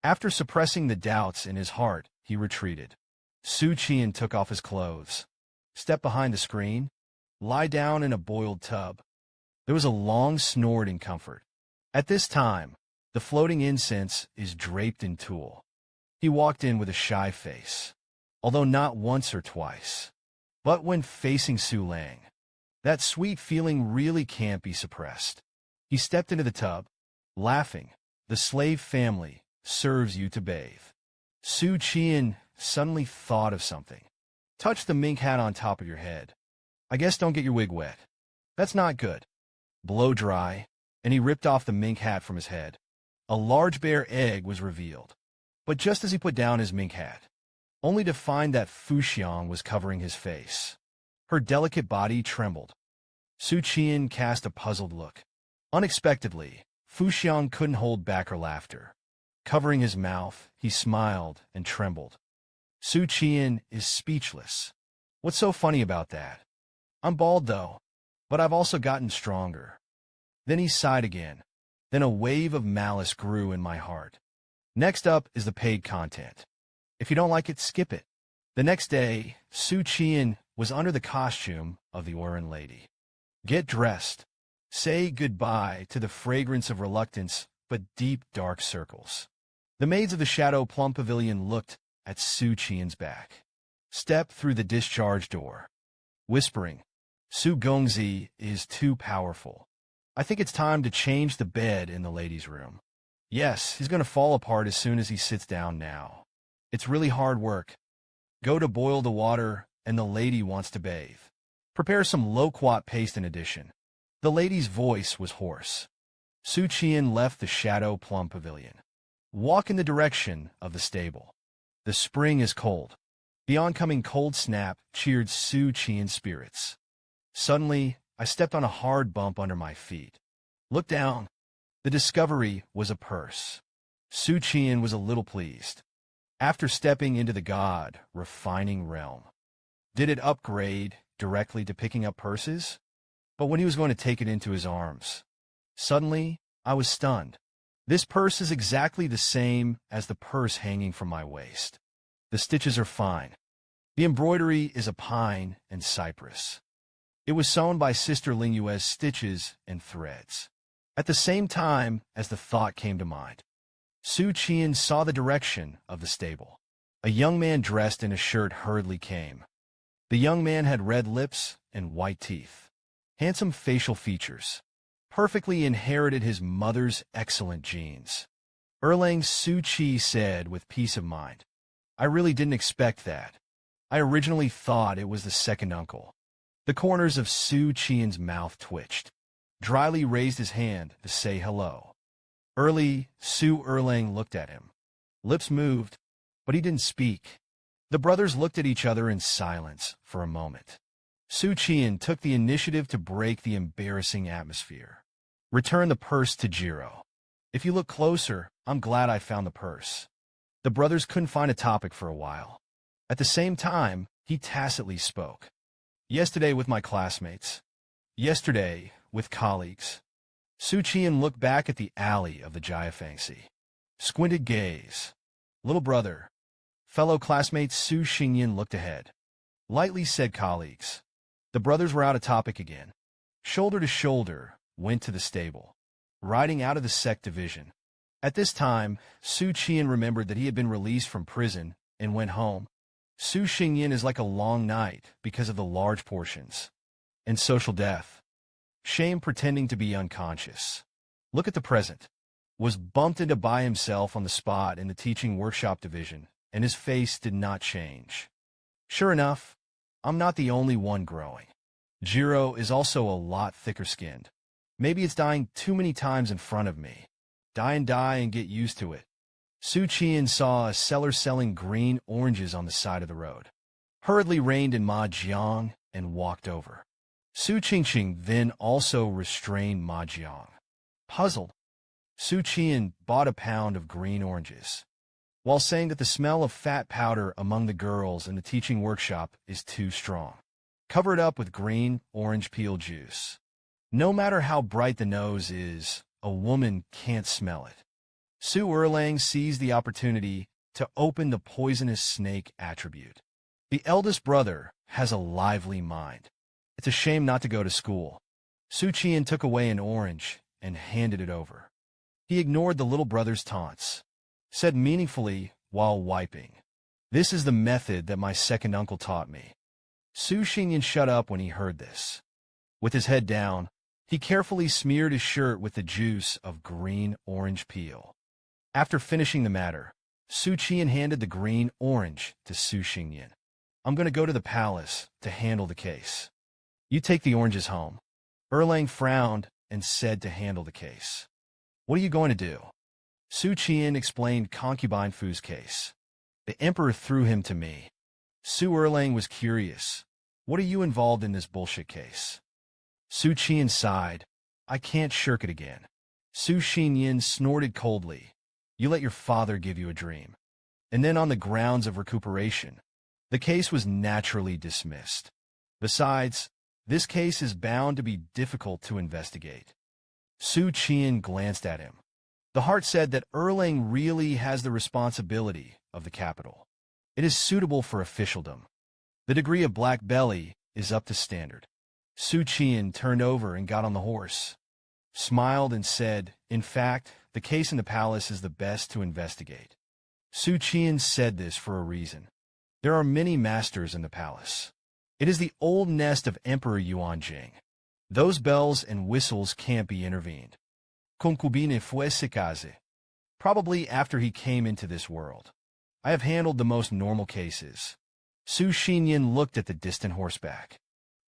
S1: After suppressing the doubts in his heart, he retreated. Xu Qian took off his clothes. Step behind the screen. Lie down in a boiled tub. There was a long snort in comfort. At this time, the floating incense is draped in tulle. He walked in with a shy face, although not once or twice. But when facing Su Lang, that sweet feeling really can't be suppressed. He stepped into the tub, laughing. The slave family serves you to bathe. Xu Qian suddenly thought of something. Touch the mink hat on top of your head. I guess don't get your wig wet. That's not good. Blow dry, and he ripped off the mink hat from his head. A large bear egg was revealed. But just as he put down his mink hat, only to find that Fu Xiang was covering his face. Her delicate body trembled. Xu Qian cast a puzzled look. Unexpectedly, Fu Xiang couldn't hold back her laughter. Covering his mouth, he smiled and trembled. Xu Qian is speechless. What's so funny about that? I'm bald, though, but I've also gotten stronger. Then he sighed again. Then a wave of malice grew in my heart. Next up is the paid content. If you don't like it, skip it. The next day, Xu Qian was under the costume of the Oran lady. Get dressed. Say goodbye to the fragrance of reluctance, but deep, dark circles. The maids of the Shadow Plum Pavilion looked at Xu Qian's back. Step through the discharge door. Whispering, Su Gongzi is too powerful. I think it's time to change the bed in the ladies' room. Yes, he's going to fall apart as soon as he sits down now. It's really hard work. Go to boil the water, and the lady wants to bathe. Prepare some loquat paste in addition. The lady's voice was hoarse. Xu Qian left the Shadow Plum Pavilion. Walk in the direction of the stable. The spring is cold. The oncoming cold snap cheered Xu Qian's spirits. Suddenly, I stepped on a hard bump under my feet. Looked down. The discovery was a purse. Xu Qian was a little pleased. After stepping into the God-refining realm, did it upgrade directly to picking up purses? But when he was going to take it into his arms, suddenly, I was stunned. This purse is exactly the same as the purse hanging from my waist. The stitches are fine. The embroidery is a pine and cypress. It was sewn by Sister Lingyue's stitches and threads. At the same time as the thought came to mind, Xu Qian saw the direction of the stable. A young man dressed in a shirt hurriedly came. The young man had red lips and white teeth. Handsome facial features. Perfectly inherited his mother's excellent genes. Erlang Su Qi said with peace of mind, I really didn't expect that. I originally thought it was the second uncle. The corners of Xu Qian's mouth twitched. Dryly raised his hand to say hello. Su Erlang looked at him. Lips moved, but he didn't speak. The brothers looked at each other in silence for a moment. Xu Qian took the initiative to break the embarrassing atmosphere. Return the purse to Jiro. If you look closer, I'm glad I found the purse. The brothers couldn't find a topic for a while. At the same time, he tacitly spoke. Yesterday with my classmates. Yesterday with colleagues. Xu Qian looked back at the alley of the Jiafangxi. Squinted gaze. Little brother. Fellow classmates Xu Xingyan looked ahead. Lightly said colleagues. The brothers were out of topic again. Shoulder to shoulder, went to the stable. Riding out of the sect division. At this time, Xu Qian remembered that he had been released from prison and went home. Xu Xingyan is like a long night because of the large portions. And social death. Shame pretending to be unconscious. Look at the present. Was bumped into by himself on the spot in the teaching workshop division, and his face did not change. Sure enough, I'm not the only one growing. Jiro is also a lot thicker-skinned. Maybe it's dying too many times in front of me. Die and get used to it. Xu Qian saw a seller selling green oranges on the side of the road. Hurriedly reined in Ma Jiang and walked over. Su Qingqing then also restrained Ma Jiang. Puzzled, Xu Qian bought a pound of green oranges, while saying that the smell of fat powder among the girls in the teaching workshop is too strong. Cover it up with green orange peel juice. No matter how bright the nose is, a woman can't smell it. Su Erlang seized the opportunity to open the poisonous snake attribute. The eldest brother has a lively mind. It's a shame not to go to school. Xu Qian took away an orange and handed it over. He ignored the little brother's taunts, said meaningfully, while wiping. This is the method that my second uncle taught me. Xu Qian'an shut up when he heard this. With his head down, he carefully smeared his shirt with the juice of green-orange peel. After finishing the matter, Xu Qian'an handed the green-orange to Xu Qian'an. I'm going to go to the palace to handle the case. You take the oranges home. Erlang frowned and said to handle the case. What are you going to do? Xu Qian'an explained concubine Fu's case. The emperor threw him to me. Su Erlang was curious. What are you involved in this bullshit case? Xu Qian'an sighed. I can't shirk it again. Xu Qian'an snorted coldly. You let your father give you a dream. And then on the grounds of recuperation, the case was naturally dismissed. Besides, this case is bound to be difficult to investigate. Xu Qian'an glanced at him. The heart said that Erlang really has the responsibility of the capital. It is suitable for officialdom. The degree of black belly is up to standard. Xu Qian'an turned over and got on the horse, smiled and said, in fact, the case in the palace is the best to investigate. Xu Qian'an said this for a reason. There are many masters in the palace. It is the old nest of Emperor Yuan Jing. Those bells and whistles can't be intervened. Concubine fue se case. Probably after he came into this world. I have handled the most normal cases. Xu Qian'an looked at the distant horseback.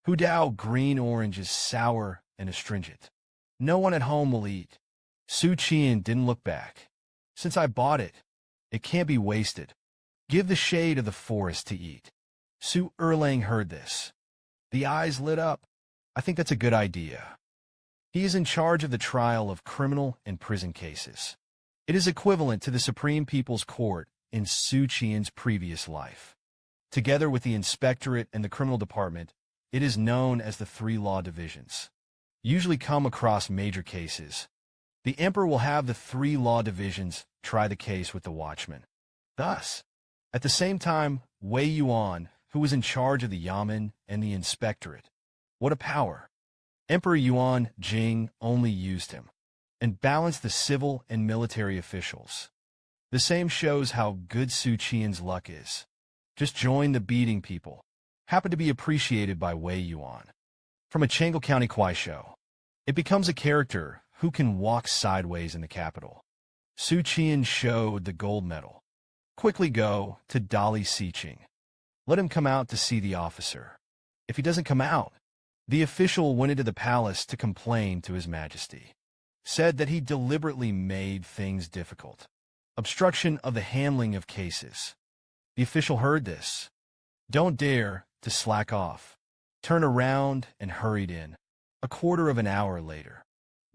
S1: Hu Dao green-orange is sour and astringent. No one at home will eat. Xu Qian'an didn't look back. Since I bought it, it can't be wasted. Give the shade of the forest to eat. Su Erlang heard this. The eyes lit up. I think that's a good idea. He is in charge of the trial of criminal and prison cases. It is equivalent to the Supreme People's Court in Xu Qian's previous life. Together with the inspectorate and the criminal department, it is known as the three law divisions. Usually come across major cases. The emperor will have the three law divisions try the case with the watchman. Thus, at the same time, Wei Yuan, who was in charge of the yamen and the inspectorate. What a power! Emperor Yuan Jing only used him, and balanced the civil and military officials. The same shows how good Xu Qian's luck is. Just join the beating people. Happen to be appreciated by Wei Yuan. From a Chang'an County Kwai show, it becomes a character who can walk sideways in the capital. Xu Qian'an showed the gold medal. Quickly go to Dali Siqing. Let him come out to see the officer. If he doesn't come out, the official went into the palace to complain to His Majesty. Said that he deliberately made things difficult. Obstruction of the handling of cases. The official heard this. Don't dare to slack off. Turn around and hurried in. A quarter of an hour later,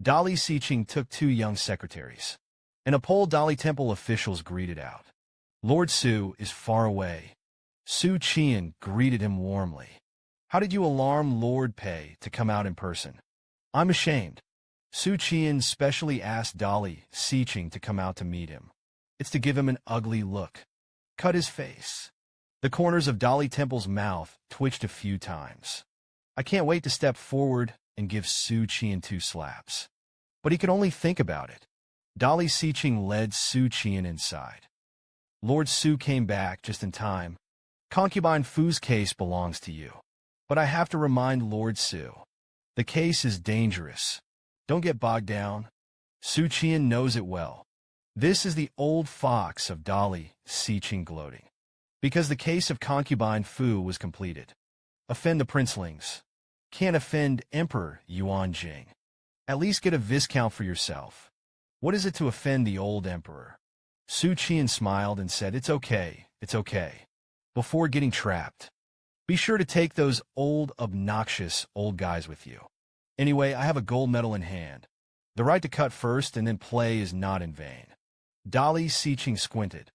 S1: Dali Siqing took 2 young secretaries, and a Pole Dali Temple officials greeted out. Lord Xu is far away. Xu Qian'an greeted him warmly. How did you alarm Lord Pei to come out in person? I'm ashamed. Xu Qian'an specially asked Dali Siqing to come out to meet him. It's to give him an ugly look. Cut his face. The corners of Dali Temple's mouth twitched a few times. I can't wait to step forward and give Xu Qian'an 2 slaps. But he could only think about it. Dali Siqing led Xu Qian'an inside. Lord Xu came back just in time. Concubine Fu's case belongs to you. But I have to remind Lord Xu. The case is dangerous. Don't get bogged down. Xu Qian'an knows it well. This is the old fox of Dali Siqing gloating. Because the case of concubine Fu was completed. Offend the princelings. Can't offend Emperor Yuan Jing. At least get a viscount for yourself. What is it to offend the old emperor? Xu Qian'an smiled and said, it's okay, before getting trapped. Be sure to take those old, obnoxious old guys with you. Anyway, I have a gold medal in hand. The right to cut first and then play is not in vain. Dali Siqing squinted.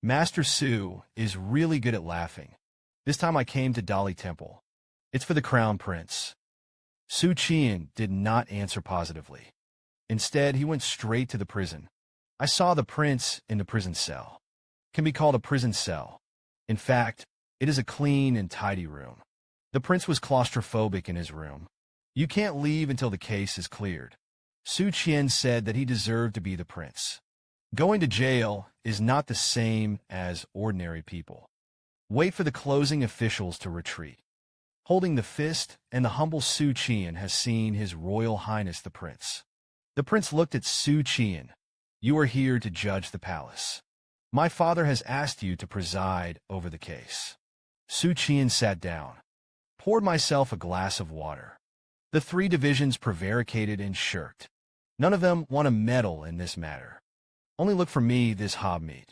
S1: Master Xu is really good at laughing. This time I came to Dali Temple. It's for the crown prince. Xu Qian'an did not answer positively. Instead, he went straight to the prison. I saw the prince in the prison cell. Can be called a prison cell. In fact, it is a clean and tidy room. The prince was claustrophobic in his room. You can't leave until the case is cleared. Xu Qian'an said that he deserved to be the prince. Going to jail is not the same as ordinary people. Wait for the closing officials to retreat. Holding the fist, and the humble Xu Qian'an has seen His Royal Highness the Prince. The prince looked at Xu Qian'an. You are here to judge the palace. My father has asked you to preside over the case. Xu Qian'an sat down. Poured myself a glass of water. The three divisions prevaricated and shirked. None of them want a meddle in this matter. Only look for me, this hobmeet.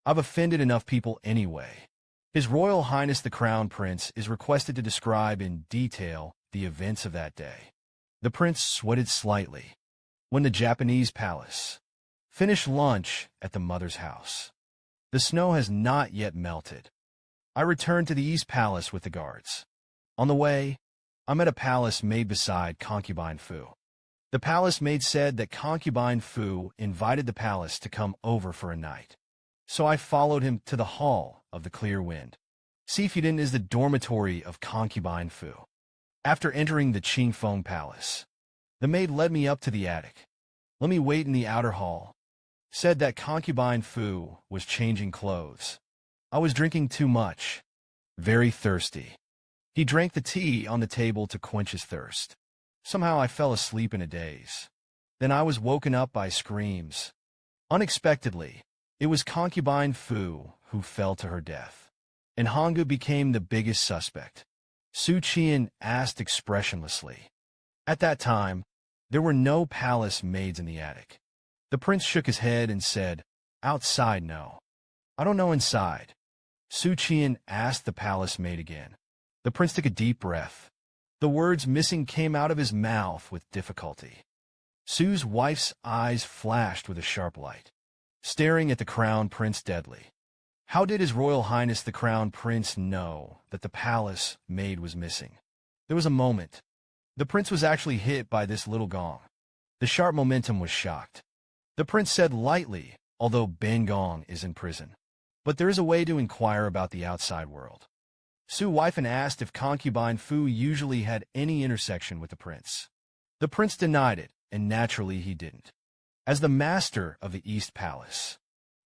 S1: I've offended enough people anyway. His Royal Highness the Crown Prince is requested to describe in detail the events of that day. The prince sweated slightly. When the Japanese palace. Finished lunch at the mother's house. The snow has not yet melted. I returned to the East Palace with the guards. On the way, I met a palace maid beside concubine Fu. The palace maid said that concubine Fu invited the palace to come over for a night. So I followed him to the Hall of the Clear Wind. Xifuden is the dormitory of concubine Fu. After entering the Qingfeng Palace, the maid led me up to the attic. Let me wait in the outer hall. Said that concubine Fu was changing clothes. I was drinking too much. Very thirsty. He drank the tea on the table to quench his thirst. Somehow I fell asleep in a daze. Then I was woken up by screams. Unexpectedly, it was concubine Fu who fell to her death. And Hanggu became the biggest suspect. Xu Qian'an asked expressionlessly. At that time, there were no palace maids in the attic. The prince shook his head and said, outside no. I don't know inside. Xu Qian'an asked the palace maid again. The prince took a deep breath. The words missing came out of his mouth with difficulty. Xu's wife's eyes flashed with a sharp light, staring at the crown prince deadly. How did His Royal Highness the Crown Prince know that the palace maid was missing? There was a moment. The prince was actually hit by this little gong. The sharp momentum was shocked. The prince said lightly, although Ben Gong is in prison. But there is a way to inquire about the outside world. Xu Weifan asked if concubine Fu usually had any intersection with the prince. The prince denied it, and naturally he didn't. As the master of the East Palace,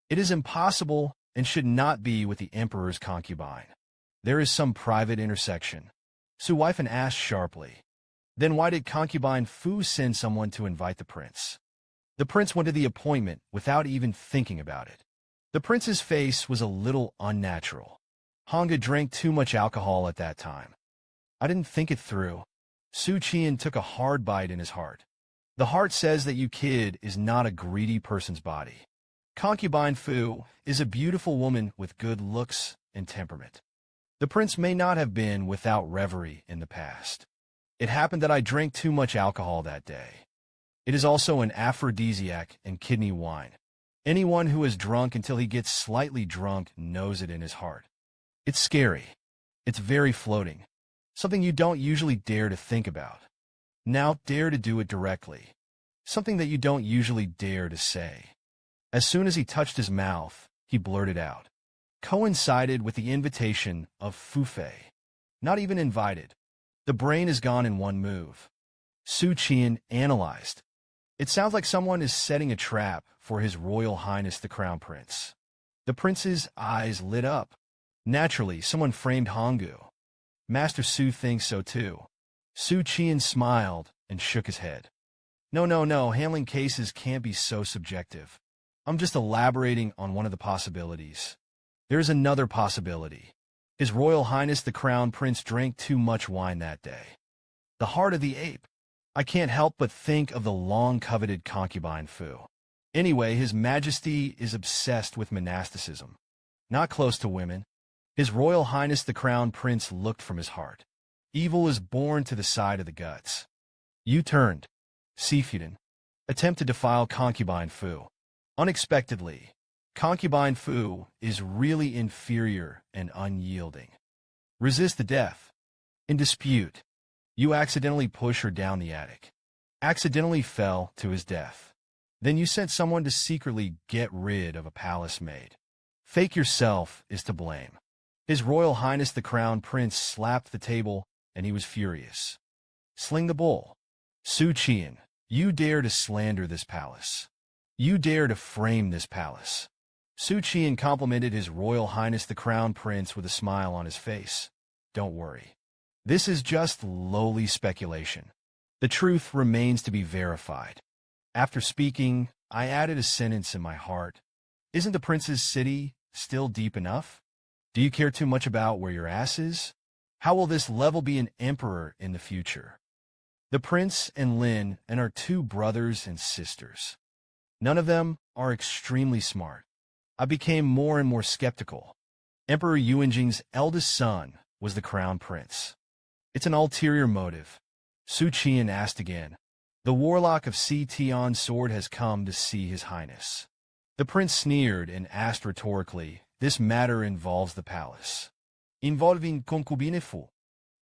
S1: it is impossible and should not be with the emperor's concubine. There is some private intersection. Xu Weifan asked sharply. Then why did concubine Fu send someone to invite the prince? The prince went to the appointment without even thinking about it. The prince's face was a little unnatural. Hanggu drank too much alcohol at that time. I didn't think it through. Xu Qian'an took a hard bite in his heart. The heart says that you kid is not a greedy person's body. Concubine Fu is a beautiful woman with good looks and temperament. The prince may not have been without reverie in the past. It happened that I drank too much alcohol that day. It is also an aphrodisiac and kidney wine. Anyone who is drunk until he gets slightly drunk knows it in his heart. It's scary. It's very floating. Something you don't usually dare to think about. Now dare to do it directly. Something that you don't usually dare to say. As soon as he touched his mouth, he blurted out. Coincided with the invitation of Fu Fei. Not even invited. The brain is gone in one move. Xu Qian'an analyzed. It sounds like someone is setting a trap for His Royal Highness the Crown Prince. The prince's eyes lit up. Naturally, someone framed Hanggu. Master Xu thinks so too. Xu Qian'an smiled and shook his head. No, handling cases can't be so subjective. I'm just elaborating on one of the possibilities. There is another possibility. His Royal Highness the Crown Prince drank too much wine that day. The heart of the ape. I can't help but think of the long-coveted concubine Fu. Anyway, His Majesty is obsessed with monasticism. Not close to women. His Royal Highness the Crown Prince looked from his heart. Evil is born to the side of the guts. You turned. Xifuden. Attempt to defile concubine Fu. Unexpectedly, concubine Fu is really inferior and unyielding. Resist the death. In dispute. You accidentally push her down the attic. Accidentally fell to his death. Then you sent someone to secretly get rid of a palace maid. Fake yourself is to blame. His Royal Highness the Crown Prince slapped the table, and he was furious. Sling the bull. Xu Qian'an, you dare to slander this palace. You dare to frame this palace. Xu Qian'an complimented His Royal Highness the Crown Prince with a smile on his face. Don't worry. This is just lowly speculation. The truth remains to be verified. After speaking, I added a sentence in my heart. Isn't the prince's city still deep enough? Do you care too much about where your ass is? How will this level be an emperor in the future? The prince and Lin and our two brothers and sisters. None of them are extremely smart. I became more and more skeptical. Emperor Yuanjing's eldest son was the crown prince. It's an ulterior motive. Xu Qian'an asked again. The warlock of Tian's sword has come to see His Highness. The prince sneered and asked rhetorically, this matter involves the palace. Involving concubine fu.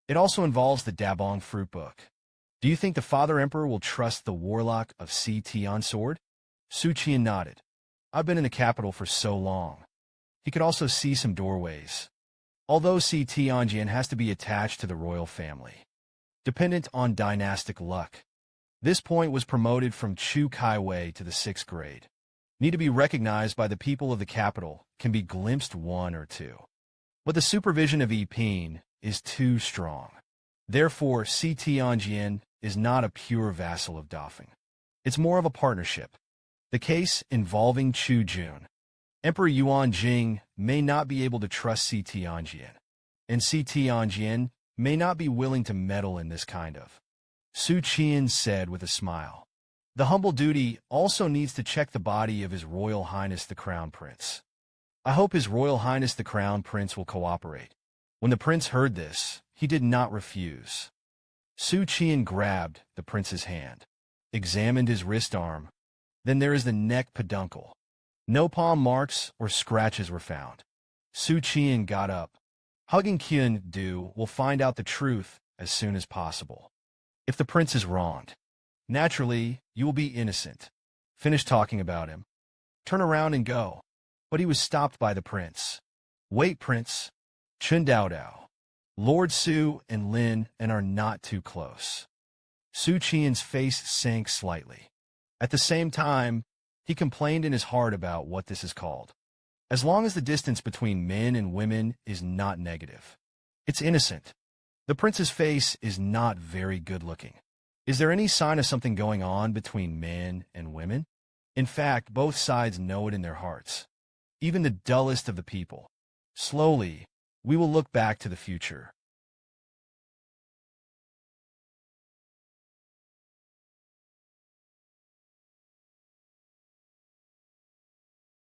S1: It also involves the Dabong fruit book. Do you think the father emperor will trust the warlock of Tian's sword? Xu Qian'an nodded. I've been in the capital for so long. He could also see some doorways. Although Tianjian has to be attached to the royal family, dependent on dynastic luck. This point was promoted from Chu Kaiwei to the 6th grade. Need to be recognized by the people of the capital, can be glimpsed 1 or 2. But the supervision of Yiping is too strong. Therefore, Tianjian is not a pure vassal of Dafeng. It's more of a partnership. The case involving Chu Jun. Emperor Yuanjing may not be able to trust Tianjian, and Tianjian may not be willing to meddle in this kind of. Xu Qian'an said with a smile. The humble duty also needs to check the body of His Royal Highness the Crown Prince. I hope His Royal Highness the Crown Prince will cooperate. When the prince heard this, he did not refuse. Xu Qian'an grabbed the prince's hand, examined his wrist arm. Then there is the neck peduncle. No palm marks or scratches were found. Xu Qian'an got up. Hugging Qian will find out the truth as soon as possible. If the prince is wronged, naturally, you will be innocent. Finish talking about him. Turn around and go. But he was stopped by the prince. Wait, prince. Chun Dao Dao. Lord Xu and Lin and are not too close. Xu Qian's face sank slightly. At the same time, he complained in his heart about what this is called. As long as the distance between men and women is not negative, it's innocent. The prince's face is not very good-looking. Is there any sign of something going on between men and women? In fact, both sides know it in their hearts. Even the dullest of the people. Slowly, we will look back to the future.